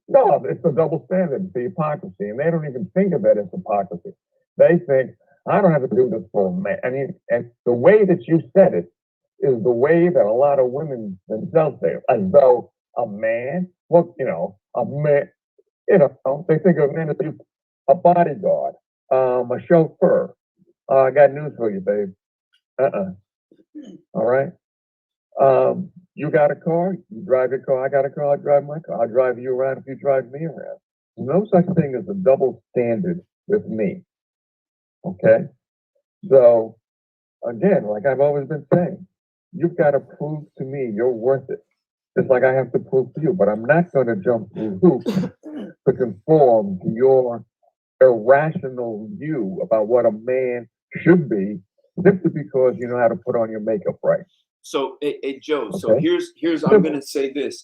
No, it's a double standard, it's the hypocrisy, and they don't even think of it as hypocrisy. They think, I don't have to do this for a man. I mean, and the way that you said it is the way that a lot of women themselves say it, as though a man, well, a man, they think of men as a bodyguard, a chauffeur. I got news for you, babe. All right. You got a car, you drive your car, I got a car, I drive my car. I'll drive you around if you drive me around. No such thing as a double standard with me. Okay? So, again, like I've always been saying, you've got to prove to me you're worth it. Just like I have to prove to you, but I'm not going to jump through hoops to conform to your irrational view about what a man should be simply because you know how to put on your makeup right.
So, hey, Joe. So
Okay.
here's I'm gonna say this.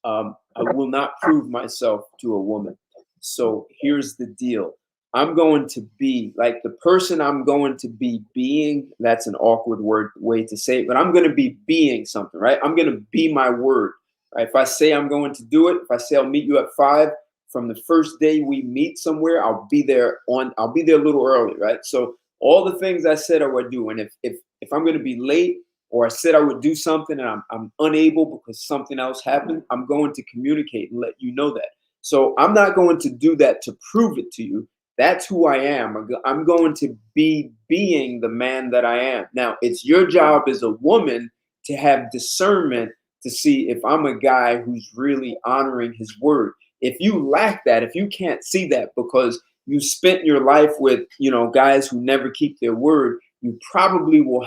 I will not prove myself to a woman. So here's the deal. I'm going to be like the person I'm going to be being. That's an awkward way to say it, but I'm going to be being something, right? I'm going to be my word, right? If I say I'm going to do it, if I say I'll meet you at 5, from the first day we meet somewhere, I'll be there a little early, right? So all the things I said I would do, and if I'm going to be late, or I said I would do something and I'm unable because something else happened, I'm going to communicate and let you know that. So I'm not going to do that to prove it to you. That's who I am. I'm going to be being the man that I am. Now, it's your job as a woman to have discernment to see if I'm a guy who's really honoring his word. If you lack that, if you can't see that because you spent your life with, guys who never keep their word, you probably will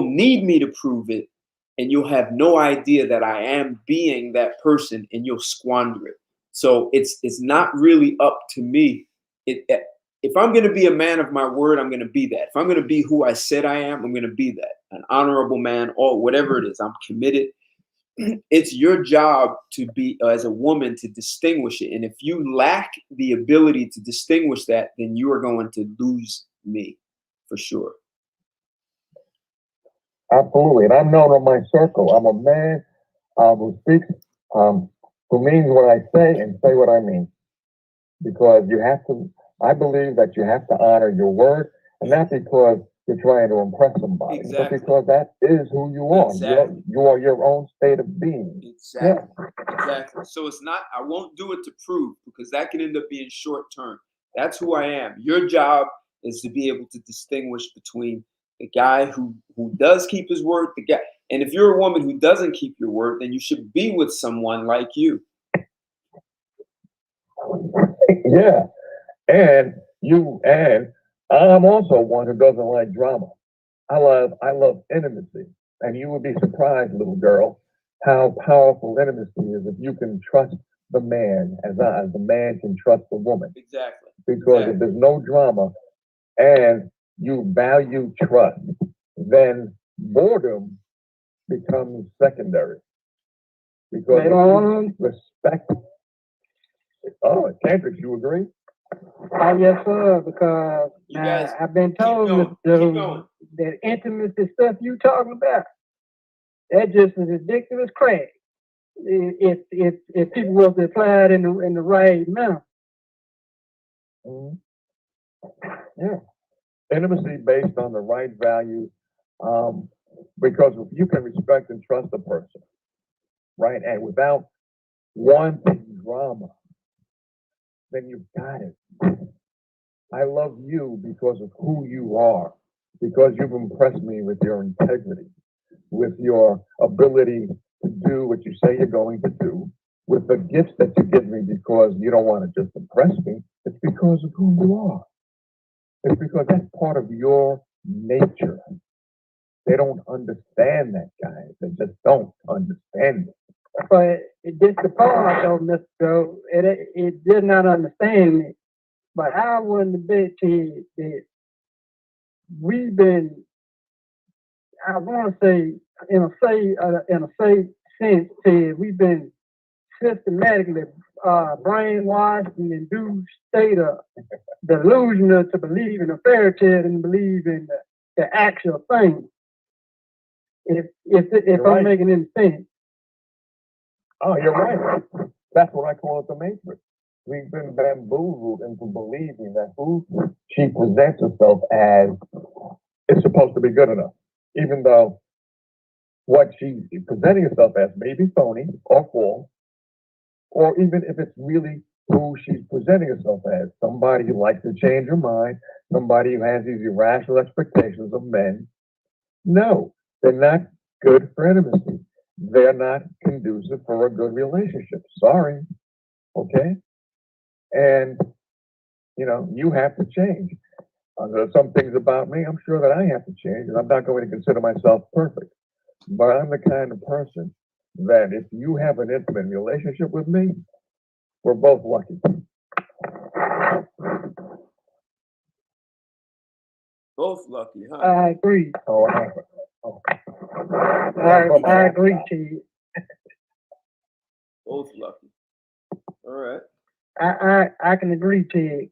need me to prove it, and you'll have no idea that I am being that person, and you'll squander it. So it's not really up to me. If I'm going to be a man of my word, I'm going to be that. If I'm going to be who I said I am, I'm going to be that. An honorable man, or whatever it is, I'm committed. It's your job to be, as a woman, to distinguish it. And if you lack the ability to distinguish that, then you are going to lose me for sure.
Absolutely. And I'm known in my circle. I'm a man who speaks, who means what I say and say what I mean. Because I believe that you have to honor your word, and not because you're trying to impress somebody,
Exactly.
but because that is who you are.
Exactly.
You are your own state of being.
Exactly. Yeah. Exactly. So it's not, I won't do it to prove, because that can end up being short term. That's who I am. Your job is to be able to distinguish between the guy who does keep his word, the guy. And if you're a woman who doesn't keep your word, then you should be with someone like you.
Yeah. And I'm also one who doesn't like drama. I love intimacy. And you would be surprised, little girl, how powerful intimacy is if you can trust the man as the man can trust the woman.
Exactly.
Because if there's no drama and you value trust, then boredom becomes secondary. Because if you respect. Oh, Kendrick, you agree?
Oh, yes, sir, because
guys
I've been told that intimacy stuff you talking about, that just is addictive as crack. If people was to apply it in the right manner.
Mm-hmm. Yeah. Intimacy based on the right values, because if you can respect and trust a person, right, and without wanting drama, then you've got it. I love you because of who you are, because you've impressed me with your integrity, with your ability to do what you say you're going to do, with the gifts that you give me because you don't want to just impress me. It's because of who you are. It's because that's part of your nature. They don't understand that, guys. They just don't understand it.
But this the part though, Mr. Joe, it did not understand me. But I wouldn't bet to you that we've been I want to say, in a safe sense, Ted, we've been systematically brainwashed and induced state of delusional to believe in a fairy tale and believe in the actual thing. If I'm
right.
making any sense.
Oh, you're right. That's what I call it, the matrix. We've been bamboozled into believing that who she presents herself as is supposed to be good enough, even though what she's presenting herself as may be phony or false, or even if it's really who she's presenting herself as, somebody who likes to change her mind, somebody who has these irrational expectations of men. No, they're not good for intimacy. They're not conducive for a good relationship. Sorry. Okay? And, you have to change. There are some things about me I'm sure that I have to change, and I'm not going to consider myself perfect. But I'm the kind of person that if you have an intimate relationship with me, we're both lucky.
Both lucky, huh?
I agree.
Oh,
I agree, Ted.
Both lucky. All right.
I can agree, Ted,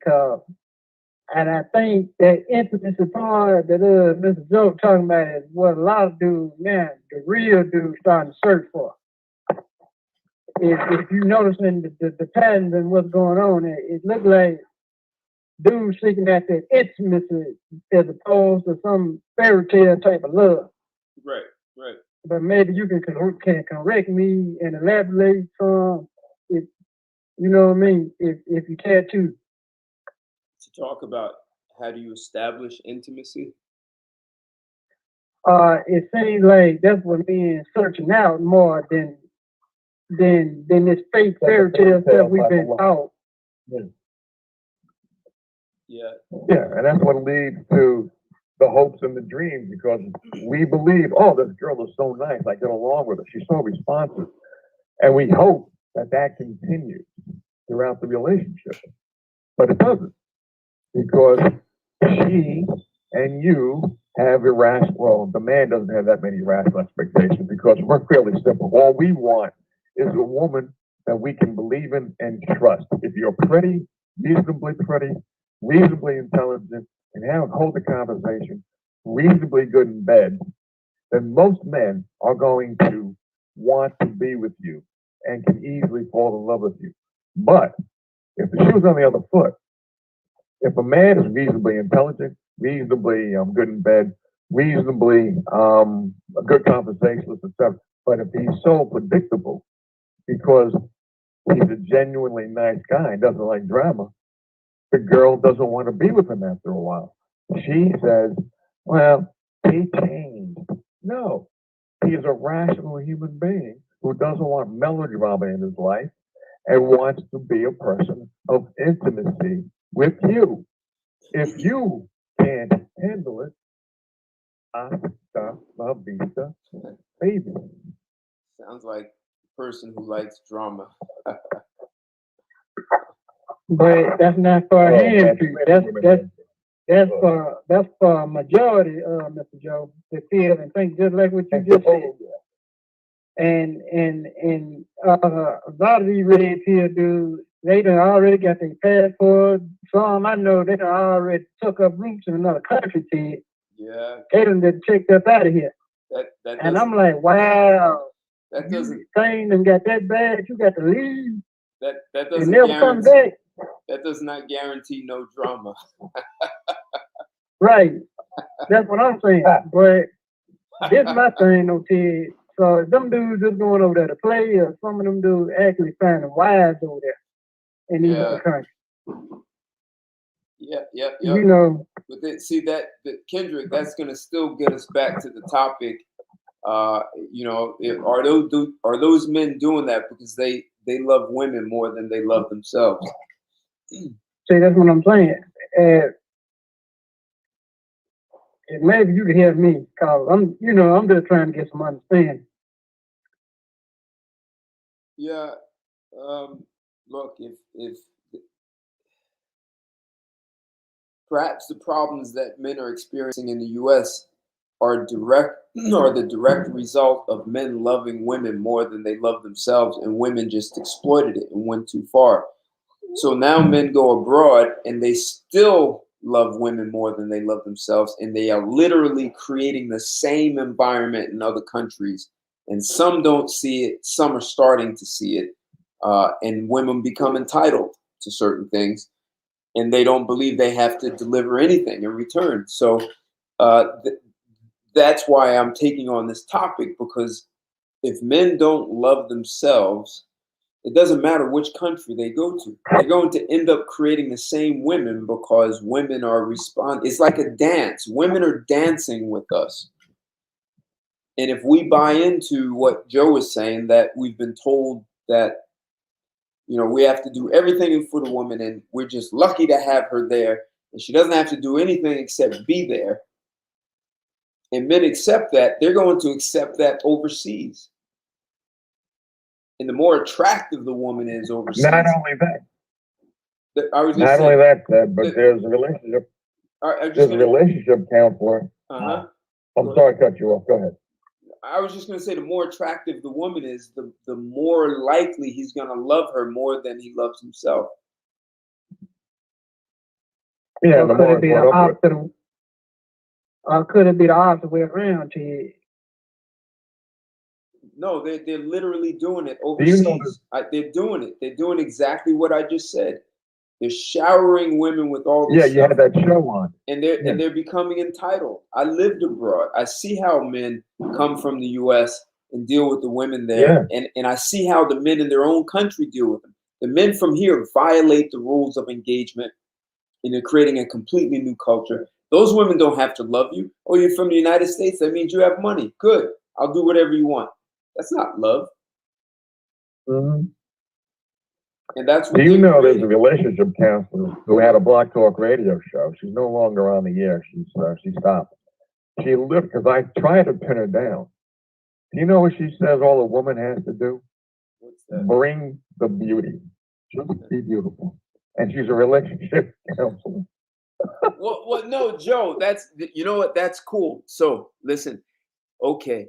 and I think that intimacy part that Mr. Joe talking about is what a lot of dudes now, the real dudes, starting to search for. If you noticing the patterns and what's going on, it looks like dudes seeking at that intimacy as opposed to some fairy tale type of love.
Right, right.
But maybe you can correct me and elaborate some, if you know what I mean, if you care to.
To talk about how do you establish intimacy?
It seems like that's what men searching out more than this fake fairy tale stuff we've been taught.
Yeah.
Yeah, and that's what leads to the hopes and the dreams because we believe, oh, this girl is so nice. I get along with her. She's so responsive. And we hope that that continues throughout the relationship. But it doesn't because she and you have irrational, well, the man doesn't have that many irrational expectations because we're fairly simple. All we want is a woman that we can believe in and trust. If you're pretty, reasonably intelligent, and hold the conversation, reasonably good in bed, then most men are going to want to be with you and can easily fall in love with you. But if the shoe's on the other foot, if a man is reasonably intelligent, reasonably good in bed, reasonably a good conversationalist, etc., but if he's so predictable because he's a genuinely nice guy and doesn't like drama, the girl doesn't want to be with him after a while. She says, well, he changed. No, he is a rational human being who doesn't want melodrama in his life and wants to be a person of intimacy with you. If you can't handle it, hasta la vista, baby.
Sounds like a person who likes drama.
But that's not for a handful. That's for a majority, Mr. Joe, that feel and think just like what you just said. And a lot of these red pill dudes, they done already got their passport. Some I know they done already took up roots in another country, Ted.
Yeah.
They done checked up out of here. And I'm like, wow.
That doesn't.
Thing done got that bad. You got to leave.
That doesn't
never come back.
That does not guarantee no drama.
Right. That's what I'm saying. But this is my thing, though, Ted. So if them dudes just going over there to play, or some of them dudes actually finding wives over there in these other countries.
Yeah.
You know.
But Kendrick, that's gonna still get us back to the topic. Are those men doing that because they love women more than they love themselves?
See, that's what I'm saying. Maybe you can help me, cause I'm just trying to get some understanding.
Yeah. Look, if perhaps the problems that men are experiencing in the U.S. are the direct result of men loving women more than they love themselves, and women just exploited it and went too far. So now men go abroad and they still love women more than they love themselves, and they are literally creating the same environment in other countries. And some don't see it, some are starting to see it, and women become entitled to certain things, and they don't believe they have to deliver anything in return. So that's why I'm taking on this topic, because if men don't love themselves, it doesn't matter which country they go to. They're going to end up creating the same women, because women are it's like a dance. Women are dancing with us. And if we buy into what Joe is saying, that we've been told that, we have to do everything for the woman, and we're just lucky to have her there, and she doesn't have to do anything except be there. And men accept that, they're going to accept that overseas. And the more attractive the woman is overseas.
Not only that.
Not
only that, but there's a relationship. There's a relationship counselor.
Uh-huh.
I'm sorry to cut you off. Go ahead.
I was just going to say, the more attractive the woman is, the more likely he's going to love her more than he loves himself.
Yeah,
or could it be the opposite? Or could it be the opposite way around?
No, they're literally doing it overseas. They're doing it. They're doing exactly what I just said. They're showering women with all this stuff.
You had that show on.
And they're becoming entitled. I lived abroad. I see how men come from the US and deal with the women there.
Yeah.
And I see how the men in their own country deal with them. The men from here violate the rules of engagement, and they're creating a completely new culture. Those women don't have to love you. Oh, you're from the United States? That means you have money. Good. I'll do whatever you want. That's not love.
Mm-hmm.
And that's what
Do you know there's a relationship counselor who had a Block Talk radio show? She's no longer on the air. She stopped. She lived, because I tried to pin her down. Do you know what she says all a woman has to do?
What's that?
Bring the beauty. Just be beautiful. And she's a relationship counselor.
Well, no, Joe, you know what? That's cool. So listen, okay,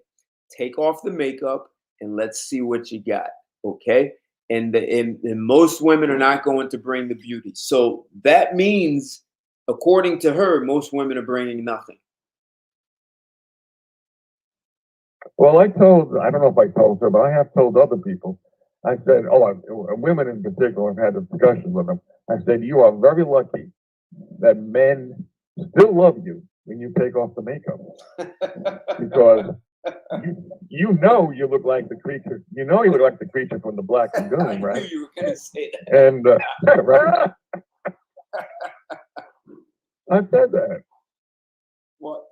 take off the makeup and let's see what you got. Okay. And most women are not going to bring the beauty. So that means, according to her, most women are bringing nothing.
Well, I don't know if I told her, but I have told other people. I said, women in particular, I've had discussions with them. I said, you are very lucky that men still love you when you take off the makeup. Because you look like the creature. You look like the creature from the Black Lagoon, right?
I knew you were going to say that.
And right? I said that.
Well,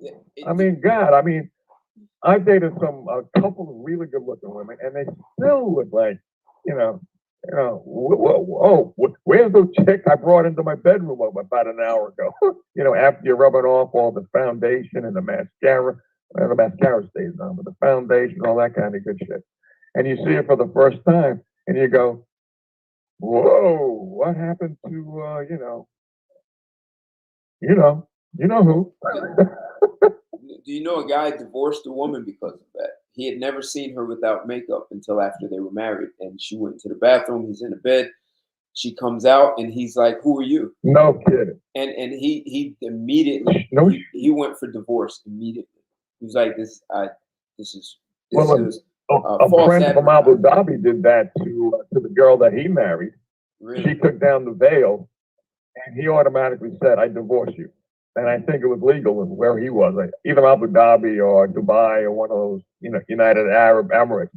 I dated a couple of really good-looking women, and they still look like, where's the chick I brought into my bedroom about an hour ago? After you're rubbing off all the foundation and the mascara. Well, the mascara stays on, but the foundation, all that kind of good shit. And you see it for the first time, and you go, whoa, what happened to, you know who?
Do you know a guy divorced a woman because of that? He had never seen her without makeup until after they were married. And she went to the bathroom. He's in the bed. She comes out, and he's like, "Who are you?"
No kidding.
And he immediately he went for divorce immediately. He was like, "This is
a friend from Abu Dhabi did that to the girl that he married. Really? She took down the veil, and he automatically said, "I divorce you." And I think it was legal where he was, either Abu Dhabi or Dubai or one of those, United Arab Emirates.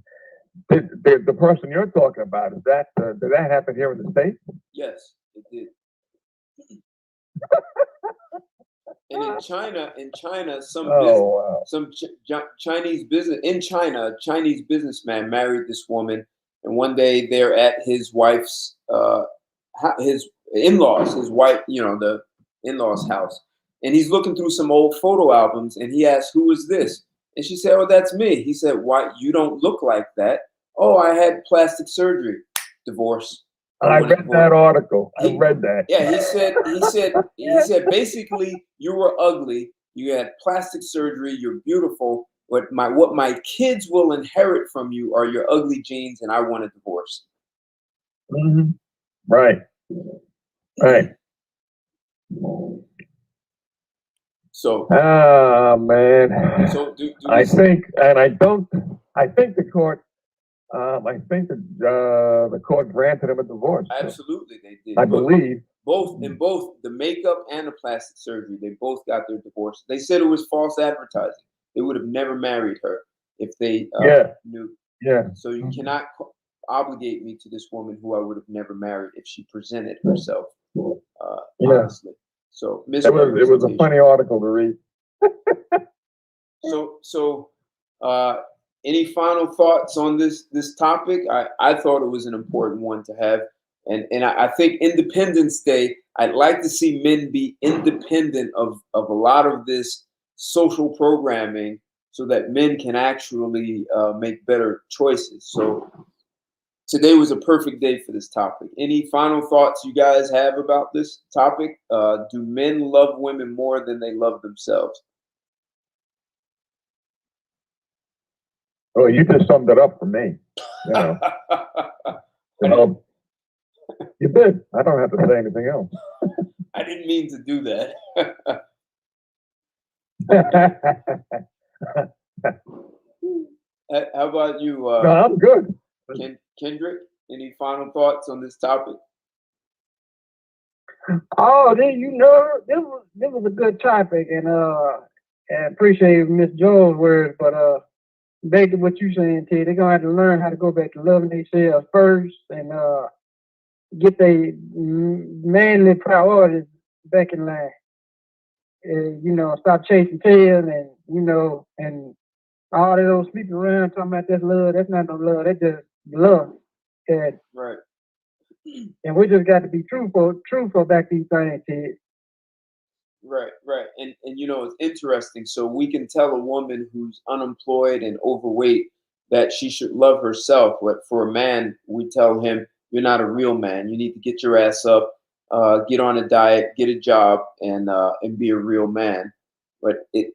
The person you're talking about, did that happen here in the States?
Yes, it did. And in China, some Chinese Chinese businessman married this woman, and one day they're at his wife's his in-laws, his wife, the in-laws' house, and he's looking through some old photo albums, and he asked, "Who is this?" And she said, "Oh, that's me." He said, "Why? You don't look like that." "Oh, I had plastic surgery." Divorce.
I read that article. I read that.
Yeah, he said basically, you were ugly, You had plastic surgery. You're beautiful. What my kids will inherit from you are your ugly genes, and I want a divorce.
Mm-hmm. Right. Right.
So,
man.
so do
I
we,
think, and I don't. I think the court. I think that the court granted him a divorce.
absolutely they did.
I believe
both the makeup and the plastic surgery, they both got their divorce. They said it was false advertising. They would have never married her if they knew.
Yeah.
So you cannot obligate me to this woman who I would have never married if she presented herself honestly. So
it was a funny article to read.
So any final thoughts on this topic? I thought it was an important one to have. And I think Independence Day, I'd like to see men be independent of a lot of this social programming so that men can actually make better choices. So today was a perfect day for this topic. Any final thoughts you guys have about this topic? Do men love women more than they love themselves?
Well, you just summed it up for me. You did. I don't have to say anything else.
I didn't mean to do that. How about you?
No, I'm good.
Kendrick, any final thoughts on this topic?
Oh, this was a good topic, and I appreciate Miss Jones' words, but back to what you saying, Ted, they're gonna have to learn how to go back to loving themselves first and get their manly priorities back in line. Stop chasing tails and all of those sleeping around talking about that's love. That's not no love. That's just love. And,
right.
And we just got to be truthful about these things, Ted.
Right. And it's interesting. So we can tell a woman who's unemployed and overweight that she should love herself. But for a man, we tell him, you're not a real man. You need to get your ass up, get on a diet, get a job, and be a real man. But it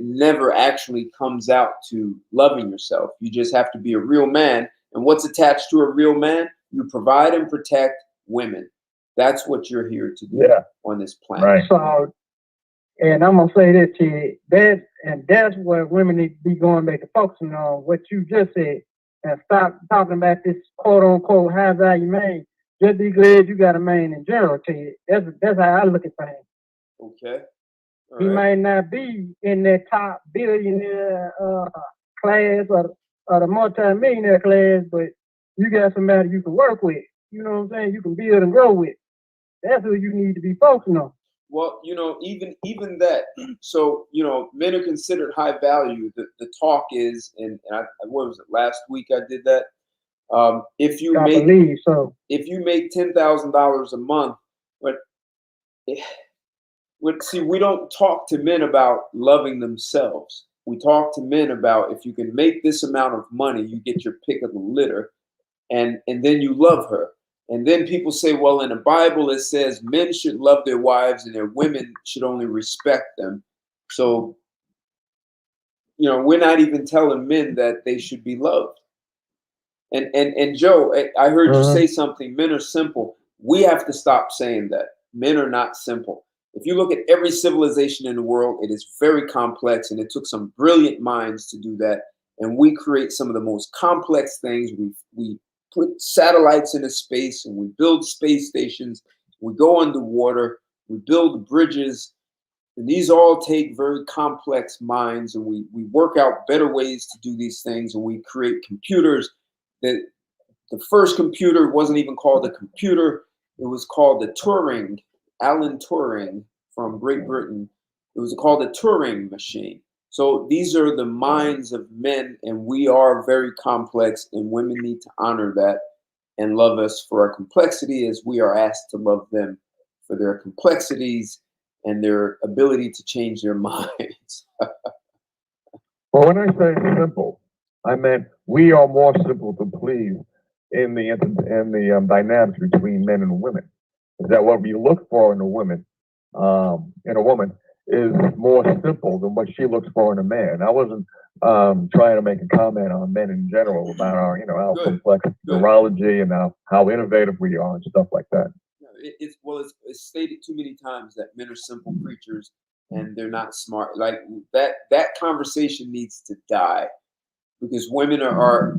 never actually comes out to loving yourself. You just have to be a real man. And what's attached to a real man? You provide and protect women. That's what you're here to do on this planet.
Right.
So, and I'm gonna say this to you, that's what women need to be going back to focusing on, what you just said, and stop talking about this quote unquote high value man. Just be glad you got a man in general, Ted. That's how I look at things.
Okay.
He might not be in that top billionaire class or the multi-millionaire class, but you got somebody you can work with. You know what I'm saying? You can build and grow with. That's who you need to be focusing on.
Well, even that. So, men are considered high value. The talk is, and what was it? Last week I did that. If you make $10,000 a month, see, we don't talk to men about loving themselves. We talk to men about, if you can make this amount of money, you get your pick of the litter, and then you love her. And then people say, well, in the Bible it says men should love their wives and their women should only respect them. So, we're not even telling men that they should be loved. And Joe, I heard you say something. Men are simple. We have to stop saying that. Men are not simple. If you look at every civilization in the world, it is very complex, and it took some brilliant minds to do that. And we create some of the most complex things. We put satellites into space, and we build space stations. We go underwater. We build bridges. And these all take very complex minds, and we work out better ways to do these things, and we create computers. The first computer wasn't even called a computer. It was called the Turing, Alan Turing from Great Britain. It was called a Turing machine. So these are the minds of men, and we are very complex, and women need to honor that and love us for our complexity as we are asked to love them for their complexities and their ability to change their minds.
Well, when I say simple, I meant we are more simple to please in the dynamics between men and women. Is that what we look for in a woman? is more simple than what she looks for in a man. I wasn't trying to make a comment on men in general about our, our
Good.
complex neurology and how innovative we are and stuff like that.
It's stated too many times that men are simple creatures and they're not smart. Like that conversation needs to die, because women are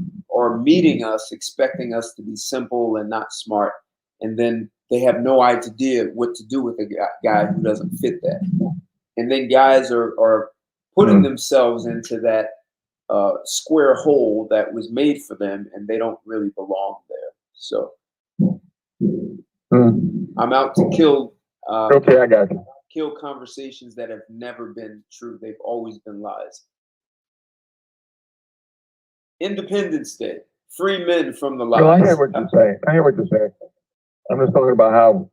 meeting us expecting us to be simple and not smart, and then they have no idea what to do with a guy who doesn't fit that. And then guys are putting themselves into that square hole that was made for them, and they don't really belong there. So I'm out to kill.
Okay, I got you.
Kill conversations that have never been true. They've always been lies. Independence Day. Free men from the lies.
Well, I hear what you're saying. I'm just talking about how,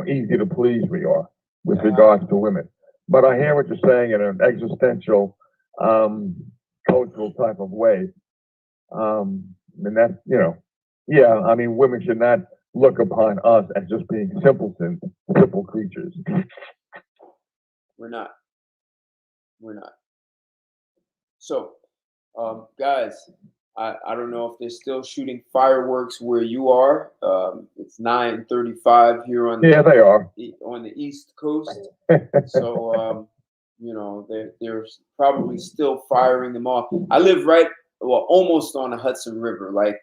easy to please we are with regards to women. But I hear what you're saying in an existential, cultural type of way. And that's, I mean, women should not look upon us as just being simpletons, simple creatures.
We're not. So, guys, I don't know if they're still shooting fireworks where you are. It's 9:35 here on
they are
on the East Coast. So, they're probably still firing them off. I live almost on the Hudson River, like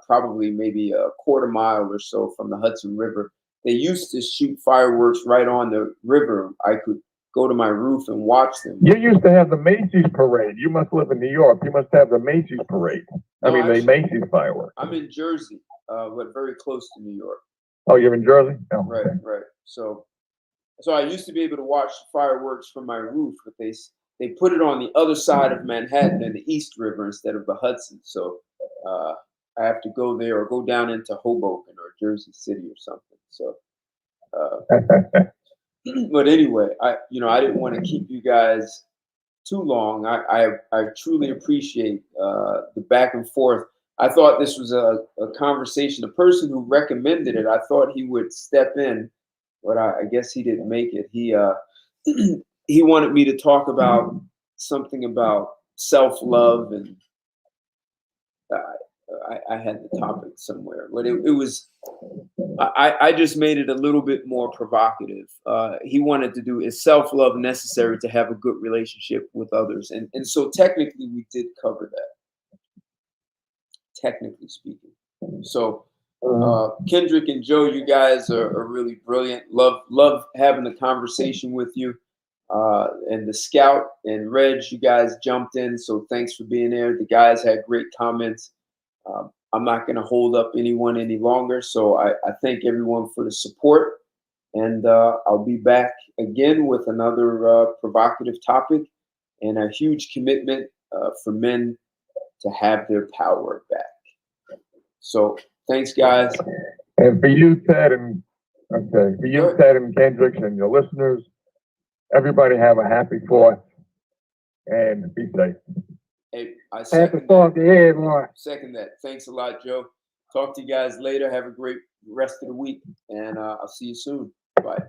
probably maybe a quarter mile or so from the Hudson River. They used to shoot fireworks right on the river. I could go to my roof and watch them.
You used to have the Macy's parade. You must live in New York. You must have the Macy's parade. The Macy's fireworks.
I'm in Jersey, but very close to New York.
Oh, you're in Jersey? Oh,
right,
okay.
Right. So I used to be able to watch fireworks from my roof, but they put it on the other side of Manhattan in the East River instead of the Hudson. So I have to go there or go down into Hoboken or Jersey City or something. So. But anyway, I didn't want to keep you guys too long. I truly appreciate the back and forth. I thought this was a conversation. The person who recommended it, I thought he would step in, but I guess he didn't make it. He he wanted me to talk about something about self-love, and I had the topic somewhere, but it was. I just made it a little bit more provocative. He wanted to do, is self-love necessary to have a good relationship with others? And so technically we did cover that, technically speaking. So Kendrick and Joe, you guys are really brilliant. Love having the conversation with you. And the Scout and Reg, you guys jumped in, so thanks for being there. The guys had great comments. I'm not going to hold up anyone any longer. So I thank everyone for the support. And I'll be back again with another provocative topic and a huge commitment for men to have their power back. So thanks, guys.
And for you, Ted, and Ted and Kendrick and your listeners, everybody have a happy 4th and be safe.
Hey, I
Happy 4th to everyone.
Second that. Thanks a lot, Joe. Talk to you guys later. Have a great rest of the week, and I'll see you soon. Bye.